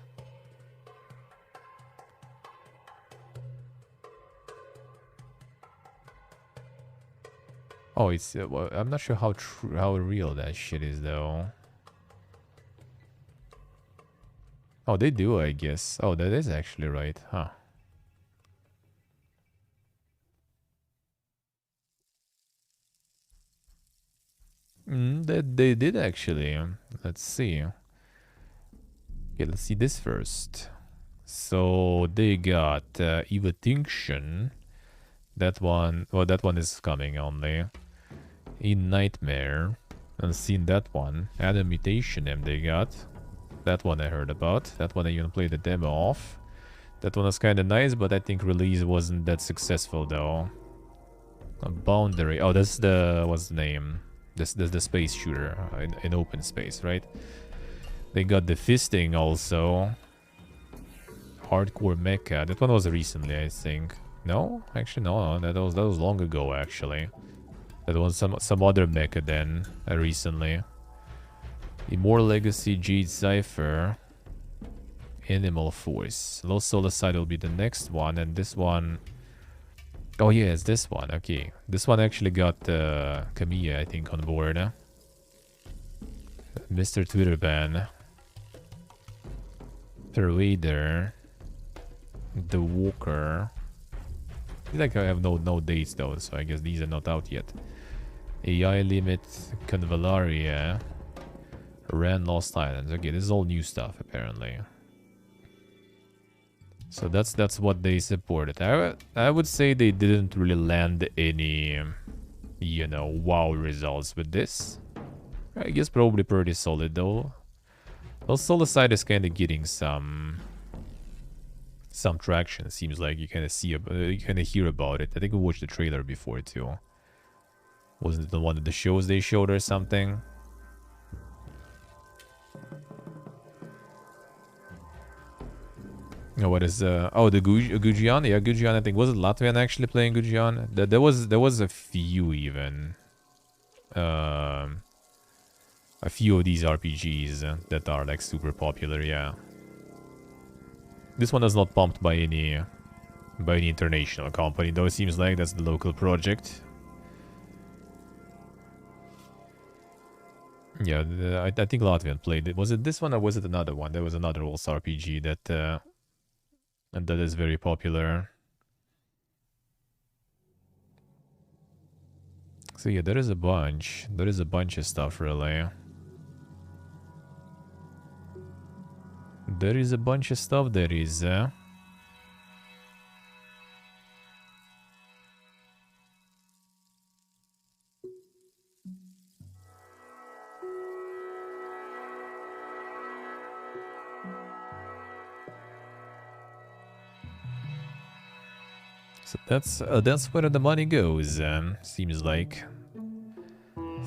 Oh, it's well, I'm not sure how real that shit is though. Oh, they do, I guess. Oh, that is actually right, huh? That they did actually. Let's see. Okay, let's see this first. So they got Evotinction. That one, well, that one is coming only. In Nightmare. I've seen that one. Adam Mutation M they got. That one I heard about. That one I even played the demo of. That one was kind of nice, but I think release wasn't that successful though. A Boundary. Oh, that's the, what's the name? This the space shooter in open space, right? They got the Fisting also. Hardcore Mecha. That one was recently, I think. No, actually no. That was long ago actually. That was some other mecha then recently. Immortal Legacy, Jade Cypher, Animal Force. Lost Soul Aside will be the next one, and this one. Oh yeah, it's this one. Okay, this one actually got Kamiya, I think, on board. Mr. Twitter ban. Pervader. The Walker. Like I have no dates though, so I guess these are not out yet. AI Limit, Convalaria, Ran Lost Islands. Okay, this is all new stuff apparently. So that's what they supported. I would say they didn't really land any, you know, wow results with this. I guess probably pretty solid though. Well, Solicide is kind of getting some traction. Seems like you kind of see, you kind of hear about it. I think we watched the trailer before too. Wasn't it the one of the shows they showed or something? Oh, what is oh, the Gujian? Yeah, Gujian. I think was it Latvian actually playing Gujian? There was a few even. A few of these RPGs that are like super popular. Yeah. This one is not pumped by any international company, though. It seems like that's the local project. Yeah, I think Latvian played it. Was it this one or was it another one? There was another also RPG that and that is very popular. So yeah, there is a bunch. There is a bunch of stuff really. There is a bunch of stuff. There is. So that's where the money goes. Seems like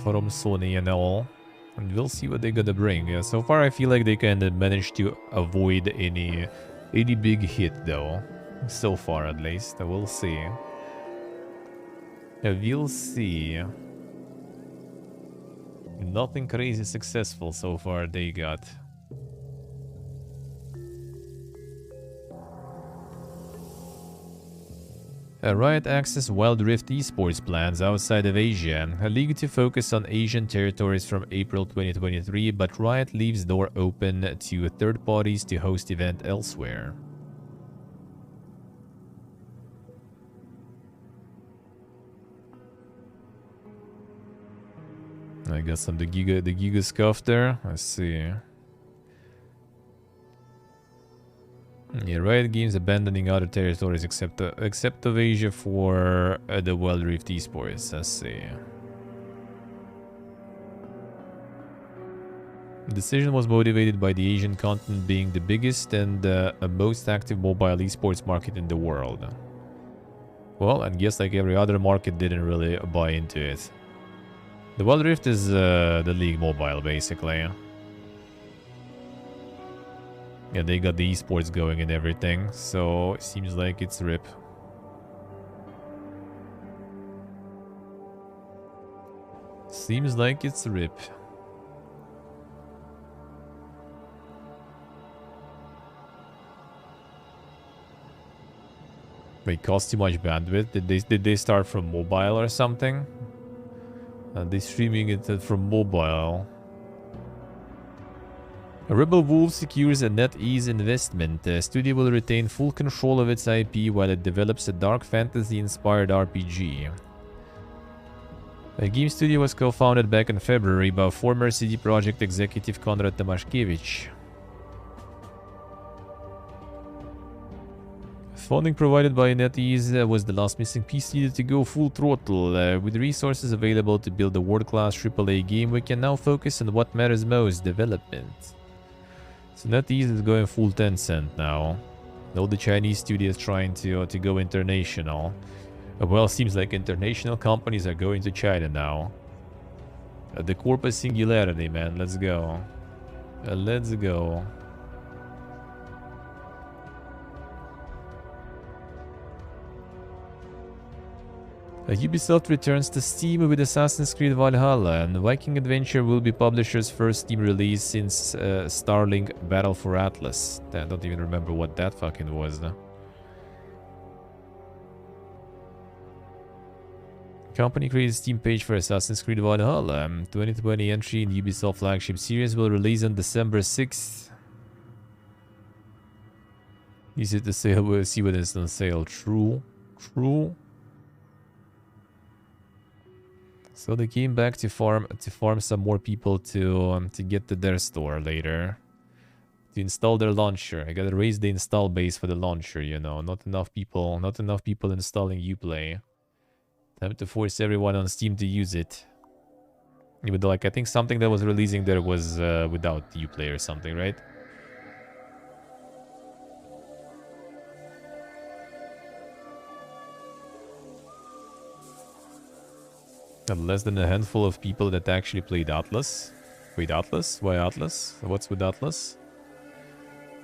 from Sony and all. And we'll see what they're gonna bring. Yeah, so far I feel like they kind of managed to avoid any big hit though. So far at least. We'll see. Yeah, we'll see. Nothing crazy successful so far they got. Riot Access Wild Rift esports plans outside of Asia. A league to focus on Asian territories from April 2023, but Riot leaves door open to third parties to host event elsewhere. I got some the Giga scuff there. Let's see. Yeah, Riot Games abandoning other territories except of Asia for the Wild Rift Esports. Let's see. The decision was motivated by the Asian continent being the biggest and most active mobile esports market in the world. Well, and guess like every other market didn't really buy into it. The Wild Rift is the League Mobile, basically. Yeah, they got the esports going and everything, so it seems like it's RIP. Seems like it's RIP. Wait, cost too much bandwidth? Did they start from mobile or something? They streaming it from mobile. Rebel Wolf secures a NetEase investment. The studio will retain full control of its IP while it develops a dark fantasy-inspired RPG. The game studio was co-founded back in February by former CD Projekt executive Konrad Tomaszkiewicz. Funding provided by NetEase was the last missing piece needed to go full throttle. With resources available to build a world-class AAA game, we can now focus on what matters most, development. So NetEase is going full Tencent now. All the Chinese studios trying to go international. Well, seems like international companies are going to China now. The Corpus Singularity, man. Let's go. Let's go. Ubisoft returns to Steam with Assassin's Creed Valhalla, and Viking Adventure will be publisher's first Steam release since Starlink Battle for Atlas. I don't even remember what that fucking was. Company created Steam page for Assassin's Creed Valhalla. 2020 entry in Ubisoft flagship series will release on December 6th. Is it the sale? We'll see what is on sale. True. True. So they came back to farm some more people to get to their store later. To install their launcher. I gotta raise the install base for the launcher, you know. Not enough people installing Uplay. Time to force everyone on Steam to use it. Even though, like, I think something that was releasing there was without Uplay or something, right? Less than a handful of people that actually played Atlas. Wait, Atlas? Why Atlas? What's with Atlas?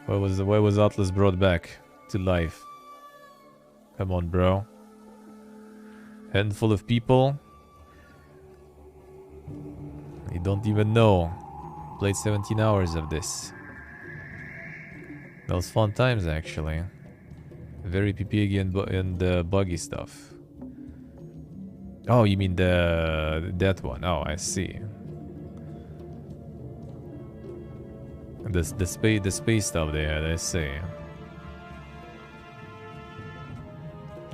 Why was Atlas brought back to life? Come on, bro. Handful of people. You don't even know. Played 17 hours of this. That was fun times, actually. Very PPG and buggy stuff. Oh, you mean that one? Oh, I see. The space stuff they had, I see.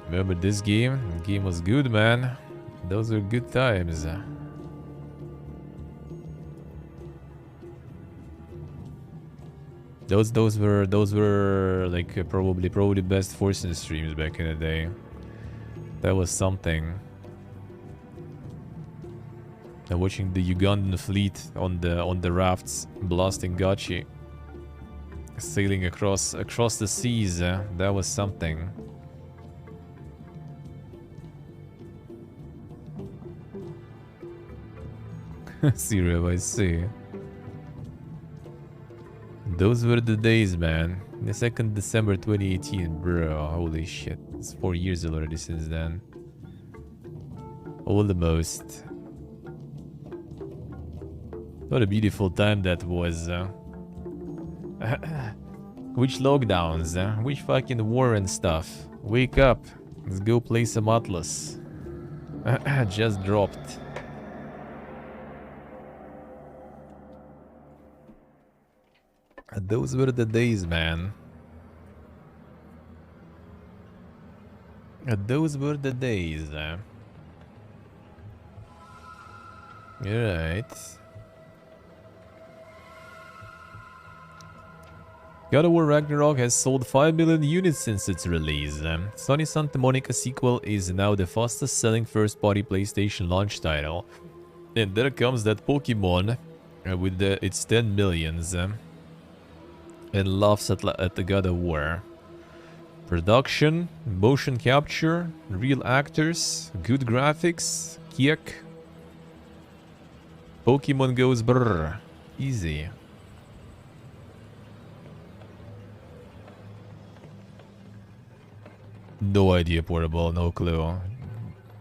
Remember this game? The game was good, man. Those were good times. Those were like probably the best Fortune streams back in the day. That was something. And watching the Ugandan fleet on the rafts blasting Gachi, sailing across the seas, that was something. Syria, I see. Those were the days, man. The 2nd December 2018, bro. Holy shit. It's 4 years already since then. Almost. What a beautiful time that was. Which lockdowns? Which fucking war and stuff? Wake up. Let's go play some Atlas. Just dropped. Those were the days, man. Those were the days. You're right. God of War Ragnarok has sold 5 million units since its release. Sony Santa Monica sequel is now the fastest selling first-party PlayStation launch title. And there comes that Pokemon with its 10 millions and laughs at the God of War. Production, motion capture, real actors, good graphics, kiek. Pokemon goes brrr. Easy. No idea, Portable, no clue.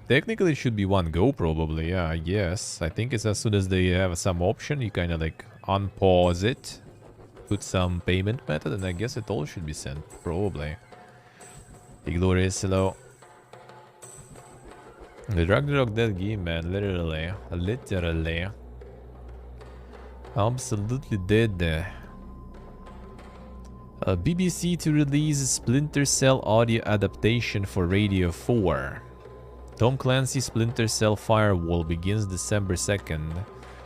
Technically it should be one go probably, yeah, I guess. I think it's as soon as they have some option, you kind of like unpause it, put some payment method, and I guess it all should be sent, probably. Big Glorious, hello. The Ragnarok dead game, man, literally. Literally. Absolutely dead. BBC to release Splinter Cell audio adaptation for Radio 4. Tom Clancy's Splinter Cell Firewall begins December 2nd.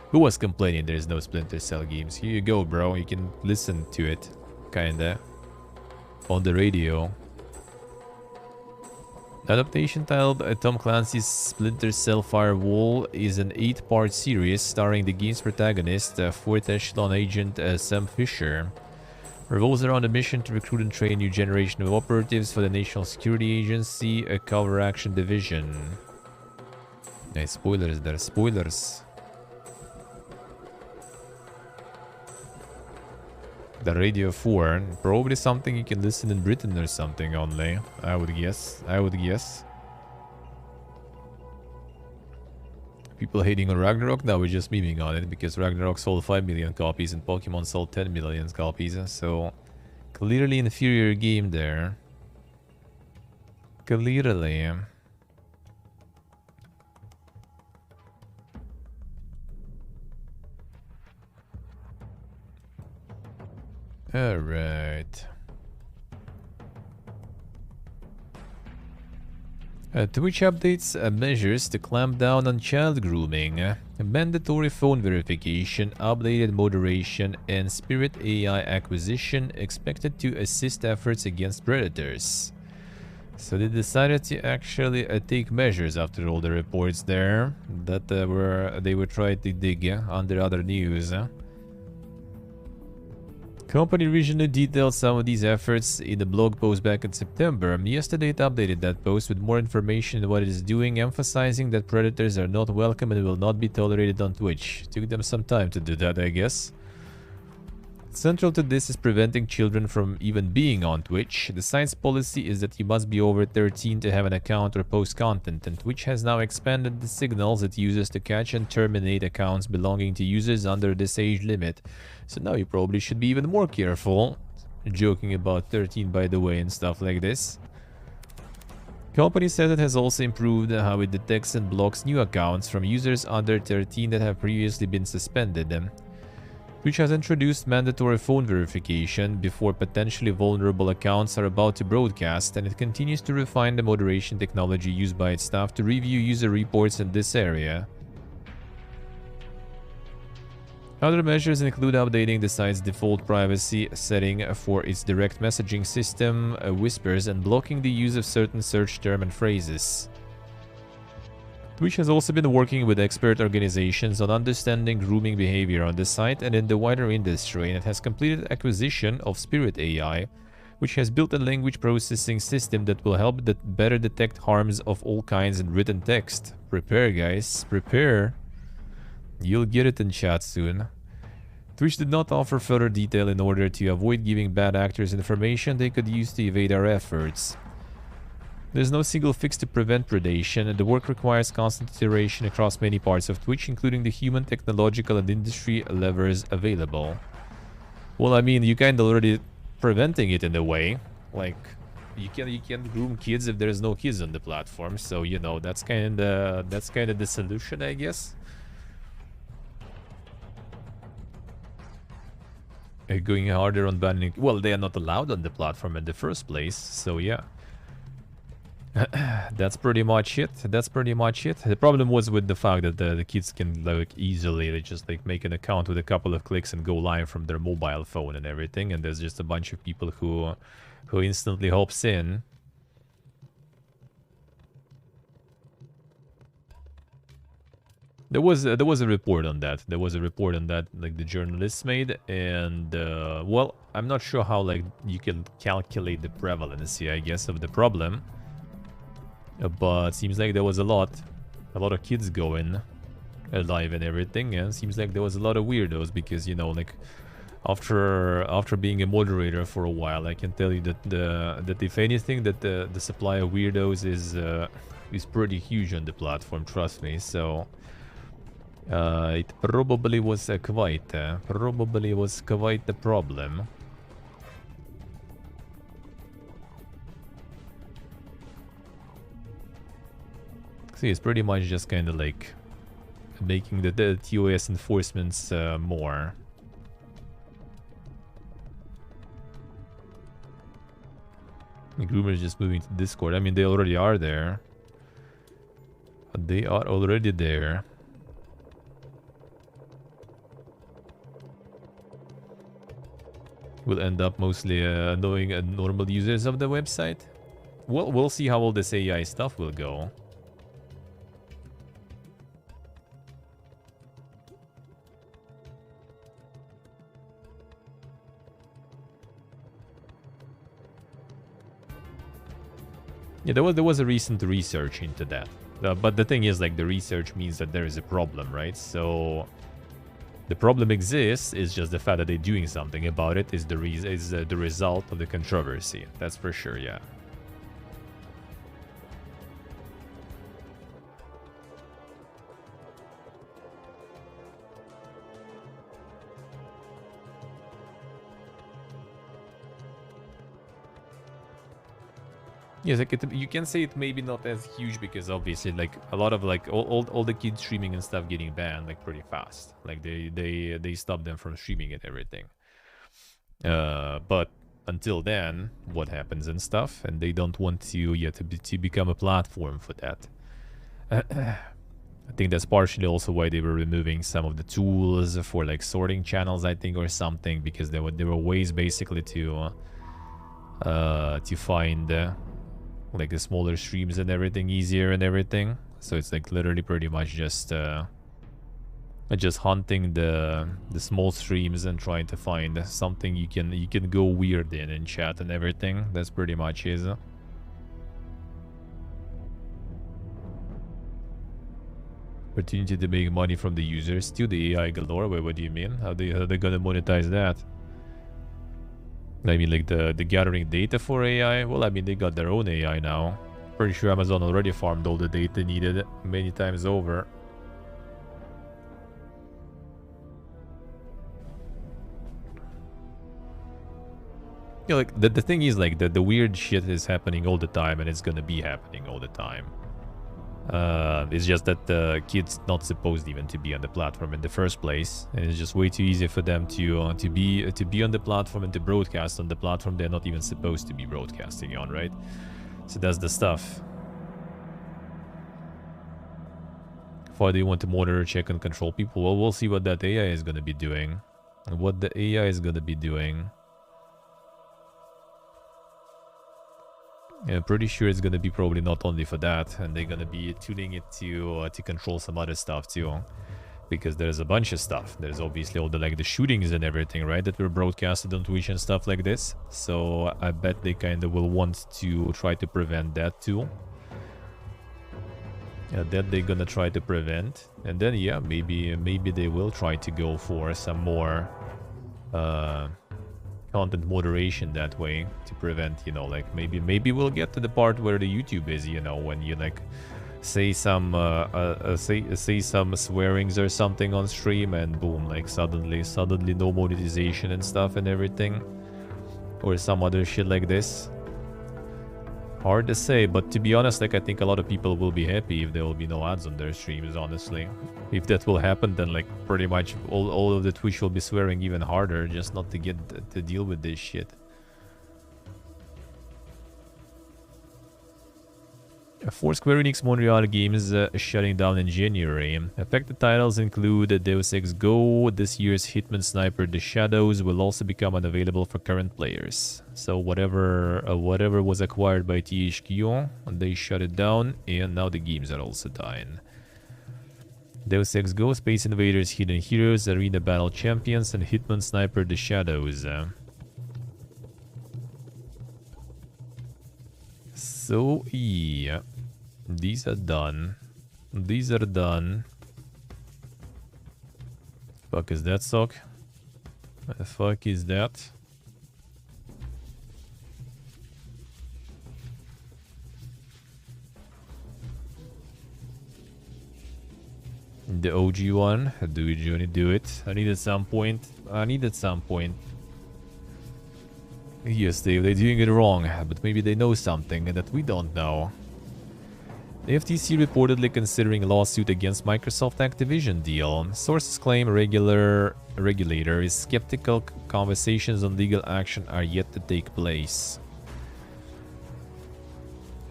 Who was complaining there's no Splinter Cell games? Here you go, bro. You can listen to it, kinda, on the radio. Adaptation titled Tom Clancy's Splinter Cell Firewall is an 8-part series starring the game's protagonist, 4th Echelon Agent Sam Fisher. Revolves around a mission to recruit and train a new generation of operatives for the National Security Agency, a cover action division. Nice spoilers there, spoilers. The Radio 4, probably something you can listen in Britain or something only, I would guess, People hating on Ragnarok? No, we're just memeing on it because Ragnarok sold 5 million copies and Pokemon sold 10 million copies. So, clearly inferior game there. Clearly. Alright. Twitch updates measures to clamp down on child grooming, mandatory phone verification, updated moderation, and Spirit AI acquisition expected to assist efforts against predators. So they decided to actually take measures after all the reports there that they were trying to dig under other news. Company originally detailed some of these efforts in a blog post back in September. Yesterday it updated that post with more information on what it is doing, emphasizing that predators are not welcome and will not be tolerated on Twitch. Took them some time to do that, I guess. Central to this is preventing children from even being on Twitch. The site's policy is that you must be over 13 to have an account or post content, and Twitch has now expanded the signals it uses to catch and terminate accounts belonging to users under this age limit. So now you probably should be even more careful. Joking about 13, by the way, and stuff like this. Company says it has also improved how it detects and blocks new accounts from users under 13 that have previously been suspended. Twitch has introduced mandatory phone verification before potentially vulnerable accounts are about to broadcast, and it continues to refine the moderation technology used by its staff to review user reports in this area. Other measures include updating the site's default privacy setting for its direct messaging system, whispers, and blocking the use of certain search terms and phrases. Twitch has also been working with expert organizations on understanding grooming behavior on the site and in the wider industry, and it has completed acquisition of Spirit AI, which has built a language processing system that will help better detect harms of all kinds in written text. Prepare, guys, prepare. You'll get it in chat soon. Twitch did not offer further detail in order to avoid giving bad actors information they could use to evade our efforts. There's no single fix to prevent predation, and the work requires constant iteration across many parts of Twitch, including the human, technological, and industry levers available. Well, I mean, you kind of already preventing it in a way. Like, you can't groom kids if there's no kids on the platform, so you know that's kind of the solution, I guess. Going harder on banning. Well, they are not allowed on the platform in the first place, so yeah. That's pretty much it. That's pretty much it. The problem was with the fact that the kids can like easily they just like make an account with a couple of clicks and go live from their mobile phone and everything, and there's just a bunch of people who instantly hops in. There was a report on that. There was a report on that, like the journalists made, and well, I'm not sure how like you can calculate the prevalence, I guess, of the problem. But seems like there was a lot of kids going live and everything, and seems like there was a lot of weirdos because you know, like after being a moderator for a while, I can tell you that if anything, that the supply of weirdos is pretty huge on the platform. Trust me. So. It probably was quite the problem. See, it's pretty much just kind of like making the TOS enforcements more. The groomers just moving to Discord. I mean, they already are there. They are already there. Will end up mostly annoying normal users of the website. Well, we'll see how all this AI stuff will go. Yeah, there was a recent research into that. But the thing is, like, the research means that there is a problem, right? So the problem exists, is just the fact that they're doing something about it is the result of the controversy. That's for sure, yeah. Yes, like you can say it maybe not as huge because obviously like a lot of like all the kids streaming and stuff getting banned like pretty fast. Like they stop them from streaming and everything. But until then, what happens and stuff, and they don't want to become a platform for that. I think that's partially also why they were removing some of the tools for like sorting channels, I think, or something, because there were ways basically to find like the smaller streams and everything easier and everything. So it's like literally pretty much just hunting the small streams and trying to find something you can go weird in chat and everything. That's pretty much it. Opportunity to make money from the users to the AI galore. Wait, what do you mean? How they gonna monetize that? I mean, like the gathering data for AI. Well, I mean, they got their own AI now. Pretty sure Amazon already farmed all the data needed many times over. Yeah, like the thing is, like the weird shit is happening all the time, and it's gonna be happening all the time. It's just that the kid's not supposed even to be on the platform in the first place, and it's just way too easy for them to be on the platform and to broadcast on the platform they're not even supposed to be broadcasting on, right? So that's the stuff. Why do you want to monitor, check, and control people? Well, we'll see what that AI is going to be doing. And what the AI is going to be doing. Yeah, I'm pretty sure it's going to be probably not only for that, and they're going to be tuning it to control some other stuff too, because there's a bunch of stuff. There's obviously all the like the shootings and everything, right, that were broadcasted on Twitch and stuff like this. So I bet they kind of will want to try to prevent that too. Yeah, that they're gonna try to prevent, and then yeah, maybe they will try to go for some more content moderation that way to prevent, you know, like maybe we'll get to the part where the YouTube is, you know, when you like say some say some swearings or something on stream, and boom, like suddenly no monetization and stuff and everything, or some other shit like this. Hard to say, but to be honest, like I think a lot of people will be happy if there will be no ads on their streams, honestly. If that will happen, then like pretty much all of the Twitch will be swearing even harder just not to get to deal with this shit. 4 Square Enix Montreal games shutting down in January. Affected titles include Deus Ex Go. This year's Hitman Sniper The Shadows will also become unavailable for current players. So whatever was acquired by THQ, they shut it down, and now the games are also dying. Deus Ex Go, Space Invaders Hidden Heroes, Arena Battle Champions, and Hitman Sniper The Shadows. So yeah, these are done. These are done. Fuck is that sock? What the fuck is that? The OG one. Do it, Johnny, do it. I need at some point. Yes, Dave, they're doing it wrong, but maybe they know something that we don't know. The FTC reportedly considering a lawsuit against Microsoft Activision deal. Sources claim regulator is skeptical. Conversations on legal action are yet to take place.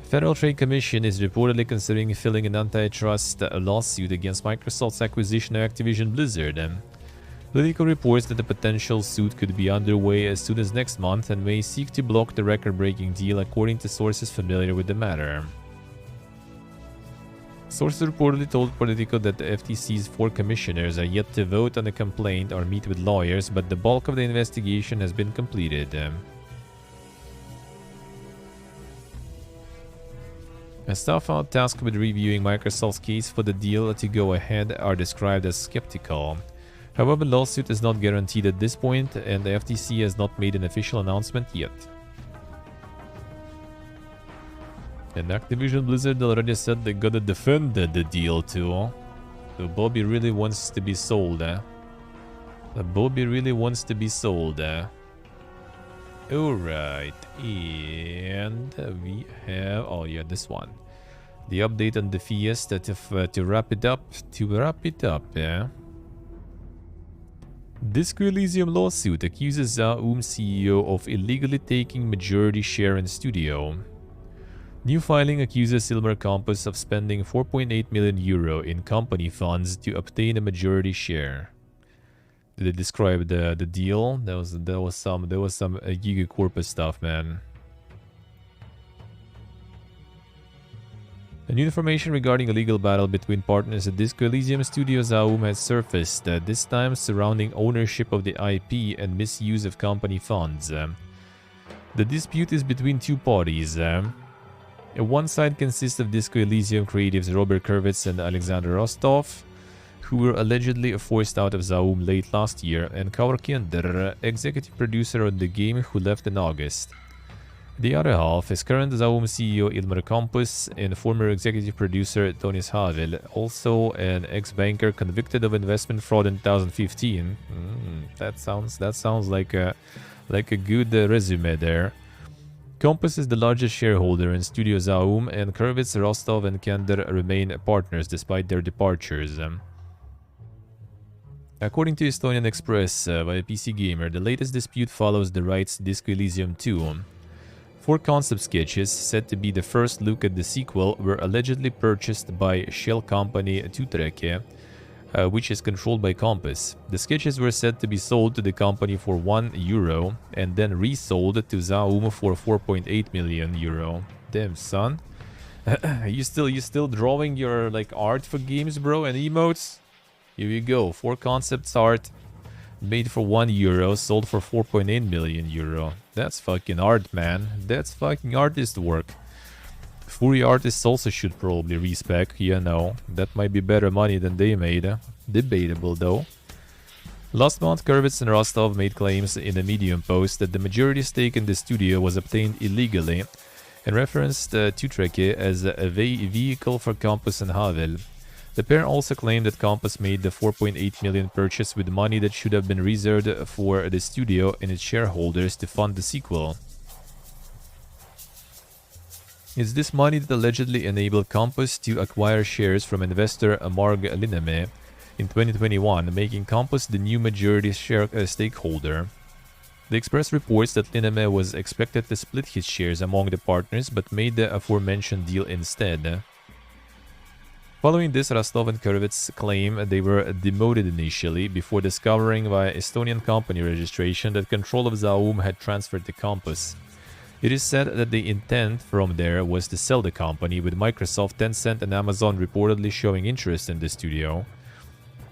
Federal Trade Commission is reportedly considering filing an antitrust lawsuit against Microsoft's acquisition of Activision Blizzard. Political reports that the potential suit could be underway as soon as next month and may seek to block the record-breaking deal, according to sources familiar with the matter. Sources reportedly told Politico that the FTC's 4 commissioners are yet to vote on the complaint or meet with lawyers, but the bulk of the investigation has been completed. A staff tasked with reviewing Microsoft's case for the deal to go ahead are described as skeptical. However, the lawsuit is not guaranteed at this point, and the FTC has not made an official announcement yet. And Activision Blizzard already said they're gonna defend the deal too. So Bobby really wants to be sold, Bobby really wants to be sold, Alright, and we have, oh yeah, this one. The update on the Fiesta to wrap it up, Disco Elysium lawsuit accuses Zaum CEO of illegally taking majority share in studio. New filing accuses Silver Campus of spending 4.8 million euro in company funds to obtain a majority share. Did they describe the deal? There was some Giga Corpus stuff, man. A new information regarding a legal battle between partners at Disco Elysium Studio Zaum has surfaced, this time surrounding ownership of the IP and misuse of company funds. The dispute is between two parties. One side consists of Disco Elysium creatives Robert Kurvitz and Alexander Rostov, who were allegedly forced out of Zaum late last year, and Kaur Kinder, executive producer on the game, who left in August. The other half is current Zaum CEO Ilmar Campus and former executive producer Tonis Havel, also an ex-banker convicted of investment fraud in 2015. That sounds like a good resume there. Campus is the largest shareholder in Studio Zaum, and Kurvitz, Rostov, and Kender remain partners despite their departures. According to Estonian Express by PC Gamer, the latest dispute follows the rights Disco Elysium 2. 4 concept sketches, said to be the first look at the sequel, were allegedly purchased by shell company Tutreke, which is controlled by Compass. The sketches were said to be sold to the company for €1 and then resold to Zaum for 4.8 million euro. Damn, son. you still drawing your art for games, bro, and emotes? Here you go. 4 concepts art made for €1, sold for 4.8 million euro. That's fucking art, man. That's fucking artist work. Fury artists also should probably respec, you know. That might be better money than they made. Debatable though. Last month, Kurvitz and Rostov made claims in a Medium post that the majority stake in the studio was obtained illegally, and referenced Tutreke as a vehicle for Campus and Havel. The pair also claimed that Campus made the 4.8 million purchase with money that should have been reserved for the studio and its shareholders to fund the sequel. It's this money that allegedly enabled Campus to acquire shares from investor Marg Lineme in 2021, making Campus the new majority stakeholder. The Express reports that Liname was expected to split his shares among the partners, but made the aforementioned deal instead. Following this, Rostov and Kurvitz claim they were demoted initially before discovering via Estonian company registration that control of Zaum had transferred to Campus. It is said that the intent from there was to sell the company, with Microsoft, Tencent and Amazon reportedly showing interest in the studio.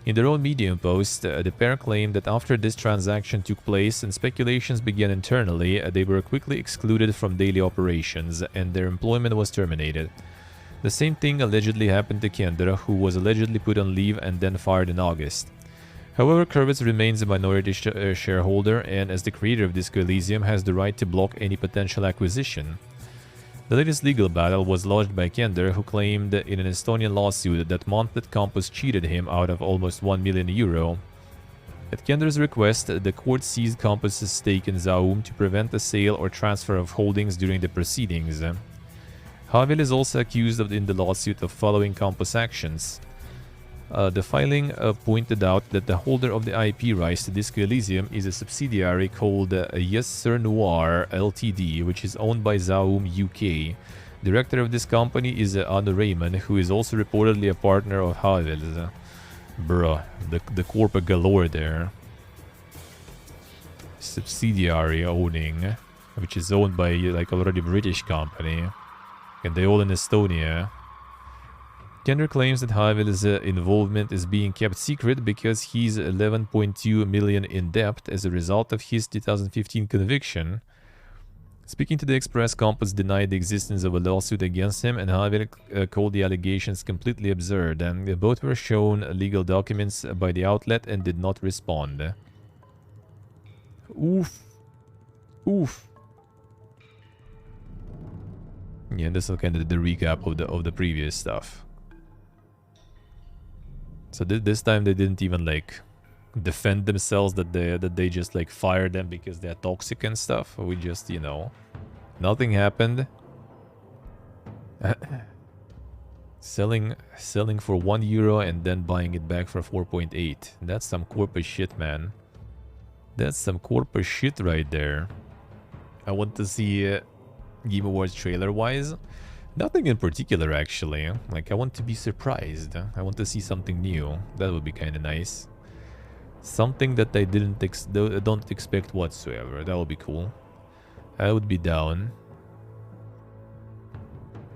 In their own Medium post, the pair claimed that after this transaction took place and speculations began internally, they were quickly excluded from daily operations and their employment was terminated. The same thing allegedly happened to Kendra, who was allegedly put on leave and then fired in August. However, Kurvitz remains a minority shareholder and, as the creator of Disco Elysium, has the right to block any potential acquisition. The latest legal battle was lodged by Kender, who claimed in an Estonian lawsuit that Montlet Campus cheated him out of almost €1 million. At Kender's request, the court seized Campus's stake in Zaum to prevent the sale or transfer of holdings during the proceedings. Havel is also accused in the lawsuit of following Campus actions. The filing pointed out that the holder of the IP rights to Disco Elysium is a subsidiary called Yes Sir Noir Ltd, which is owned by Zaum UK. Director of this company is Anna Raymond, who is also reportedly a partner of Havel's. Bruh, the corporate galore there. Subsidiary owning, which is owned by like already British company. And they all in Estonia. Kender claims that Havel's involvement is being kept secret because he's 11.2 million in debt as a result of his 2015 conviction. Speaking to the Express, Campus denied the existence of a lawsuit against him, and Havel called the allegations completely absurd. Both were shown legal documents by the outlet and did not respond. Oof. Oof. Yeah, this is kind of the recap of the previous stuff. So this time they didn't even like defend themselves that they just like fired them because they're toxic and stuff. We just, you know, nothing happened. selling for €1 and then buying it back for 4.8. That's some corporate shit, man. That's some corporate shit right there. I want to see Game Awards trailer wise. Nothing in particular, actually. Like, I want to be surprised. I want to see something new. That would be kind of nice. Something that I don't expect whatsoever. That would be cool. I would be down.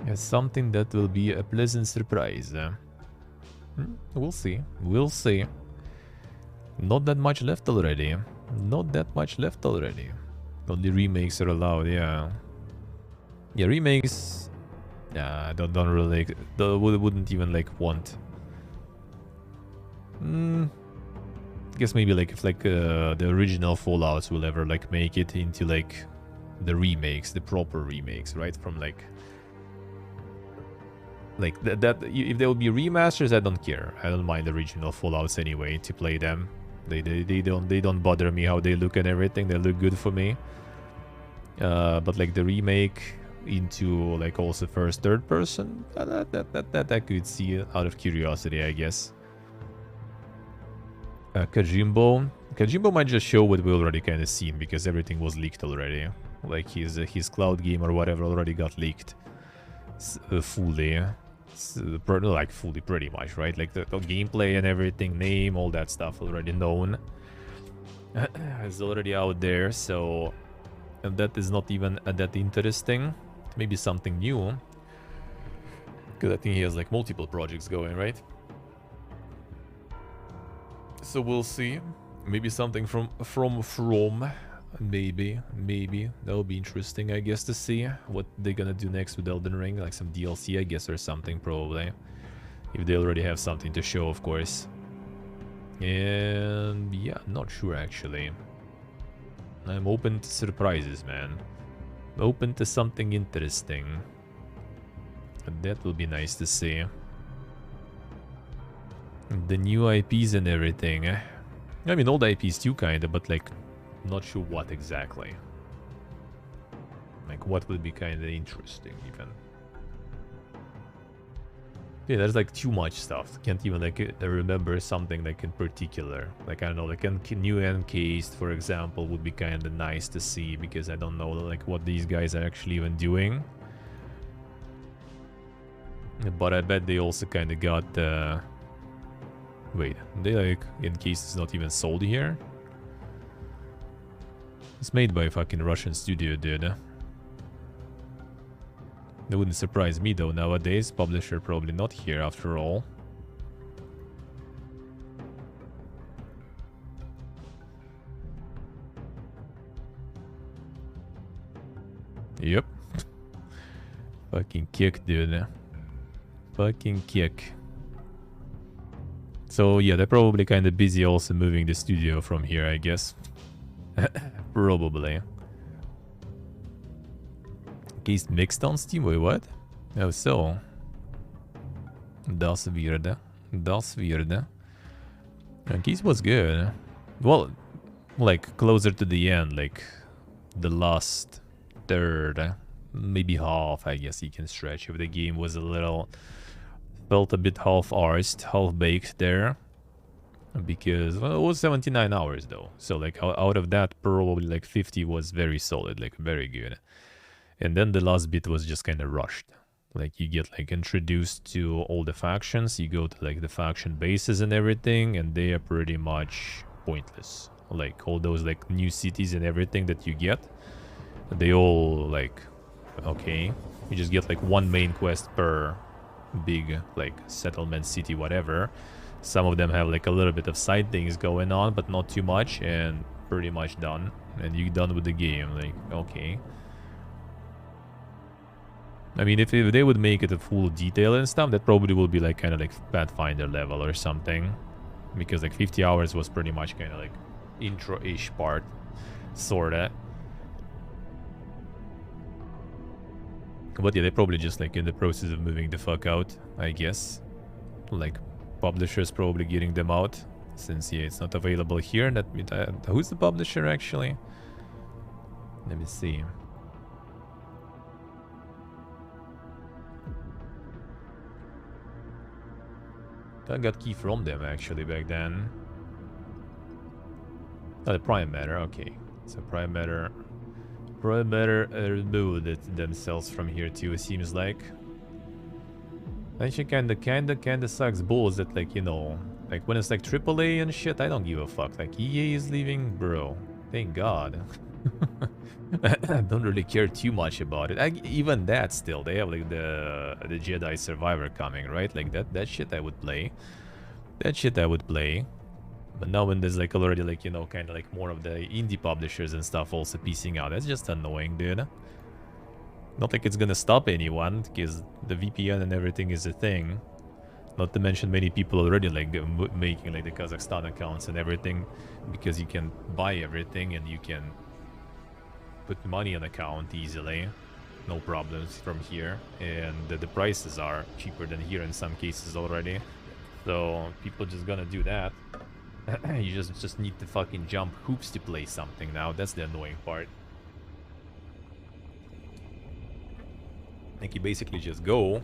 Yeah, something that will be a pleasant surprise. We'll see. We'll see. Not that much left already. Not that much left already. Only remakes are allowed, yeah. Yeah, remakes... Nah, don't really like, wouldn't even like want. I guess maybe like if like the original Fallouts will ever like make it into like the remakes, the proper remakes, right? From like that if there will be remasters, I don't care. I don't mind the original Fallouts anyway to play them. They don't bother me how they look and everything. They look good for me. But like the remake into like also first third person, that I could see out of curiosity, I guess. Kajimbo might just show what we already kind of seen because everything was leaked already. Like his cloud game or whatever already got leaked fully, like fully pretty much, right? Like the gameplay and everything, name, all that stuff already known. It's already out there, so and that is not even that interesting. Maybe something new, because I think he has like multiple projects going, right? So we'll see. Maybe something from maybe that would be interesting, I guess, to see what they're gonna do next with Elden Ring, like some DLC, I guess, or something, probably, if they already have something to show, of course. And yeah, not sure actually. I'm open to surprises, man. Open to something interesting. And that will be nice to see. The new IPs and everything. I mean, old IPs too, kinda, but like, not sure what exactly. Like, what would be kinda interesting, even. Yeah, there's like too much stuff. Can't even like remember something like in particular. Like, I don't know, like a new encased, for example, would be kind of nice to see, because I don't know like what these guys are actually even doing. But I bet they also kind of got wait, they like encased is not even sold here? It's made by a fucking Russian studio, dude. That wouldn't surprise me though nowadays. Publisher probably not here after all. Yep. Fucking kick, dude. Fucking kick. So yeah, they're probably kind of busy also moving the studio from here, I guess. Probably. Case mixed on Steam? Wait, what? Oh, so. Das weird. Das weird. Case was good. Well, like closer to the end, like the last third, maybe half, I guess you can stretch if the game was a little, felt a bit half-arsed, half-baked there. Because, well, it was 79 hours though. So like out of that, probably like 50 was very solid, like very good. And then the last bit was just kind of rushed. Like you get like introduced to all the factions, you go to like the faction bases and everything, and they are pretty much pointless. Like all those like new cities and everything that you get, they all like, okay, you just get like one main quest per big like settlement city, whatever. Some of them have like a little bit of side things going on, but not too much, and pretty much done. And you're done with the game, like, okay. I mean, if they would make it a full detail and stuff, that probably will be like kind of like Pathfinder level or something. Because like 50 hours was pretty much kind of like intro-ish part, sorta. But yeah, they're probably just like in the process of moving the fuck out, I guess. Like, publishers probably getting them out, since yeah, it's not available here. Who's the publisher actually? Let me see. I got key from them actually back then. Oh, the Prime Matter, okay. So Prime Matter removed it themselves from here too, it seems like. Actually kinda sucks balls that, like, you know, like when it's like AAA and shit, I don't give a fuck. Like EA is leaving, bro. Thank God. I don't really care too much about it. Even that still, they have like the Jedi Survivor coming, right? Like that shit I would play. That shit I would play. But now when there's like already like, you know, kind of like more of the indie publishers and stuff also piecing out, that's just annoying, dude. Not like it's gonna stop anyone, because the VPN and everything is a thing. Not to mention many people already like making like the Kazakhstan accounts and everything, because you can buy everything and you can put money on account easily, no problems from here, and the prices are cheaper than here in some cases already. So people just gonna do that. You just need to fucking jump hoops to play something now. That's the annoying part. Like you basically just go,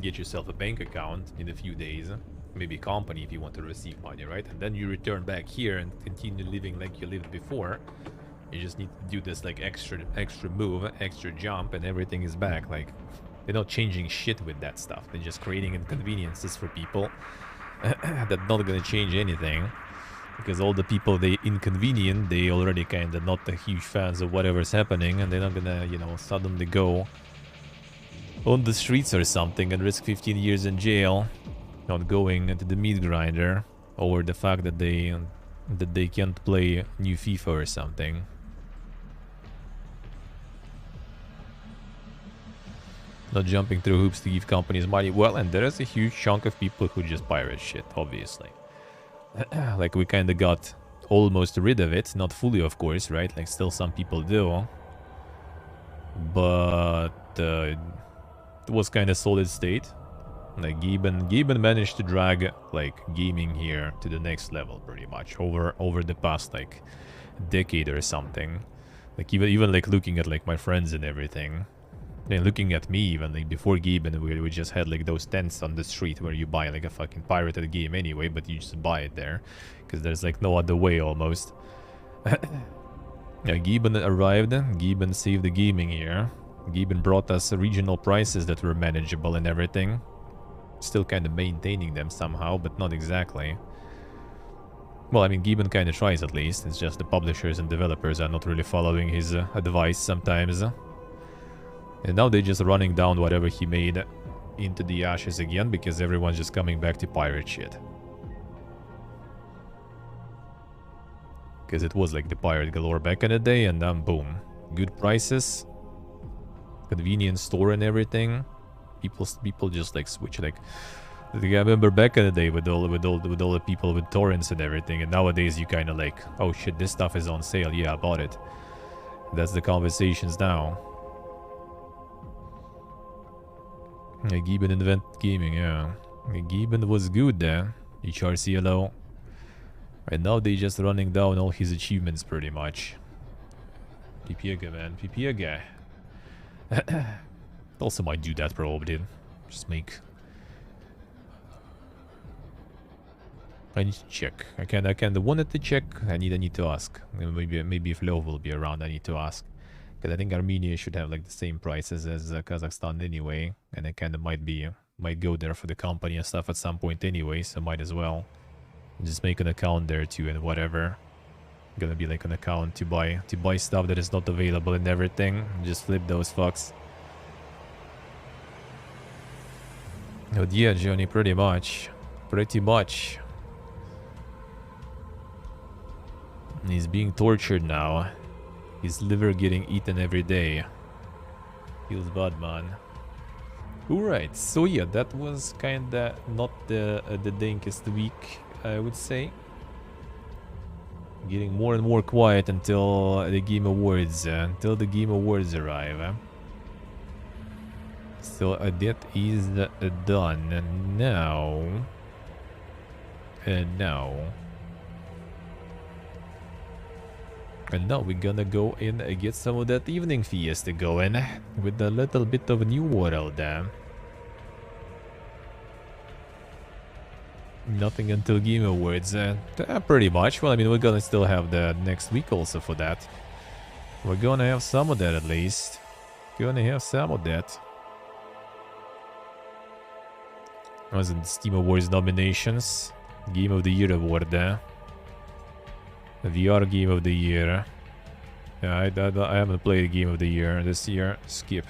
get yourself a bank account in a few days, maybe a company if you want to receive money, right? And then you return back here and continue living like you lived before. You just need to do this like extra move, extra jump, and everything is back. Like, they're not changing shit with that stuff. They're just creating inconveniences for people that's not gonna change anything. Because all the people they inconvenient, they already kind of not the huge fans of whatever's happening, and they're not gonna, you know, suddenly go on the streets or something and risk 15 years in jail, not going to the meat grinder over the fact that they can't play new FIFA or something. Not jumping through hoops to give companies money. Well, and there is a huge chunk of people who just pirate shit, obviously. Like, we kind of got almost rid of it. Not fully, of course, right? Like, still some people do. But it was kind of solid state. Like, Gaben managed to drag, like, gaming here to the next level, pretty much. Over the past, like, decade or something. Like, even like, looking at, like, my friends and everything. And looking at me, even like before Gibbon, we just had like those tents on the street where you buy like a fucking pirated game anyway, but you just buy it there because there's like no other way almost. Yeah, Gibbon arrived. Gibbon saved the gaming here. Gibbon brought us regional prices that were manageable and everything. Still kind of maintaining them somehow, but not exactly. Well, I mean, Gibbon kind of tries at least. It's just the publishers and developers are not really following his advice sometimes. And now they're just running down whatever he made into the ashes again because everyone's just coming back to pirate shit. Because it was like the pirate galore back in the day, and then boom. Good prices. Convenience store and everything. People just like switch like... I remember back in the day with all the people with torrents and everything, and nowadays you kind of like, oh shit, this stuff is on sale, yeah, I bought it. That's the conversations now. Yeah, Gibbon invent gaming, yeah. Gibbon was good there. HRCLO. And now they just running down all his achievements pretty much. Pipiega, man. Pipiega. Also might do that probably. Just make... I need to check. I kind of wanted to check. I need to ask. Maybe if Lov will be around, I need to ask. Because I think Armenia should have like the same prices as Kazakhstan anyway. And I kind of might go there for the company and stuff at some point anyway, so might as well. Just make an account there too and whatever. Gonna be like an account to buy stuff that is not available and everything. Just flip those fucks. But yeah, Johnny, pretty much. Pretty much. He's being tortured now. His liver getting eaten every day. Feels bad, man. Alright, so yeah, that was kinda not the dankest week, I would say. Getting more and more quiet until the Game Awards, arrive. So that is done. And now... And now we're gonna go in and get some of that evening fiesta going with a little bit of a new world there. Nothing until Game Awards. Pretty much. Well, I mean, we're gonna still have the next week also for that. We're gonna have some of that at least. Gonna have some of that. Wasn't Steam Awards nominations. Game of the Year award there. VR Game of the Year. Yeah, I haven't played Game of the Year this year. Skip.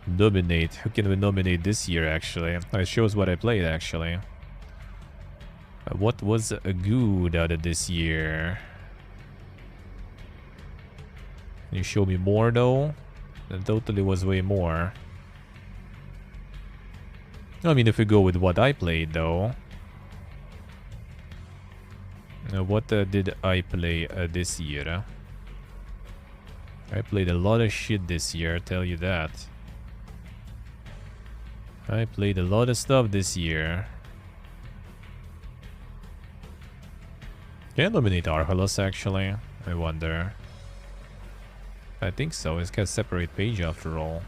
Nominate. Who can we nominate this year, actually? It shows what I played, actually. What was good out of this year? Can you show me more, though? That totally was way more. I mean, if we go with what I played, though. What did I play this year? I played a lot of shit this year, I tell you that. I played a lot of stuff this year. Can I nominate Arhalos, actually? I wonder. I think so. It's got a separate page after all.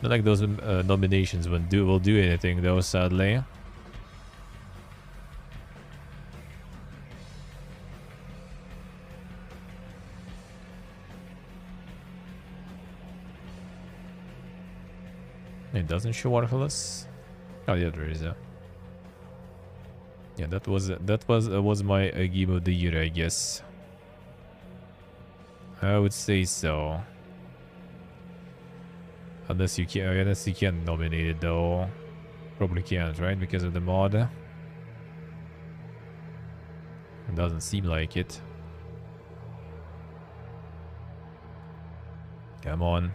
Not like those nominations will do anything, though, sadly. It doesn't show Arhalos. Oh yeah, there is a. Yeah, that was my Game of the Year, I guess. I would say so. Unless you can nominate it though. Probably can't, right? Because of the mod. It doesn't seem like it. Come on.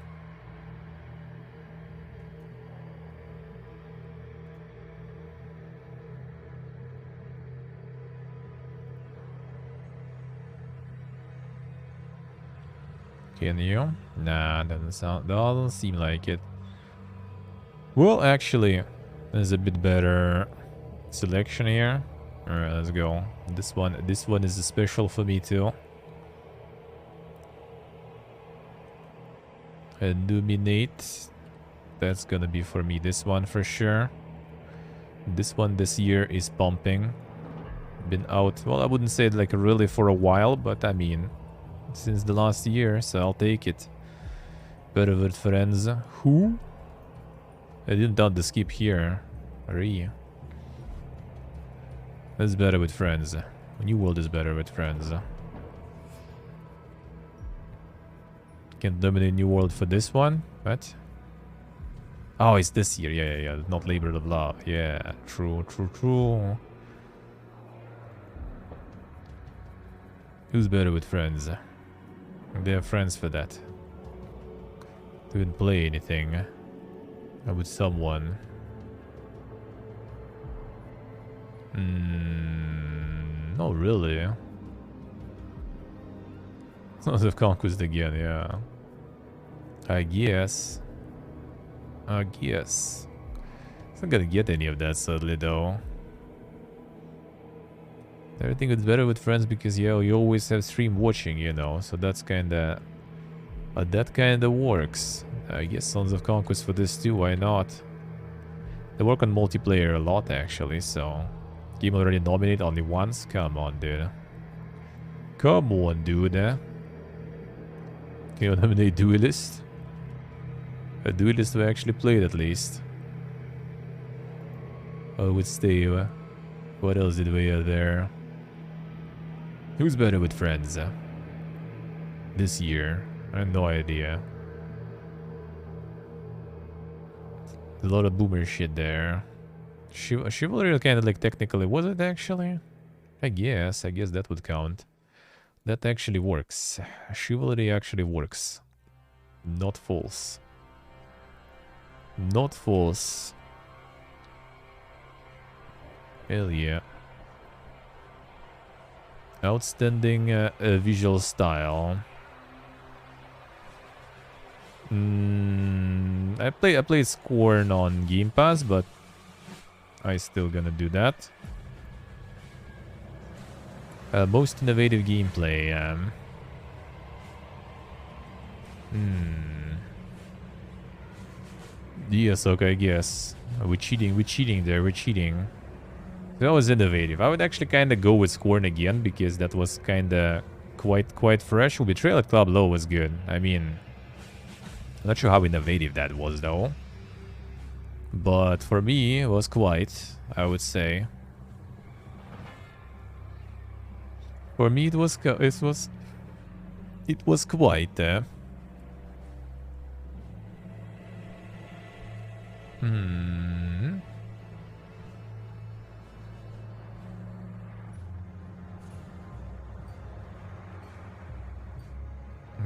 Can you? Nah, doesn't seem like it. Well, actually, there's a bit better selection here. Alright, let's go. This one is special for me too. Illuminate. That's gonna be for me this one for sure. This one this year is pumping. Been out, well, I wouldn't say like really for a while, but I mean, since the last year, so I'll take it. Better with friends. Who? I didn't doubt the skip here. That's better with friends. New World is better with friends. Can't dominate New World for this one. What? Oh, it's this year. Yeah. Not Labor of Love. Yeah, true. Who's better with friends? They have friends for that. Didn't play anything. With someone. Not really. Sons of Conquest again, yeah. I guess. It's not gonna get any of that sadly though. Everything is better with friends because yeah, you always have stream watching, you know, so that's kinda that kinda works. I guess Sons of Conquest for this too, why not? They work on multiplayer a lot actually, so game already nominated only once? Come on, dude. Come on, dude. Can you nominate Duelist? A Duelist we actually played at least. Oh, with Steve. What else did we have there? Who's better with friends? This year? I have no idea. A lot of boomer shit there. Chivalry kind of like technically, was it actually? I guess that would count. That actually works. Chivalry actually works. Not false. Not false. Hell yeah. Outstanding visual style. I played Scorn on Game Pass, but I still gonna do that. Most innovative gameplay. Yes, okay, I guess. We're cheating there, we're cheating. That was innovative. I would actually kind of go with Scorn again, because that was kind of quite fresh. Betrayal at Club Low was good. I mean, I'm not sure how innovative that was, though. But for me, it was quite, I would say. For me, it was quite.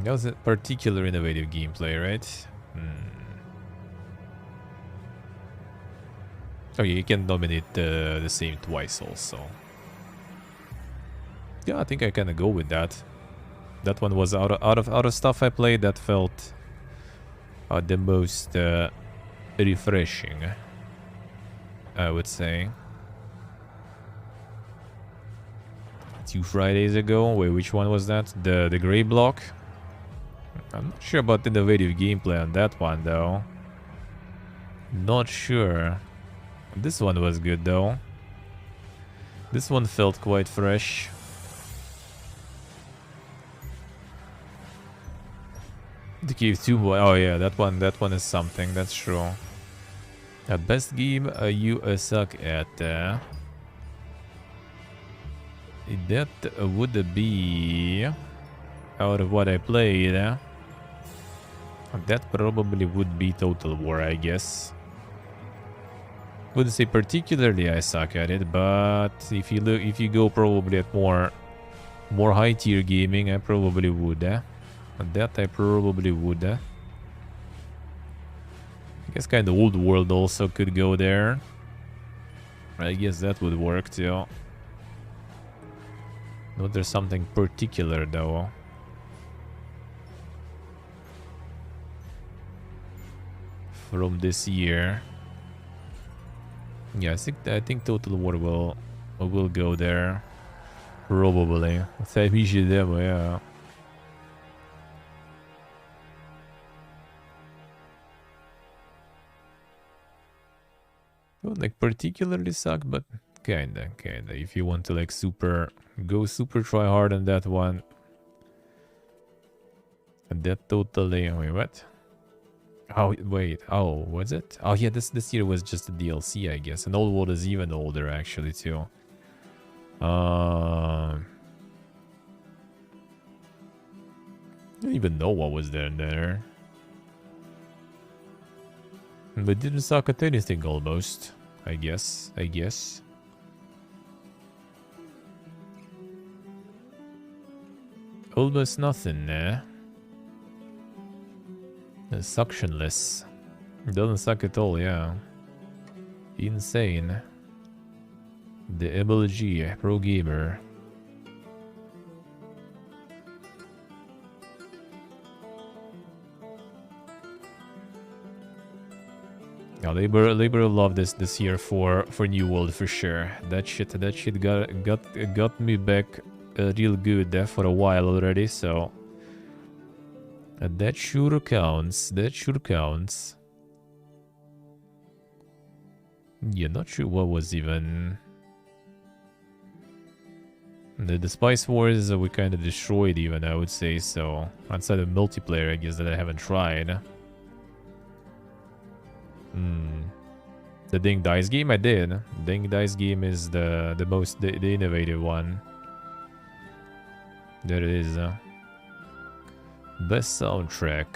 That was a particular innovative gameplay, right? Oh yeah, you can nominate the same twice also. Yeah, I think I kind of go with that. That one was out of stuff I played that felt the most refreshing, I would say. 2 Fridays ago. Wait, which one was that? The gray block? I'm not sure about innovative gameplay on that one though. Not sure. This one was good though. This one felt quite fresh. The Cave 2, oh yeah, that one is something, that's true. At best game you suck at. That would be out of what I played. That probably would be Total War, I guess. Wouldn't say particularly I suck at it, but if you go probably at more high tier gaming, I probably would. That I probably would. I guess kind of Old World also could go there. I guess that would work too. Not there's something particular though. From this year. Yeah, I think Total War will go there. Probably. Yeah. Not like particularly suck, but kinda. If you want to like go super try hard on that one. And that totally, wait, what? Oh, wait, oh, was it? Oh yeah, this year was just a DLC, I guess. And Old World is even older actually too. I don't even know what was there. But didn't suck at anything almost, I guess. Almost nothing, eh? Suctionless. Doesn't suck at all, yeah. Insane. The MLG Pro Gamer. Yeah, labor of love this year for New World for sure. That shit got me back real good for a while already, so that sure counts. Yeah, not sure what was even the Spice Wars we kind of destroyed even, I would say, so outside of multiplayer I guess that I haven't tried. The Ding Dice game I did. Ding Dice game is the most the innovative one. There it is. Best soundtrack.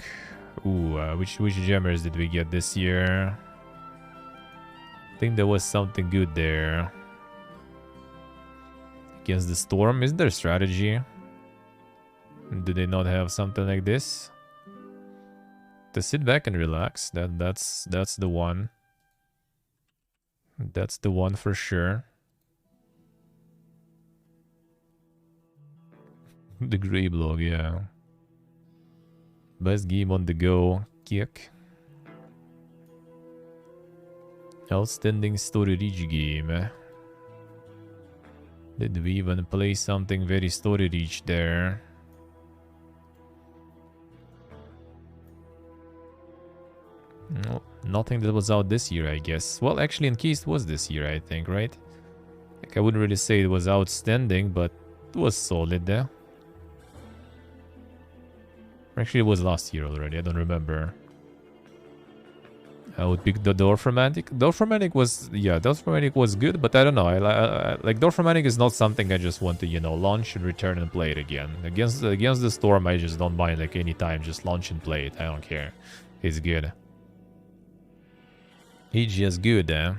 Ooh, which jammers did we get this year? I think there was something good there. Against the Storm, isn't there strategy? Do they not have something like this? To sit back and relax. That's the one. That's the one for sure. The Grey Blog, yeah. Best game on the go. Kick. Outstanding story rich game. Did we even play something very story rich there? No, nothing that was out this year, I guess. Well, actually, Encased was this year, I think, right? Like, I wouldn't really say it was outstanding, but it was solid there. Actually, it was last year already. I don't remember. I would pick the Dorfromantic. Dorfromantic was, yeah, Dorfromantic was good, but I don't know. I like Dorfromantic is not something I just want to, you know, launch and return and play it again. Against the Storm, I just don't mind like any time. Just launch and play it. I don't care. It's good. EGS good, eh?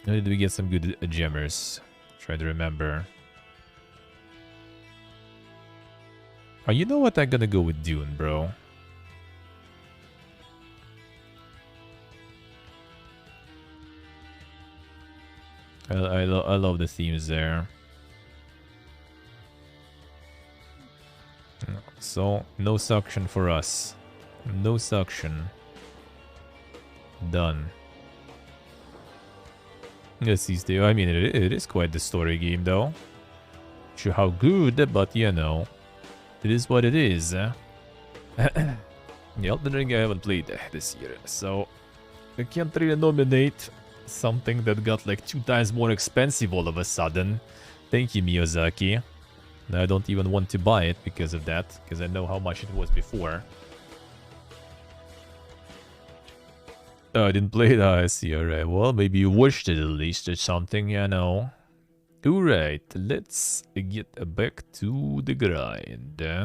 How did we get some good gemmers? Try to remember. Oh, you know what? I'm gonna go with Dune, bro. I love the themes there. So, no suction for us. No suction. Done. Let's see. I mean, it is quite the story game, though. Sure how good, but you know. It is what it is. The Elden Ring I haven't played this year, so I can't really nominate something that got like 2 times more expensive all of a sudden. Thank you, Miyazaki. Now I don't even want to buy it because of that, because I know how much it was before. Oh, I didn't play it. Oh, I see. Alright, well, maybe you wished it at least or something, you know. Alright, let's get back to the grind.